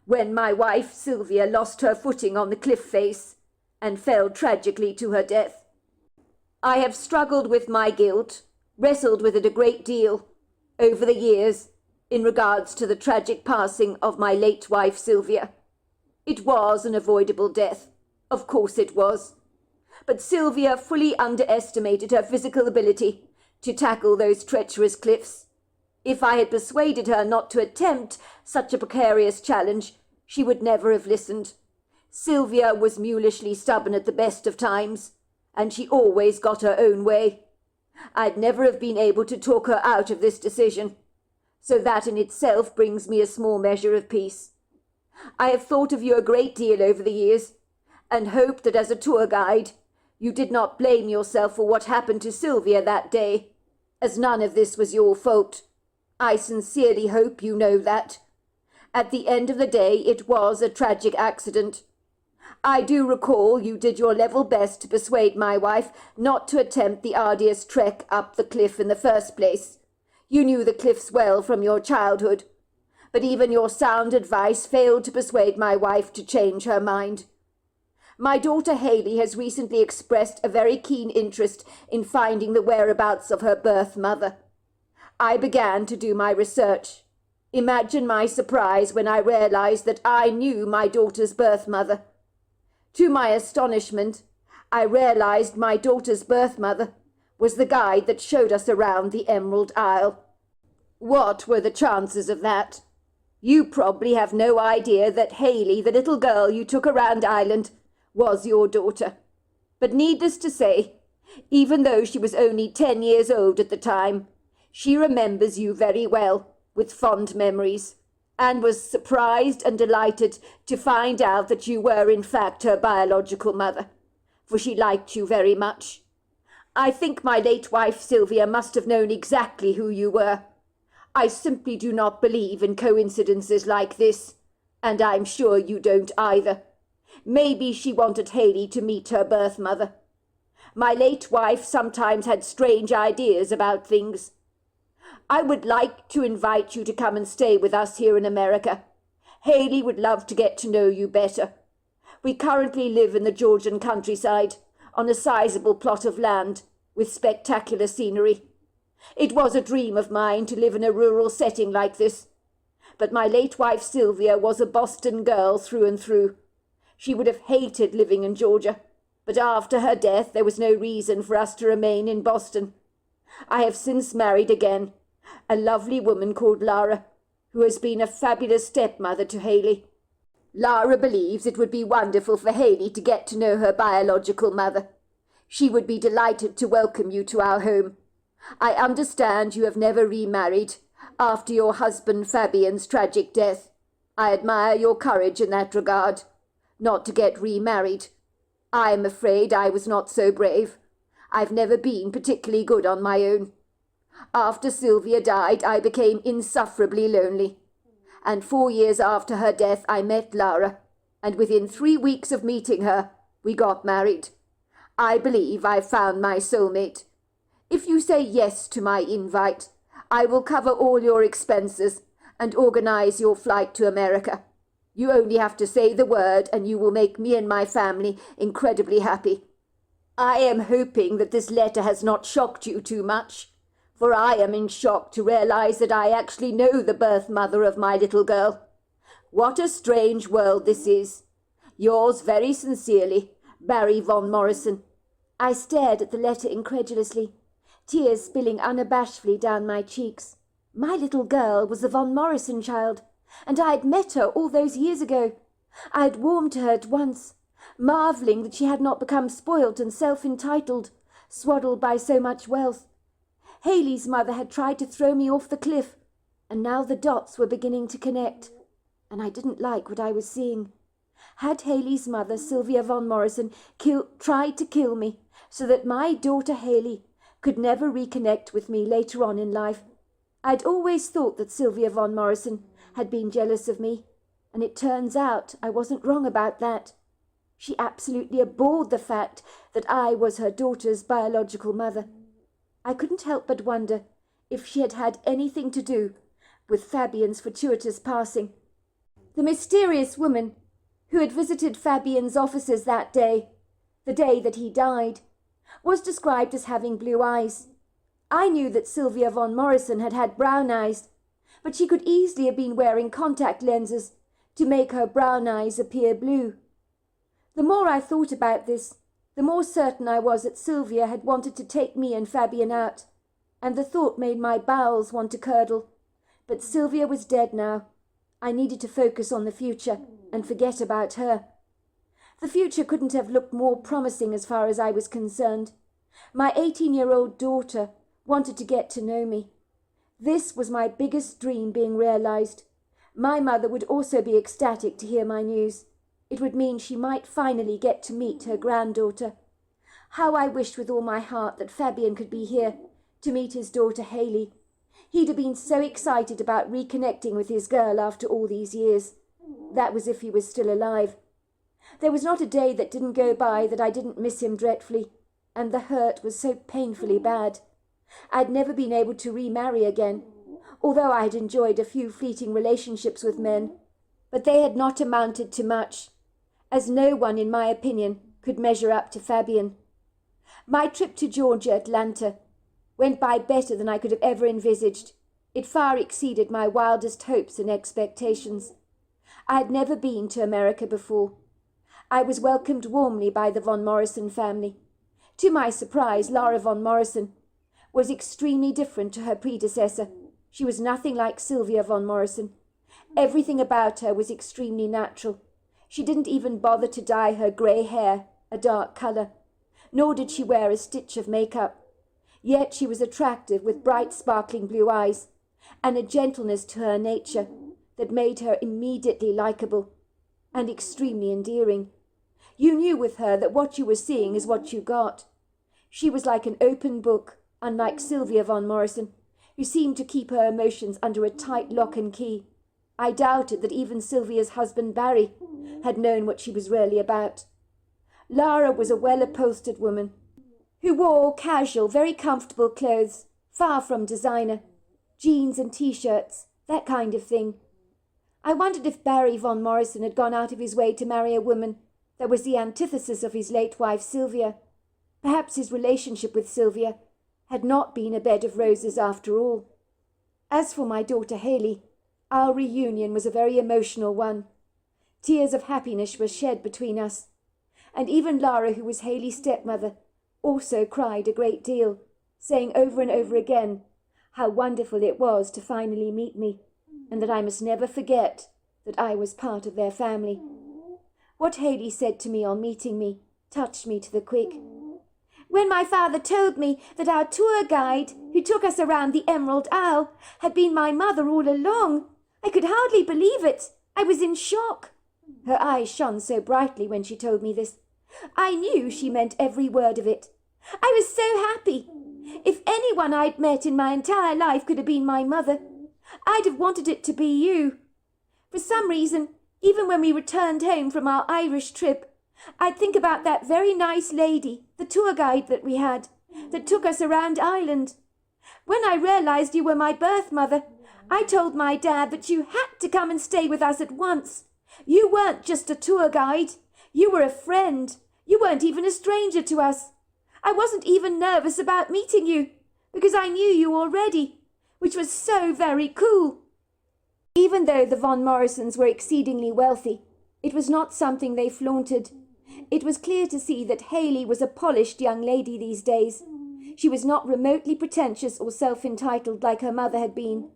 when my wife Sylvia lost her footing on the cliff face and fell tragically to her death. I have struggled with my guilt, wrestled with it a great deal over the years in regards to the tragic passing of my late wife Sylvia. It was an avoidable death, of course it was, but Sylvia fully underestimated her physical ability to tackle those treacherous cliffs. If I had persuaded her not to attempt such a precarious challenge, She would never have listened. Sylvia was mulishly stubborn at the best of times, and she always got her own way. I'd never have been able to talk her out of this decision, so that in itself brings me a small measure of peace. I have thought of you a great deal over the years, and hoped that as a tour guide you did not blame yourself for what happened to Sylvia that day, as none of this was your fault. I sincerely hope you know that. At the end of the day, it was a tragic accident. I do recall you did your level best to persuade my wife not to attempt the arduous trek up the cliff in the first place. You knew the cliffs well from your childhood, but even your sound advice failed to persuade my wife to change her mind. My daughter Haley has recently expressed a very keen interest in finding the whereabouts of her birth mother. I began to do my research. Imagine my surprise when I realized that I knew my daughter's birth mother. To my astonishment, I realized my daughter's birth mother was the guide that showed us around the Emerald Isle. What were the chances of that? You probably have no idea that Haley, the little girl you took around Island, was your daughter. But needless to say, even though she was only 10 years old at the time, she remembers you very well, with fond memories, and was surprised and delighted to find out that you were in fact her biological mother, for she liked you very much. I think my late wife Sylvia must have known exactly who you were. I simply do not believe in coincidences like this, and I'm sure you don't either. Maybe she wanted Haley to meet her birth mother. My late wife sometimes had strange ideas about things. I would like to invite you to come and stay with us here in America. Haley would love to get to know you better. We currently live in the Georgian countryside, on a sizable plot of land, with spectacular scenery. It was a dream of mine to live in a rural setting like this, but my late wife Sylvia was a Boston girl through and through. She would have hated living in Georgia, but after her death there was no reason for us to remain in Boston. I have since married again, a lovely woman called Lara, who has been a fabulous stepmother to Haley. Lara believes it would be wonderful for Haley to get to know her biological mother. She would be delighted to welcome you to our home. I understand you have never remarried after your husband Fabian's tragic death. I admire your courage in that regard, not to get remarried. I am afraid I was not so brave. I've never been particularly good on my own. After Sylvia died, I became insufferably lonely. And 4 years after her death, I met Lara, and within 3 weeks of meeting her, we got married. I believe I've found my soulmate. If you say yes to my invite, I will cover all your expenses and organize your flight to America. You only have to say the word and you will make me and my family incredibly happy. I am hoping that this letter has not shocked you too much, for I am in shock to realize that I actually know the birth mother of my little girl. What a strange world this is. Yours very sincerely, Barry von Morrison. I stared at the letter incredulously, tears spilling unabashedly down my cheeks. My little girl was the von Morrison child, and I had met her all those years ago. I had warmed to her at once, marvelling that she had not become spoilt and self-entitled, swaddled by so much wealth. Haley's mother had tried to throw me off the cliff, and now the dots were beginning to connect, and I didn't like what I was seeing. Had Haley's mother, Sylvia von Morrison, tried to kill me so that my daughter Haley could never reconnect with me later on in life? I'd always thought that Sylvia von Morrison had been jealous of me, and it turns out I wasn't wrong about that. She absolutely abhorred the fact that I was her daughter's biological mother. I couldn't help but wonder if she had had anything to do with Fabian's fortuitous passing. The mysterious woman who had visited Fabian's offices that day, the day that he died, was described as having blue eyes. I knew that Sylvia von Morrison had had brown eyes, but she could easily have been wearing contact lenses to make her brown eyes appear blue. The more I thought about this, the more certain I was that Sylvia had wanted to take me and Fabian out, and the thought made my bowels want to curdle. But Sylvia was dead now. I needed to focus on the future. and forget about her. The future couldn't have looked more promising as far as I was concerned. My 18-year-old daughter wanted to get to know me. This was my biggest dream being realized. My mother would also be ecstatic to hear my news. It would mean she might finally get to meet her granddaughter. How I wished with all my heart that Fabian could be here to meet his daughter Hayley. He'd have been so excited about reconnecting with his girl after all these years. That was if he was still alive. There was not a day that didn't go by that I didn't miss him dreadfully, and the hurt was so painfully bad. I'd never been able to remarry again, although I had enjoyed a few fleeting relationships with men, but they had not amounted to much, as no one, in my opinion, could measure up to Fabian. My trip to Georgia, Atlanta, went by better than I could have ever envisaged. It far exceeded my wildest hopes and expectations. I had never been to America before. I was welcomed warmly by the von Morrison family. To my surprise, Lara von Morrison was extremely different to her predecessor. She was nothing like Sylvia von Morrison. Everything about her was extremely natural. She didn't even bother to dye her grey hair a dark colour, nor did she wear a stitch of makeup. Yet she was attractive, with bright sparkling blue eyes, and a gentleness to her nature that made her immediately likeable and extremely endearing. You knew with her that what you were seeing is what you got. She was like an open book, unlike Sylvia von Morrison, who seemed to keep her emotions under a tight lock and key. I doubted that even Sylvia's husband Barry had known what she was really about. Lara was a well-upholstered woman who wore casual, very comfortable clothes, far from designer, jeans and T-shirts, that kind of thing. I wondered if Barry von Morrison had gone out of his way to marry a woman that was the antithesis of his late wife Sylvia. Perhaps his relationship with Sylvia had not been a bed of roses after all. As for my daughter Hayley, our reunion was a very emotional one. Tears of happiness were shed between us, and even Lara, who was Hayley's stepmother, also cried a great deal, saying over and over again how wonderful it was to finally meet me, and that I must never forget that I was part of their family. What Hayley said to me on meeting me touched me to the quick. When my father told me that our tour guide, who took us around the Emerald Isle, had been my mother all along, I could hardly believe it. I was in shock. Her eyes shone so brightly when she told me this. I knew she meant every word of it. I was so happy. If anyone I'd met in my entire life could have been my mother, I'd have wanted it to be you. For some reason, even when we returned home from our Irish trip, I'd think about that very nice lady, the tour guide that we had, that took us around Ireland. When I realized you were my birth mother, I told my dad that you had to come and stay with us at once. You weren't just a tour guide. You were a friend. You weren't even a stranger to us. I wasn't even nervous about meeting you, because I knew you already, which was so very cool. Even though the von Morrisons were exceedingly wealthy, it was not something they flaunted. It was clear to see that Hayley was a polished young lady these days. She was not remotely pretentious or self-entitled like her mother had been.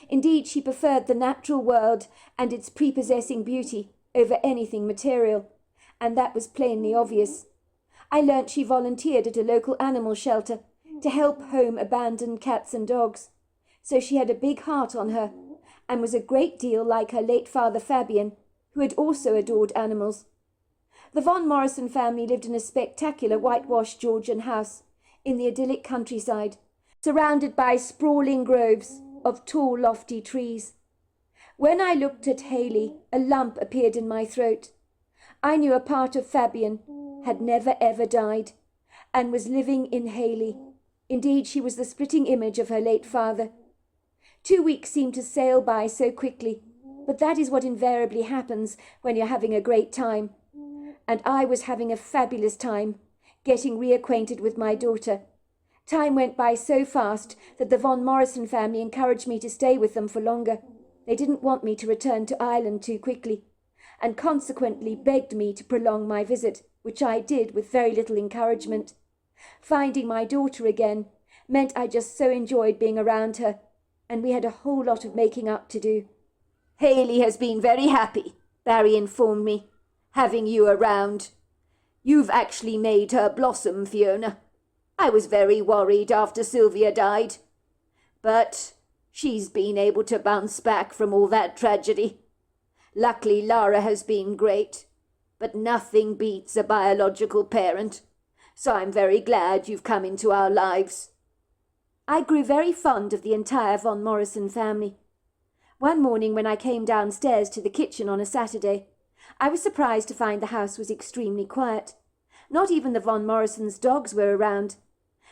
Indeed, she preferred the natural world and its prepossessing beauty over anything material, and that was plainly obvious. I learnt she volunteered at a local animal shelter to help home abandoned cats and dogs, so she had a big heart on her, and was a great deal like her late father Fabian, who had also adored animals. The von Morrison family lived in a spectacular whitewashed Georgian house in the idyllic countryside, surrounded by sprawling groves of tall, lofty trees. When I looked at Hayley, a lump appeared in my throat. I knew a part of Fabian had never ever died, and was living in Hayley. Indeed, she was the splitting image of her late father. 2 weeks seemed to sail by so quickly, but that is what invariably happens when you're having a great time. And I was having a fabulous time, getting reacquainted with my daughter. Time went by so fast that the von Morrison family encouraged me to stay with them for longer. They didn't want me to return to Ireland too quickly, and consequently begged me to prolong my visit, which I did with very little encouragement. Finding my daughter again meant I just so enjoyed being around her, and we had a whole lot of making up to do. Hayley has been very happy, Barry informed me, having you around. You've actually made her blossom, Fiona. I was very worried after Sylvia died. But she's been able to bounce back from all that tragedy. Luckily, Lara has been great, but nothing beats a biological parent, so I'm very glad you've come into our lives. I grew very fond of the entire von Morrison family. One morning when I came downstairs to the kitchen on a Saturday, I was surprised to find the house was extremely quiet. Not even the von Morrisons' dogs were around,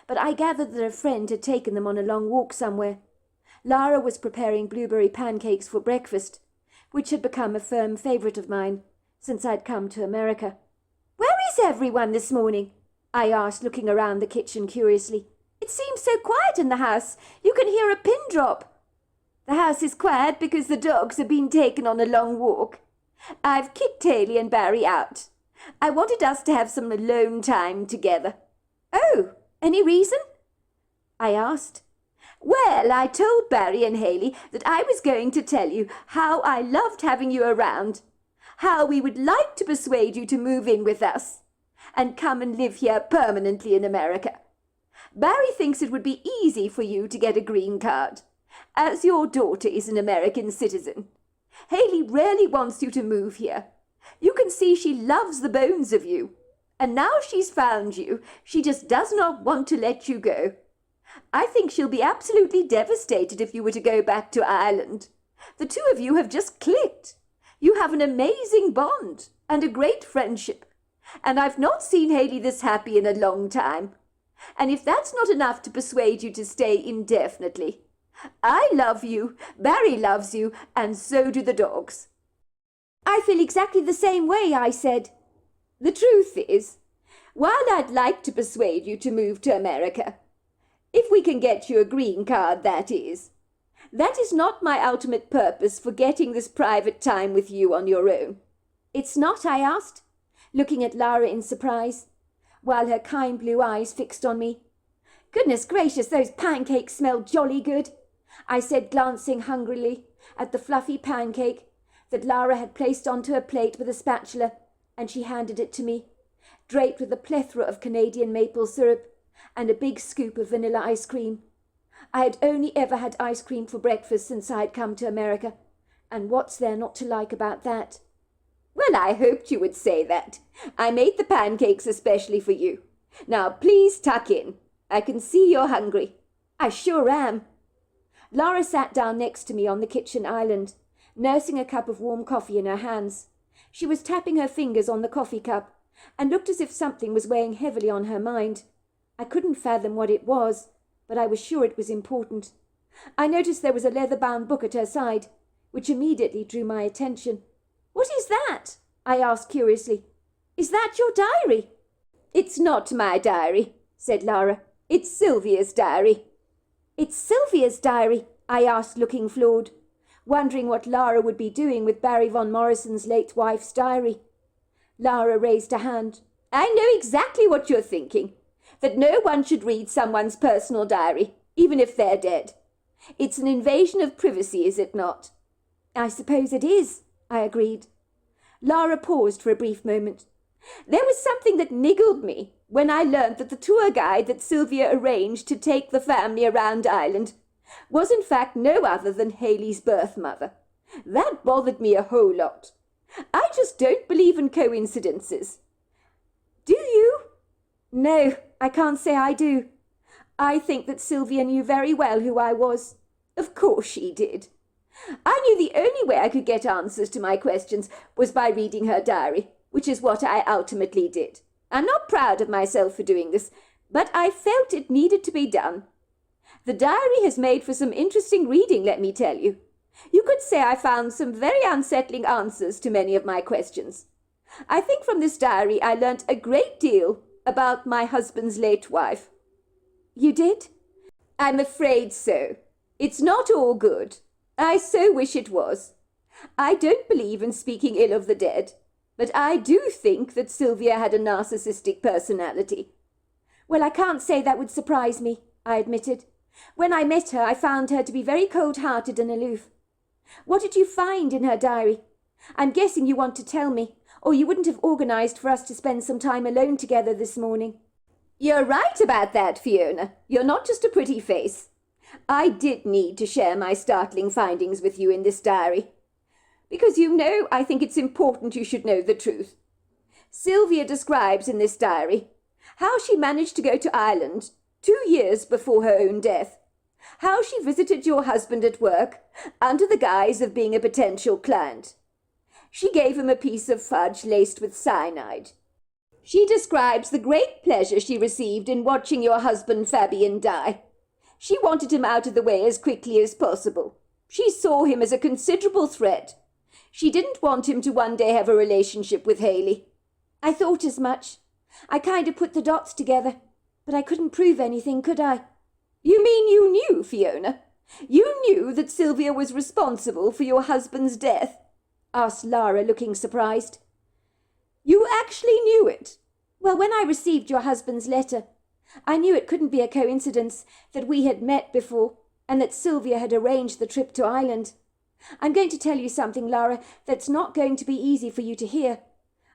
but I gathered that a friend had taken them on a long walk somewhere. Lara was preparing blueberry pancakes for breakfast, which had become a firm favourite of mine since I'd come to America. "Where is everyone this morning?" I asked, looking around the kitchen curiously. "It seems so quiet in the house. You can hear a pin drop." "The house is quiet because the dogs have been taken on a long walk. I've kicked Haley and Barry out. I wanted us to have some alone time together." "Oh, any reason?" I asked. "Well, I told Barry and Haley that I was going to tell you how I loved having you around, how we would like to persuade you to move in with us and come and live here permanently in America. Barry thinks it would be easy for you to get a green card, as your daughter is an American citizen. Haley really wants you to move here. You can see she loves the bones of you. And now she's found you, she just does not want to let you go. I think she'll be absolutely devastated if you were to go back to Ireland. The two of you have just clicked. You have an amazing bond and a great friendship. And I've not seen Haley this happy in a long time. And if that's not enough to persuade you to stay indefinitely, I love you, Barry loves you, and so do the dogs." "I feel exactly the same way," I said. "The truth is, while I'd like to persuade you to move to America, if we can get you a green card, that is not my ultimate purpose for getting this private time with you on your own." "It's not?" I asked, looking at Lara in surprise, while her kind blue eyes fixed on me. "Goodness gracious, those pancakes smell jolly good," I said, glancing hungrily at the fluffy pancake that Lara had placed onto a plate with a spatula, and she handed it to me, draped with a plethora of Canadian maple syrup and a big scoop of vanilla ice cream. I had only ever had ice cream for breakfast since I had come to America, and what's there not to like about that? "Well, I hoped you would say that. I made the pancakes especially for you. Now, please tuck in. I can see you're hungry." "I sure am." Lara sat down next to me on the kitchen island, nursing a cup of warm coffee in her hands. She was tapping her fingers on the coffee cup and looked as if something was weighing heavily on her mind. I couldn't fathom what it was, but I was sure it was important. I noticed there was a leather-bound book at her side, which immediately drew my attention. "What is that?" I asked curiously. "Is that your diary?" "It's not my diary," said Lara. "It's Sylvia's diary." "It's Sylvia's diary?" I asked, looking floored, wondering what Lara would be doing with Barry von Morrison's late wife's diary. Lara raised a hand. "I know exactly what you're thinking, that no one should read someone's personal diary, even if they're dead. It's an invasion of privacy, is it not?" "I suppose it is," I agreed. Lara paused for a brief moment. "There was something that niggled me when I learnt that the tour guide that Sylvia arranged to take the family around Ireland was in fact no other than Haley's birth mother. That bothered me a whole lot. I just don't believe in coincidences." "Do you?" "No, I can't say I do. I think that Sylvia knew very well who I was." "Of course she did. I knew the only way I could get answers to my questions was by reading her diary, which is what I ultimately did. I'm not proud of myself for doing this, but I felt it needed to be done. The diary has made for some interesting reading, let me tell you. You could say I found some very unsettling answers to many of my questions. I think from this diary I learnt a great deal about my husband's late wife." "You did?" "I'm afraid so. It's not all good. I so wish it was. I don't believe in speaking ill of the dead, but I do think that Sylvia had a narcissistic personality." "Well, I can't say that would surprise me," I admitted. "When I met her, I found her to be very cold-hearted and aloof. What did you find in her diary? I'm guessing you want to tell me, or you wouldn't have organised for us to spend some time alone together this morning." "You're right about that, Fiona. You're not just a pretty face. I did need to share my startling findings with you in this diary. Because I think it's important you should know the truth. Sylvia describes in this diary how she managed to go to Ireland 2 years before her own death, how she visited your husband at work under the guise of being a potential client. She gave him a piece of fudge laced with cyanide. She describes the great pleasure she received in watching your husband Fabian die. She wanted him out of the way as quickly as possible. She saw him as a considerable threat. She didn't want him to one day have a relationship with Haley." "I thought as much. I kind of put the dots together, but I couldn't prove anything, could I?" "You mean you knew, Fiona? You knew that Sylvia was responsible for your husband's death?" asked Lara, looking surprised. "You actually knew it?" "Well, when I received your husband's letter, I knew it couldn't be a coincidence that we had met before and that Sylvia had arranged the trip to Ireland. I'm going to tell you something, Lara, that's not going to be easy for you to hear.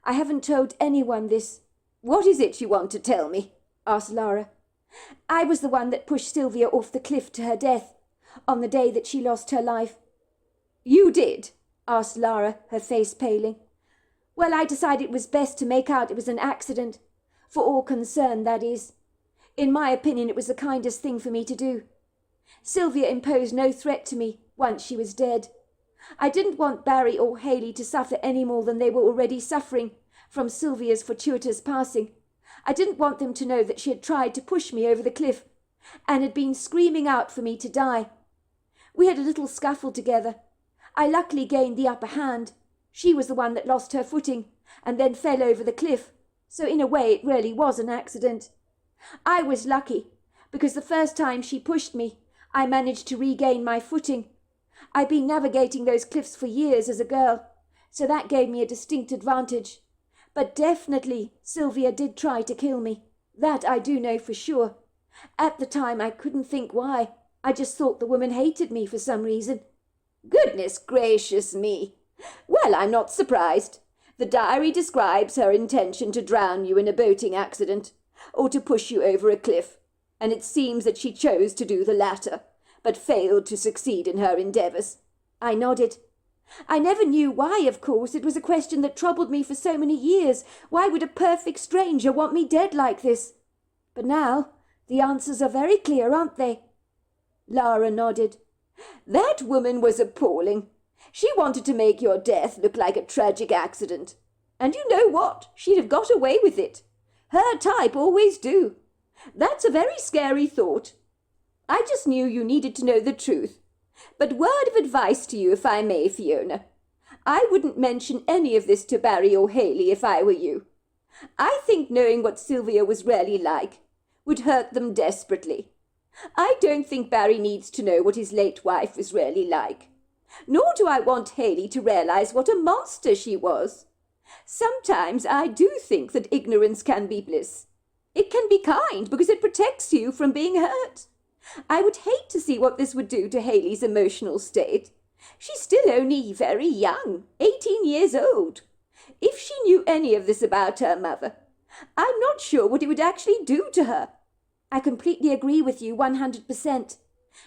I haven't told anyone this." "What is it you want to tell me?" asked Lara. "I was the one that pushed Sylvia off the cliff to her death, on the day that she lost her life." "You did?" asked Lara, her face paling. "Well, I decided it was best to make out it was an accident. For all concerned, that is. In my opinion, it was the kindest thing for me to do. Sylvia imposed no threat to me once she was dead. I didn't want Barry or Haley to suffer any more than they were already suffering from Sylvia's fortuitous passing. I didn't want them to know that she had tried to push me over the cliff and had been screaming out for me to die. We had a little scuffle together. I luckily gained the upper hand. She was the one that lost her footing and then fell over the cliff, so in a way it really was an accident. I was lucky, because the first time she pushed me, I managed to regain my footing. I'd been navigating those cliffs for years as a girl, so that gave me a distinct advantage. But definitely Sylvia did try to kill me. That I do know for sure. At the time I couldn't think why. I just thought the woman hated me for some reason." "Goodness gracious me! Well, I'm not surprised. The diary describes her intention to drown you in a boating accident, or to push you over a cliff, and it seems that she chose to do the latter, but failed to succeed in her endeavours." I nodded. "I never knew why, of course. It was a question that troubled me for so many years. Why would a perfect stranger want me dead like this? But now the answers are very clear, aren't they?" Lara nodded. "That woman was appalling. She wanted to make your death look like a tragic accident. And you know what? She'd have got away with it. Her type always do. That's a very scary thought. I just knew you needed to know the truth. But word of advice to you, if I may, Fiona. I wouldn't mention any of this to Barry or Haley if I were you. I think knowing what Sylvia was really like would hurt them desperately. I don't think Barry needs to know what his late wife was really like. Nor do I want Haley to realise what a monster she was. Sometimes I do think that ignorance can be bliss. It can be kind because it protects you from being hurt. I would hate to see what this would do to Haley's emotional state. She's still only very young, 18 years old. If she knew any of this about her mother, I'm not sure what it would actually do to her." "I completely agree with you 100%.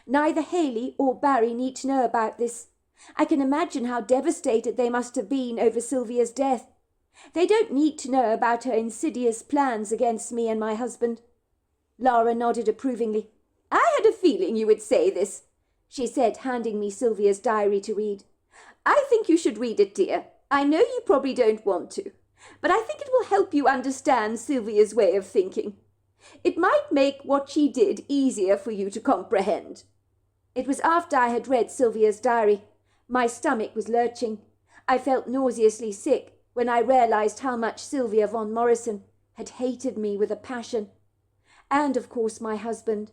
Neither Haley or Barry need to know about this. I can imagine how devastated they must have been over Sylvia's death. They don't need to know about her insidious plans against me and my husband." Lara nodded approvingly. "I had a feeling you would say this," she said, handing me Sylvia's diary to read. "I think you should read it, dear. I know you probably don't want to, but I think it will help you understand Sylvia's way of thinking. It might make what she did easier for you to comprehend." It was after I had read Sylvia's diary. My stomach was lurching. I felt nauseously sick when I realised how much Sylvia von Morrison had hated me with a passion. And, of course, my husband.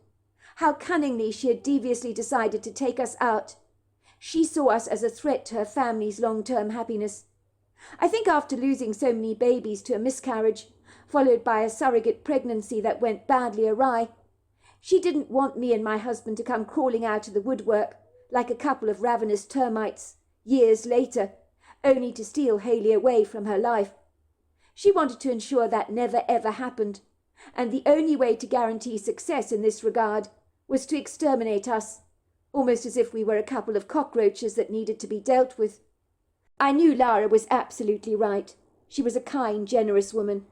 How cunningly she had deviously decided to take us out. She saw us as a threat to her family's long-term happiness. I think after losing so many babies to a miscarriage, followed by a surrogate pregnancy that went badly awry, she didn't want me and my husband to come crawling out of the woodwork like a couple of ravenous termites years later only to steal Haley away from her life. She wanted to ensure that never ever happened, and the only way to guarantee success in this regard was to exterminate us, almost as if we were a couple of cockroaches that needed to be dealt with. I knew Lara was absolutely right. She was a kind, generous woman,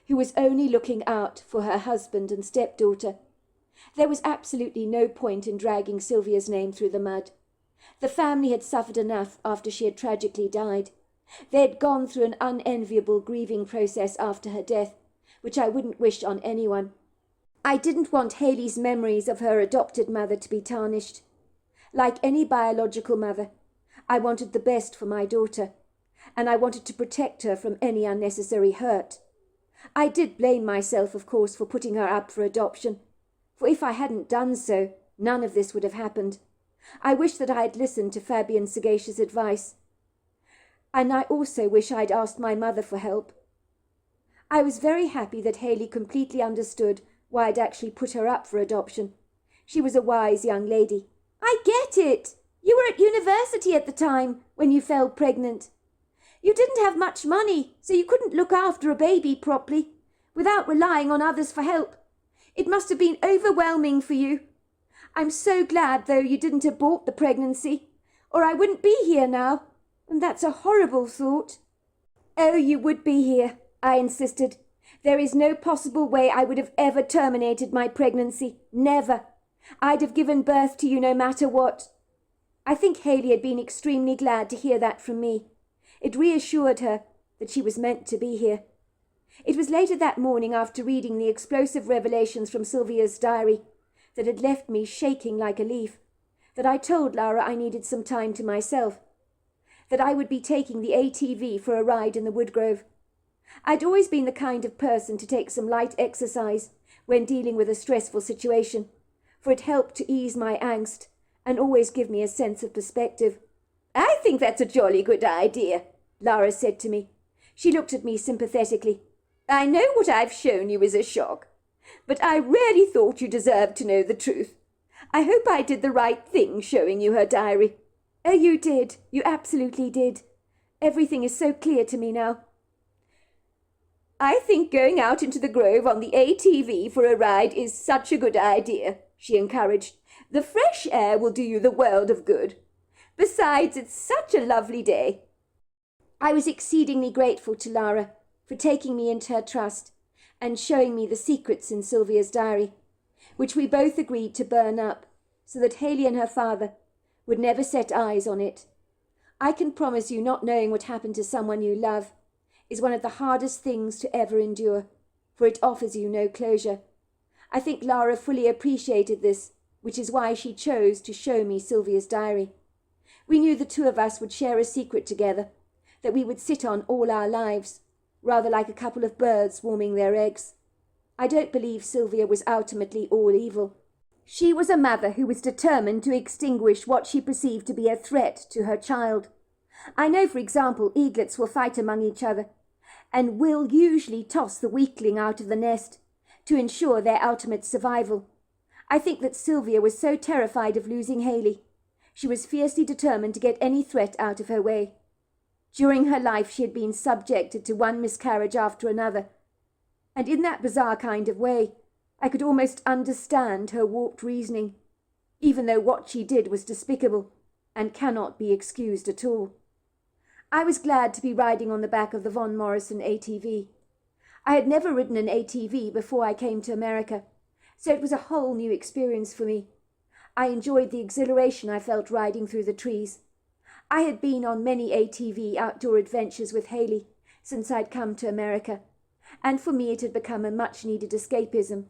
who was only looking out for her husband and stepdaughter. There was absolutely no point in dragging Sylvia's name through the mud. The family had suffered enough after she had tragically died. They had gone through an unenviable grieving process after her death, which I wouldn't wish on anyone. I didn't want Haley's memories of her adopted mother to be tarnished. Like any biological mother, I wanted the best for my daughter, and I wanted to protect her from any unnecessary hurt. I did blame myself, of course, for putting her up for adoption, for if I hadn't done so, none of this would have happened. I wish that I had listened to Fabian's sagacious advice, and I also wish I'd asked my mother for help. I was very happy that Haley completely understood why I'd actually put her up for adoption. She was a wise young lady. I get it. You were at university at the time when you fell pregnant. You didn't have much money, so you couldn't look after a baby properly without relying on others for help. It must have been overwhelming for you. I'm so glad, though, you didn't abort the pregnancy, or I wouldn't be here now, and that's a horrible thought. Oh, you would be here, I insisted. There is no possible way I would have ever terminated my pregnancy. Never. I'd have given birth to you no matter what. I think Haley had been extremely glad to hear that from me. It reassured her that she was meant to be here. It was later that morning, after reading the explosive revelations from Sylvia's diary that had left me shaking like a leaf, that I told Lara I needed some time to myself, that I would be taking the ATV for a ride in the woodgrove. I'd always been the kind of person to take some light exercise when dealing with a stressful situation, for it helped to ease my angst and always give me a sense of perspective. I think that's a jolly good idea, Lara said to me. She looked at me sympathetically. I know what I've shown you is a shock, but I really thought you deserved to know the truth. I hope I did the right thing showing you her diary. Oh, you did. You absolutely did. Everything is so clear to me now. I think going out into the grove on the ATV for a ride is such a good idea, she encouraged. The fresh air will do you the world of good. Besides, it's such a lovely day. I was exceedingly grateful to Lara for taking me into her trust and showing me the secrets in Sylvia's diary, which we both agreed to burn up so that Haley and her father would never set eyes on it. I can promise you not knowing what happened to someone you love is one of the hardest things to ever endure, for it offers you no closure. I think Lara fully appreciated this, which is why she chose to show me Sylvia's diary. We knew the two of us would share a secret together, that we would sit on all our lives, rather like a couple of birds warming their eggs. I don't believe Sylvia was ultimately all evil. She was a mother who was determined to extinguish what she perceived to be a threat to her child. I know, for example, eaglets will fight among each other, and will usually toss the weakling out of the nest to ensure their ultimate survival. I think that Sylvia was so terrified of losing Haley, she was fiercely determined to get any threat out of her way. During her life she had been subjected to one miscarriage after another, and in that bizarre kind of way I could almost understand her warped reasoning, even though what she did was despicable and cannot be excused at all. I was glad to be riding on the back of the Von Morrison ATV. I had never ridden an ATV before I came to America, so it was a whole new experience for me. I enjoyed the exhilaration I felt riding through the trees. I had been on many ATV outdoor adventures with Haley since I'd come to America, and for me it had become a much-needed escapism.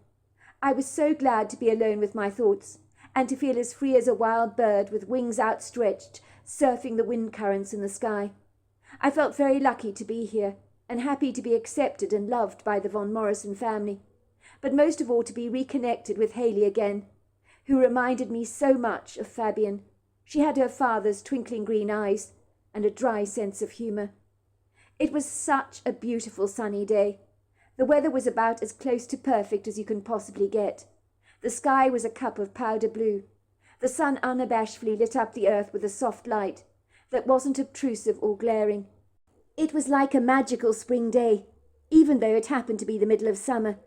I was so glad to be alone with my thoughts, and to feel as free as a wild bird with wings outstretched, surfing the wind currents in the sky. I felt very lucky to be here, and happy to be accepted and loved by the Von Morrison family, but most of all to be reconnected with Haley again, who reminded me so much of Fabian. She had her father's twinkling green eyes and a dry sense of humour. It was such a beautiful sunny day. The weather was about as close to perfect as you can possibly get. The sky was a cup of powder blue. The sun unabashedly lit up the earth with a soft light that wasn't obtrusive or glaring. It was like a magical spring day, even though it happened to be the middle of summer.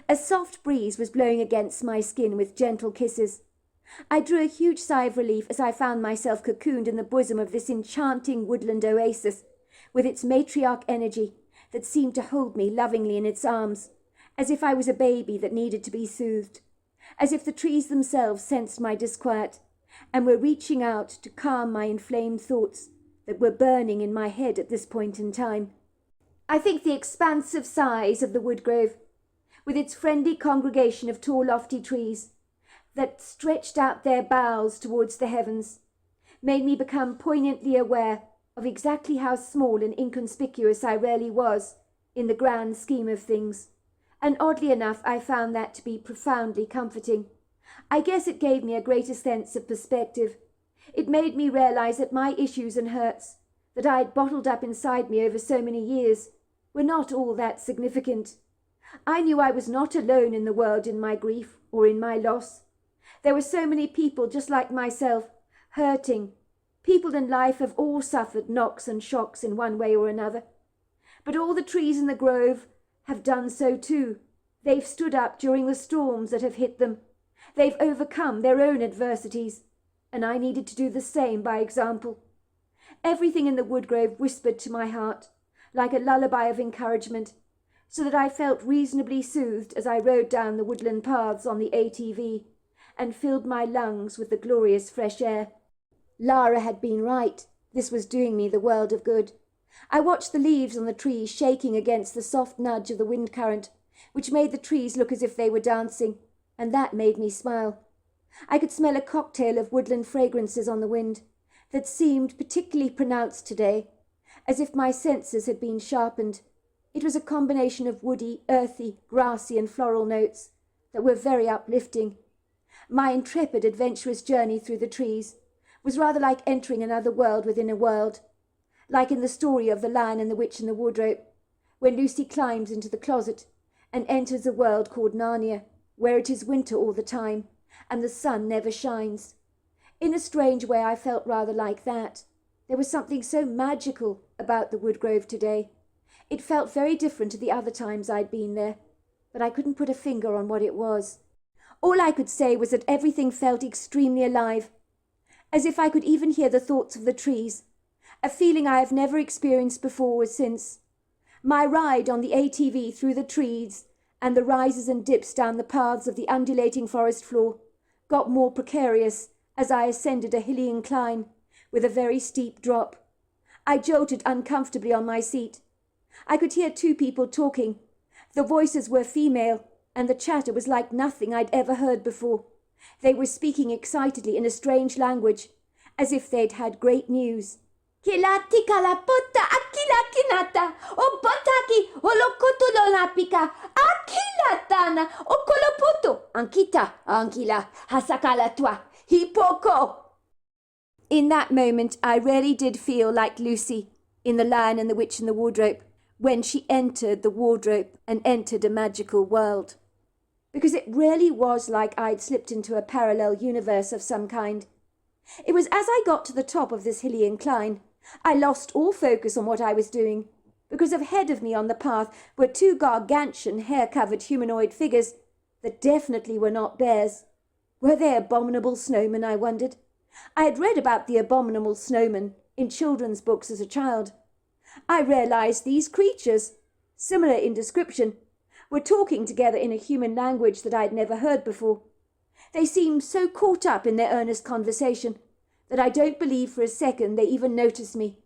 A soft breeze was blowing against my skin with gentle kisses. I drew a huge sigh of relief as I found myself cocooned in the bosom of this enchanting woodland oasis, with its matriarch energy that seemed to hold me lovingly in its arms, as if I was a baby that needed to be soothed, as if the trees themselves sensed my disquiet and were reaching out to calm my inflamed thoughts that were burning in my head at this point in time. I think the expansive size of the wood grove, with its friendly congregation of tall lofty trees that stretched out their boughs towards the heavens, made me become poignantly aware of exactly how small and inconspicuous I really was in the grand scheme of things, and oddly enough I found that to be profoundly comforting. I guess it gave me a greater sense of perspective. It made me realize that my issues and hurts, that I had bottled up inside me over so many years, were not all that significant. I knew I was not alone in the world in my grief or in my loss. There were so many people just like myself, hurting. People in life have all suffered knocks and shocks in one way or another. But all the trees in the grove have done so too. They've stood up during the storms that have hit them. They've overcome their own adversities, and I needed to do the same by example. Everything in the woodgrove whispered to my heart, like a lullaby of encouragement, so that I felt reasonably soothed as I rode down the woodland paths on the ATV and filled my lungs with the glorious fresh air. Lara had been right. This was doing me the world of good. I watched the leaves on the trees shaking against the soft nudge of the wind current, which made the trees look as if they were dancing, and that made me smile. I could smell a cocktail of woodland fragrances on the wind that seemed particularly pronounced today, as if my senses had been sharpened. It was a combination of woody, earthy, grassy and floral notes that were very uplifting. My intrepid, adventurous journey through the trees was rather like entering another world within a world, like in the story of The Lion and the Witch and the Wardrobe, when Lucy climbs into the closet and enters a world called Narnia, where it is winter all the time and the sun never shines. In a strange way I felt rather like that. There was something so magical about the woodgrove today. It felt very different to the other times I'd been there, but I couldn't put a finger on what it was. All I could say was that everything felt extremely alive, as if I could even hear the thoughts of the trees, a feeling I have never experienced before or since. My ride on the ATV through the trees and the rises and dips down the paths of the undulating forest floor got more precarious as I ascended a hilly incline with a very steep drop. I jolted uncomfortably on my seat. I could hear two people talking. The voices were female, and the chatter was like nothing I'd ever heard before. They were speaking excitedly in a strange language, as if they'd had great news. Kilati kalapota akila kinata, o botaki olokotulo napika, akilatana, o kolopoto, ankita, ankila, hasakala tua, hipoko. In that moment, I really did feel like Lucy in The Lion and the Witch and the Wardrobe, when she entered the wardrobe and entered a magical world. Because it really was like I'd slipped into a parallel universe of some kind. It was as I got to the top of this hilly incline, I lost all focus on what I was doing, because ahead of me on the path were two gargantuan hair-covered humanoid figures that definitely were not bears. Were they abominable snowmen, I wondered? I had read about the abominable snowman in children's books as a child. I realized these creatures, similar in description, were talking together in a human language that I'd never heard before. They seemed so caught up in their earnest conversation that I don't believe for a second they even noticed me.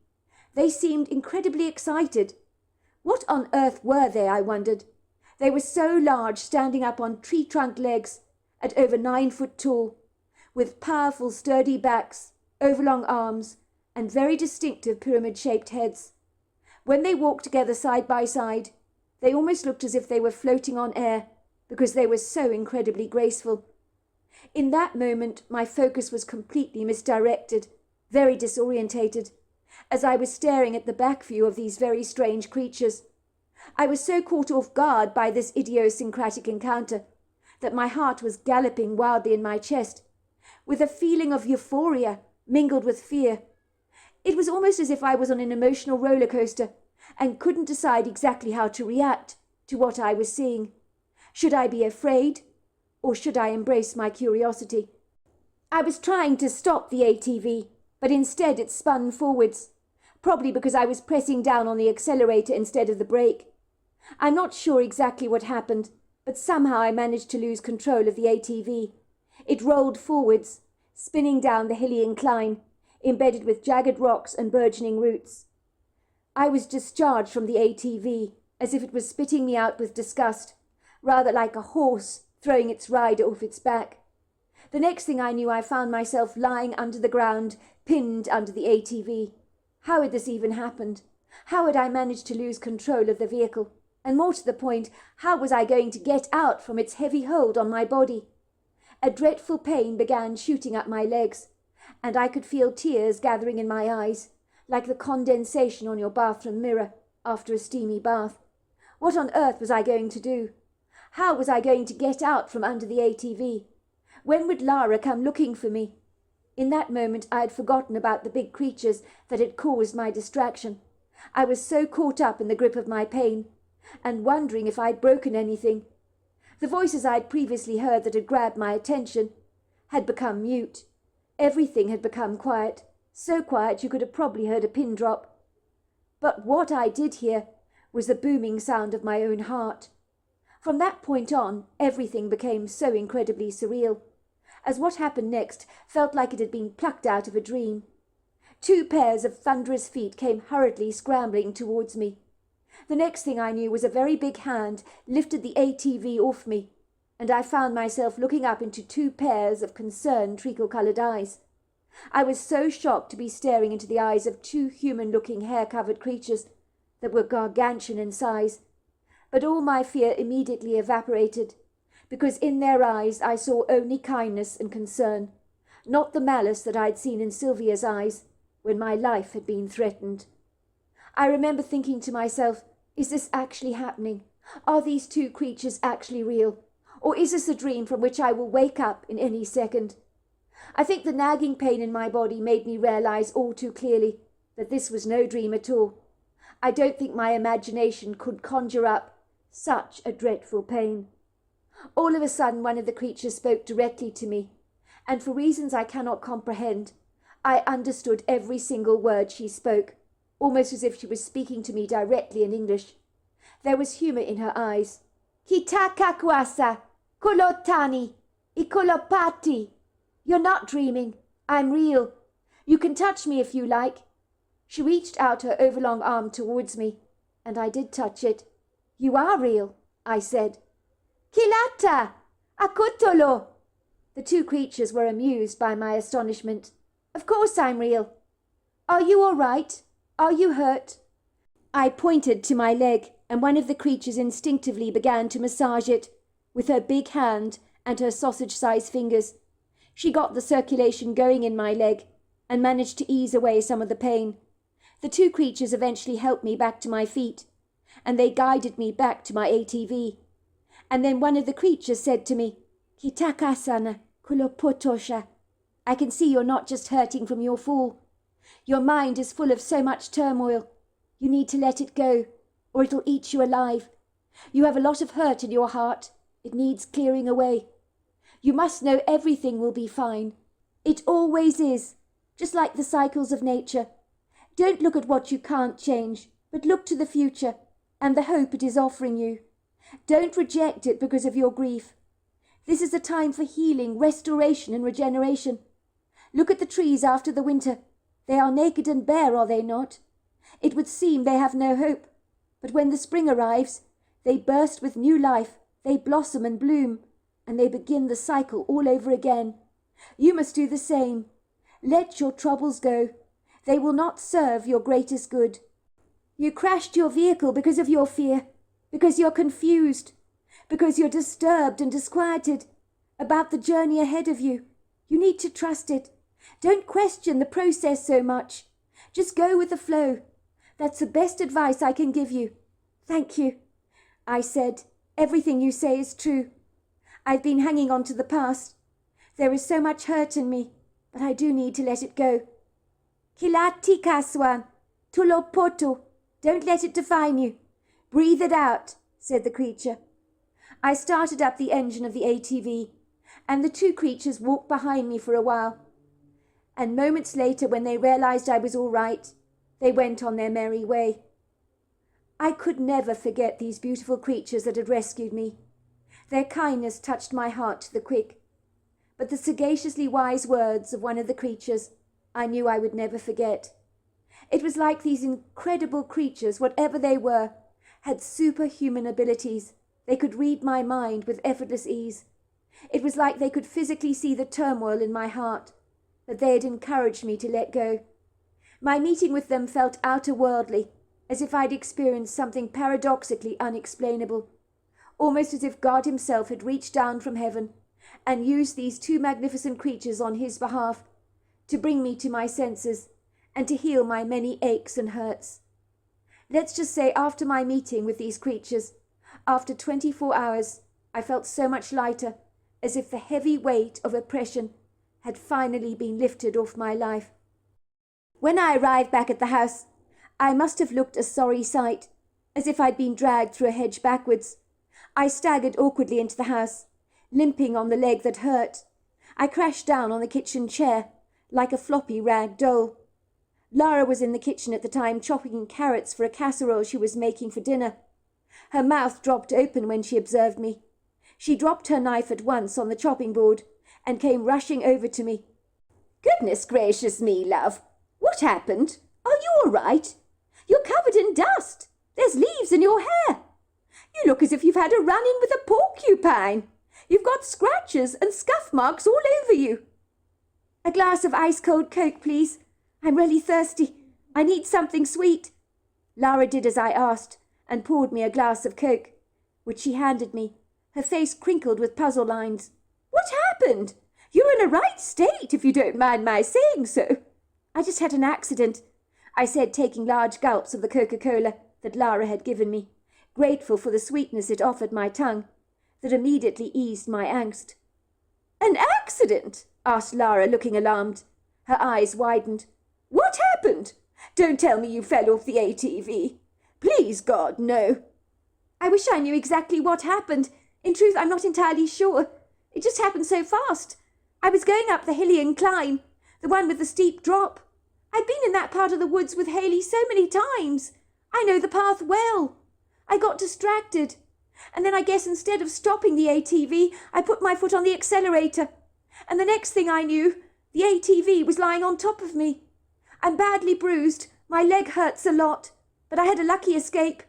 They seemed incredibly excited. What on earth were they, I wondered? They were so large, standing up on tree trunk legs at over 9 foot tall, with powerful sturdy backs, overlong arms, and very distinctive pyramid-shaped heads. When they walked together side by side, they almost looked as if they were floating on air, because they were so incredibly graceful. In that moment, my focus was completely misdirected, very disorientated, as I was staring at the back view of these very strange creatures. I was so caught off guard by this idiosyncratic encounter that my heart was galloping wildly in my chest, with a feeling of euphoria mingled with fear. It was almost as if I was on an emotional roller coaster and couldn't decide exactly how to react to what I was seeing. Should I be afraid, or should I embrace my curiosity? I was trying to stop the ATV, but instead it spun forwards, probably because I was pressing down on the accelerator instead of the brake. I'm not sure exactly what happened, but somehow I managed to lose control of the ATV. It rolled forwards, spinning down the hilly incline, embedded with jagged rocks and burgeoning roots. I was discharged from the ATV, as if it was spitting me out with disgust, rather like a horse throwing its rider off its back. The next thing I knew, I found myself lying under the ground, pinned under the ATV. How had this even happened? How had I managed to lose control of the vehicle? And more to the point, how was I going to get out from its heavy hold on my body? A dreadful pain began shooting up my legs, and I could feel tears gathering in my eyes, like the condensation on your bathroom mirror after a steamy bath. What on earth was I going to do? How was I going to get out from under the ATV? When would Lara come looking for me? In that moment I had forgotten about the big creatures that had caused my distraction. I was so caught up in the grip of my pain, and wondering if I'd broken anything. The voices I had previously heard that had grabbed my attention had become mute. Everything had become quiet, so quiet you could have probably heard a pin drop. But what I did hear was the booming sound of my own heart. From that point on, everything became so incredibly surreal, as what happened next felt like it had been plucked out of a dream. 2 pairs of thunderous feet came hurriedly scrambling towards me. The next thing I knew was a very big hand lifted the ATV off me, and I found myself looking up into 2 pairs of concerned treacle-coloured eyes. I was so shocked to be staring into the eyes of 2 human-looking hair-covered creatures that were gargantuan in size. But all my fear immediately evaporated, because in their eyes I saw only kindness and concern, not the malice that I'd seen in Sylvia's eyes when my life had been threatened. I remember thinking to myself, is this actually happening? Are these 2 creatures actually real? Or is this a dream from which I will wake up in any second? I think the nagging pain in my body made me realize all too clearly that this was no dream at all. I don't think my imagination could conjure up such a dreadful pain. All of a sudden one of the creatures spoke directly to me, and for reasons I cannot comprehend, I understood every single word she spoke, almost as if she was speaking to me directly in English. There was humour in her eyes. Kitaka kwasa, kolotani, ikolopati. You're not dreaming. I'm real. You can touch me if you like. She reached out her overlong arm towards me, and I did touch it. You are real, I said. Kilata, akutolo. The 2 creatures were amused by my astonishment. Of course I'm real. Are you all right? Are you hurt? I pointed to my leg, and one of the creatures instinctively began to massage it with her big hand and her sausage-sized fingers. She got the circulation going in my leg and managed to ease away some of the pain. The 2 creatures eventually helped me back to my feet, and they guided me back to my ATV. And then one of the creatures said to me, Kitakasana kulopotosha. I can see you're not just hurting from your fall. Your mind is full of so much turmoil. You need to let it go, or it'll eat you alive. You have a lot of hurt in your heart. It needs clearing away. You must know everything will be fine. It always is, just like the cycles of nature. Don't look at what you can't change, but look to the future and the hope it is offering you. Don't reject it because of your grief. This is a time for healing, restoration and regeneration. Look at the trees after the winter. They are naked and bare, are they not? It would seem they have no hope, but when the spring arrives, they burst with new life, they blossom and bloom, and they begin the cycle all over again. You must do the same. Let your troubles go. They will not serve your greatest good. You crashed your vehicle because of your fear, because you're confused, because you're disturbed and disquieted about the journey ahead of you. You need to trust it. Don't question the process so much. Just go with the flow. That's the best advice I can give you. Thank you. I said, everything you say is true. I've been hanging on to the past. There is so much hurt in me, but I do need to let it go. Kilati kaswan, tulopoto. Don't let it define you. Breathe it out, said the creature. I started up the engine of the ATV, and the two creatures walked behind me for a while. And moments later, when they realized I was all right, they went on their merry way. I could never forget these beautiful creatures that had rescued me. Their kindness touched my heart to the quick. But the sagaciously wise words of one of the creatures I knew I would never forget. It was like these incredible creatures, whatever they were, had superhuman abilities. They could read my mind with effortless ease. It was like they could physically see the turmoil in my heart, that they had encouraged me to let go. My meeting with them felt outer-worldly, as if I'd experienced something paradoxically unexplainable, almost as if God himself had reached down from heaven and used these two magnificent creatures on his behalf to bring me to my senses and to heal my many aches and hurts. Let's just say after my meeting with these creatures, after 24 hours, I felt so much lighter, as if the heavy weight of oppression had finally been lifted off my life. When I arrived back at the house, I must have looked a sorry sight, as if I'd been dragged through a hedge backwards. I staggered awkwardly into the house, limping on the leg that hurt. I crashed down on the kitchen chair, like a floppy rag doll. Lara was in the kitchen at the time, chopping carrots for a casserole she was making for dinner. Her mouth dropped open when she observed me. She dropped her knife at once on the chopping board and came rushing over to me. Goodness gracious me, love. What happened? Are you all right? You're covered in dust. There's leaves in your hair. You look as if you've had a run-in with a porcupine. You've got scratches and scuff marks all over you. A glass of ice-cold Coke, please. I'm really thirsty. I need something sweet. Lara did as I asked and poured me a glass of Coke, which she handed me, her face crinkled with puzzle lines. What happened? You're in a right state, if you don't mind my saying so. I just had an accident, I said, taking large gulps of the Coca-Cola that Lara had given me, grateful for the sweetness it offered my tongue, that immediately eased my angst. An accident? Asked Lara, looking alarmed. Her eyes widened. What happened? Don't tell me you fell off the ATV. Please, God, no. I wish I knew exactly what happened. In truth, I'm not entirely sure. It just happened so fast. I was going up the hilly incline, the one with the steep drop. I'd been in that part of the woods with Haley so many times. I know the path well. I got distracted. And then I guess instead of stopping the ATV, I put my foot on the accelerator. And the next thing I knew, the ATV was lying on top of me. I'm badly bruised. My leg hurts a lot. But I had a lucky escape.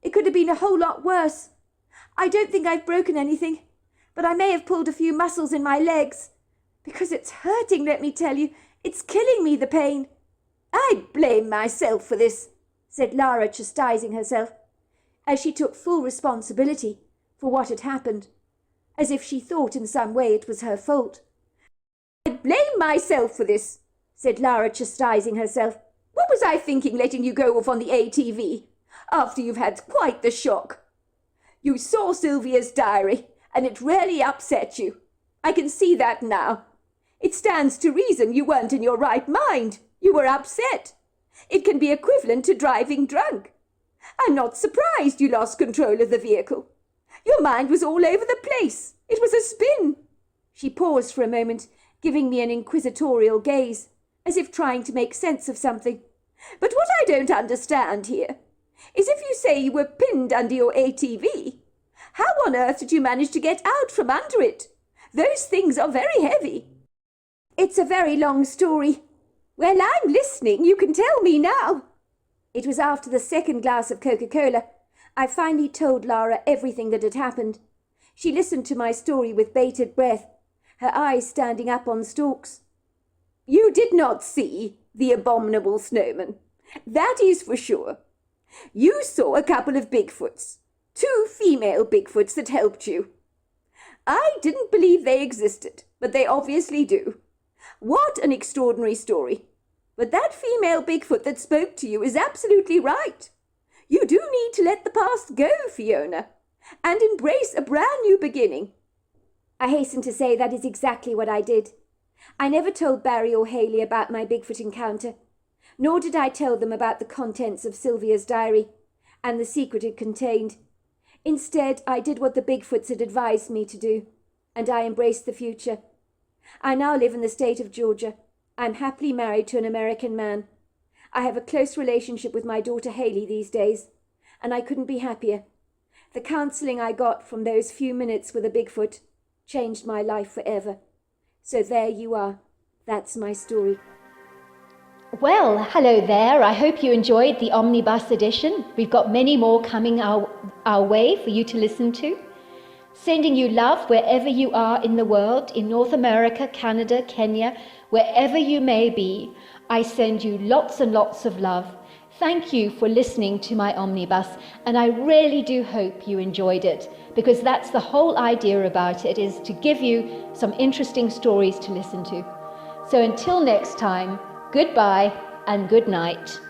It could have been a whole lot worse. I don't think I've broken anything, but I may have pulled a few muscles in my legs. Because it's hurting, let me tell you. It's killing me, the pain. I blame myself for this, said Lara, chastising herself, as she took full responsibility for what had happened, as if she thought in some way it was her fault. I blame myself for this, said Lara, chastising herself. What was I thinking letting you go off on the ATV, after you've had quite the shock? You saw Sylvia's diary, and it really upset you. I can see that now. It stands to reason you weren't in your right mind. You were upset. It can be equivalent to driving drunk. I'm not surprised you lost control of the vehicle. Your mind was all over the place. It was a spin. She paused for a moment, giving me an inquisitorial gaze, as if trying to make sense of something. But what I don't understand here is if you say you were pinned under your ATV, how on earth did you manage to get out from under it? Those things are very heavy. It's a very long story. Well, I'm listening. You can tell me now. It was after the second glass of Coca-Cola I finally told Lara everything that had happened. She listened to my story with bated breath, her eyes standing up on stalks. You did not see the abominable snowman. That is for sure. You saw a couple of Bigfoots, 2 female Bigfoots that helped you. I didn't believe they existed, but they obviously do. What an extraordinary story. But that female Bigfoot that spoke to you is absolutely right. You do need to let the past go, Fiona, and embrace a brand new beginning. I hasten to say that is exactly what I did. I never told Barry or Haley about my Bigfoot encounter. Nor did I tell them about the contents of Sylvia's diary and the secret it contained. Instead, I did what the Bigfoots had advised me to do, and I embraced the future. I now live in the state of Georgia. I'm happily married to an American man. I have a close relationship with my daughter Haley these days, and I couldn't be happier. The counseling I got from those few minutes with a Bigfoot changed my life forever. So there you are. That's my story. Well, hello there. I hope you enjoyed the Omnibus edition. We've got many more coming our way for you to listen to. Sending you love wherever you are in the world, in North America, Canada, Kenya, wherever you may be. I send you lots and lots of love. Thank you for listening to my Omnibus, and I really do hope you enjoyed it, because that's the whole idea about it, is to give you some interesting stories to listen to. So until next time, goodbye and good night.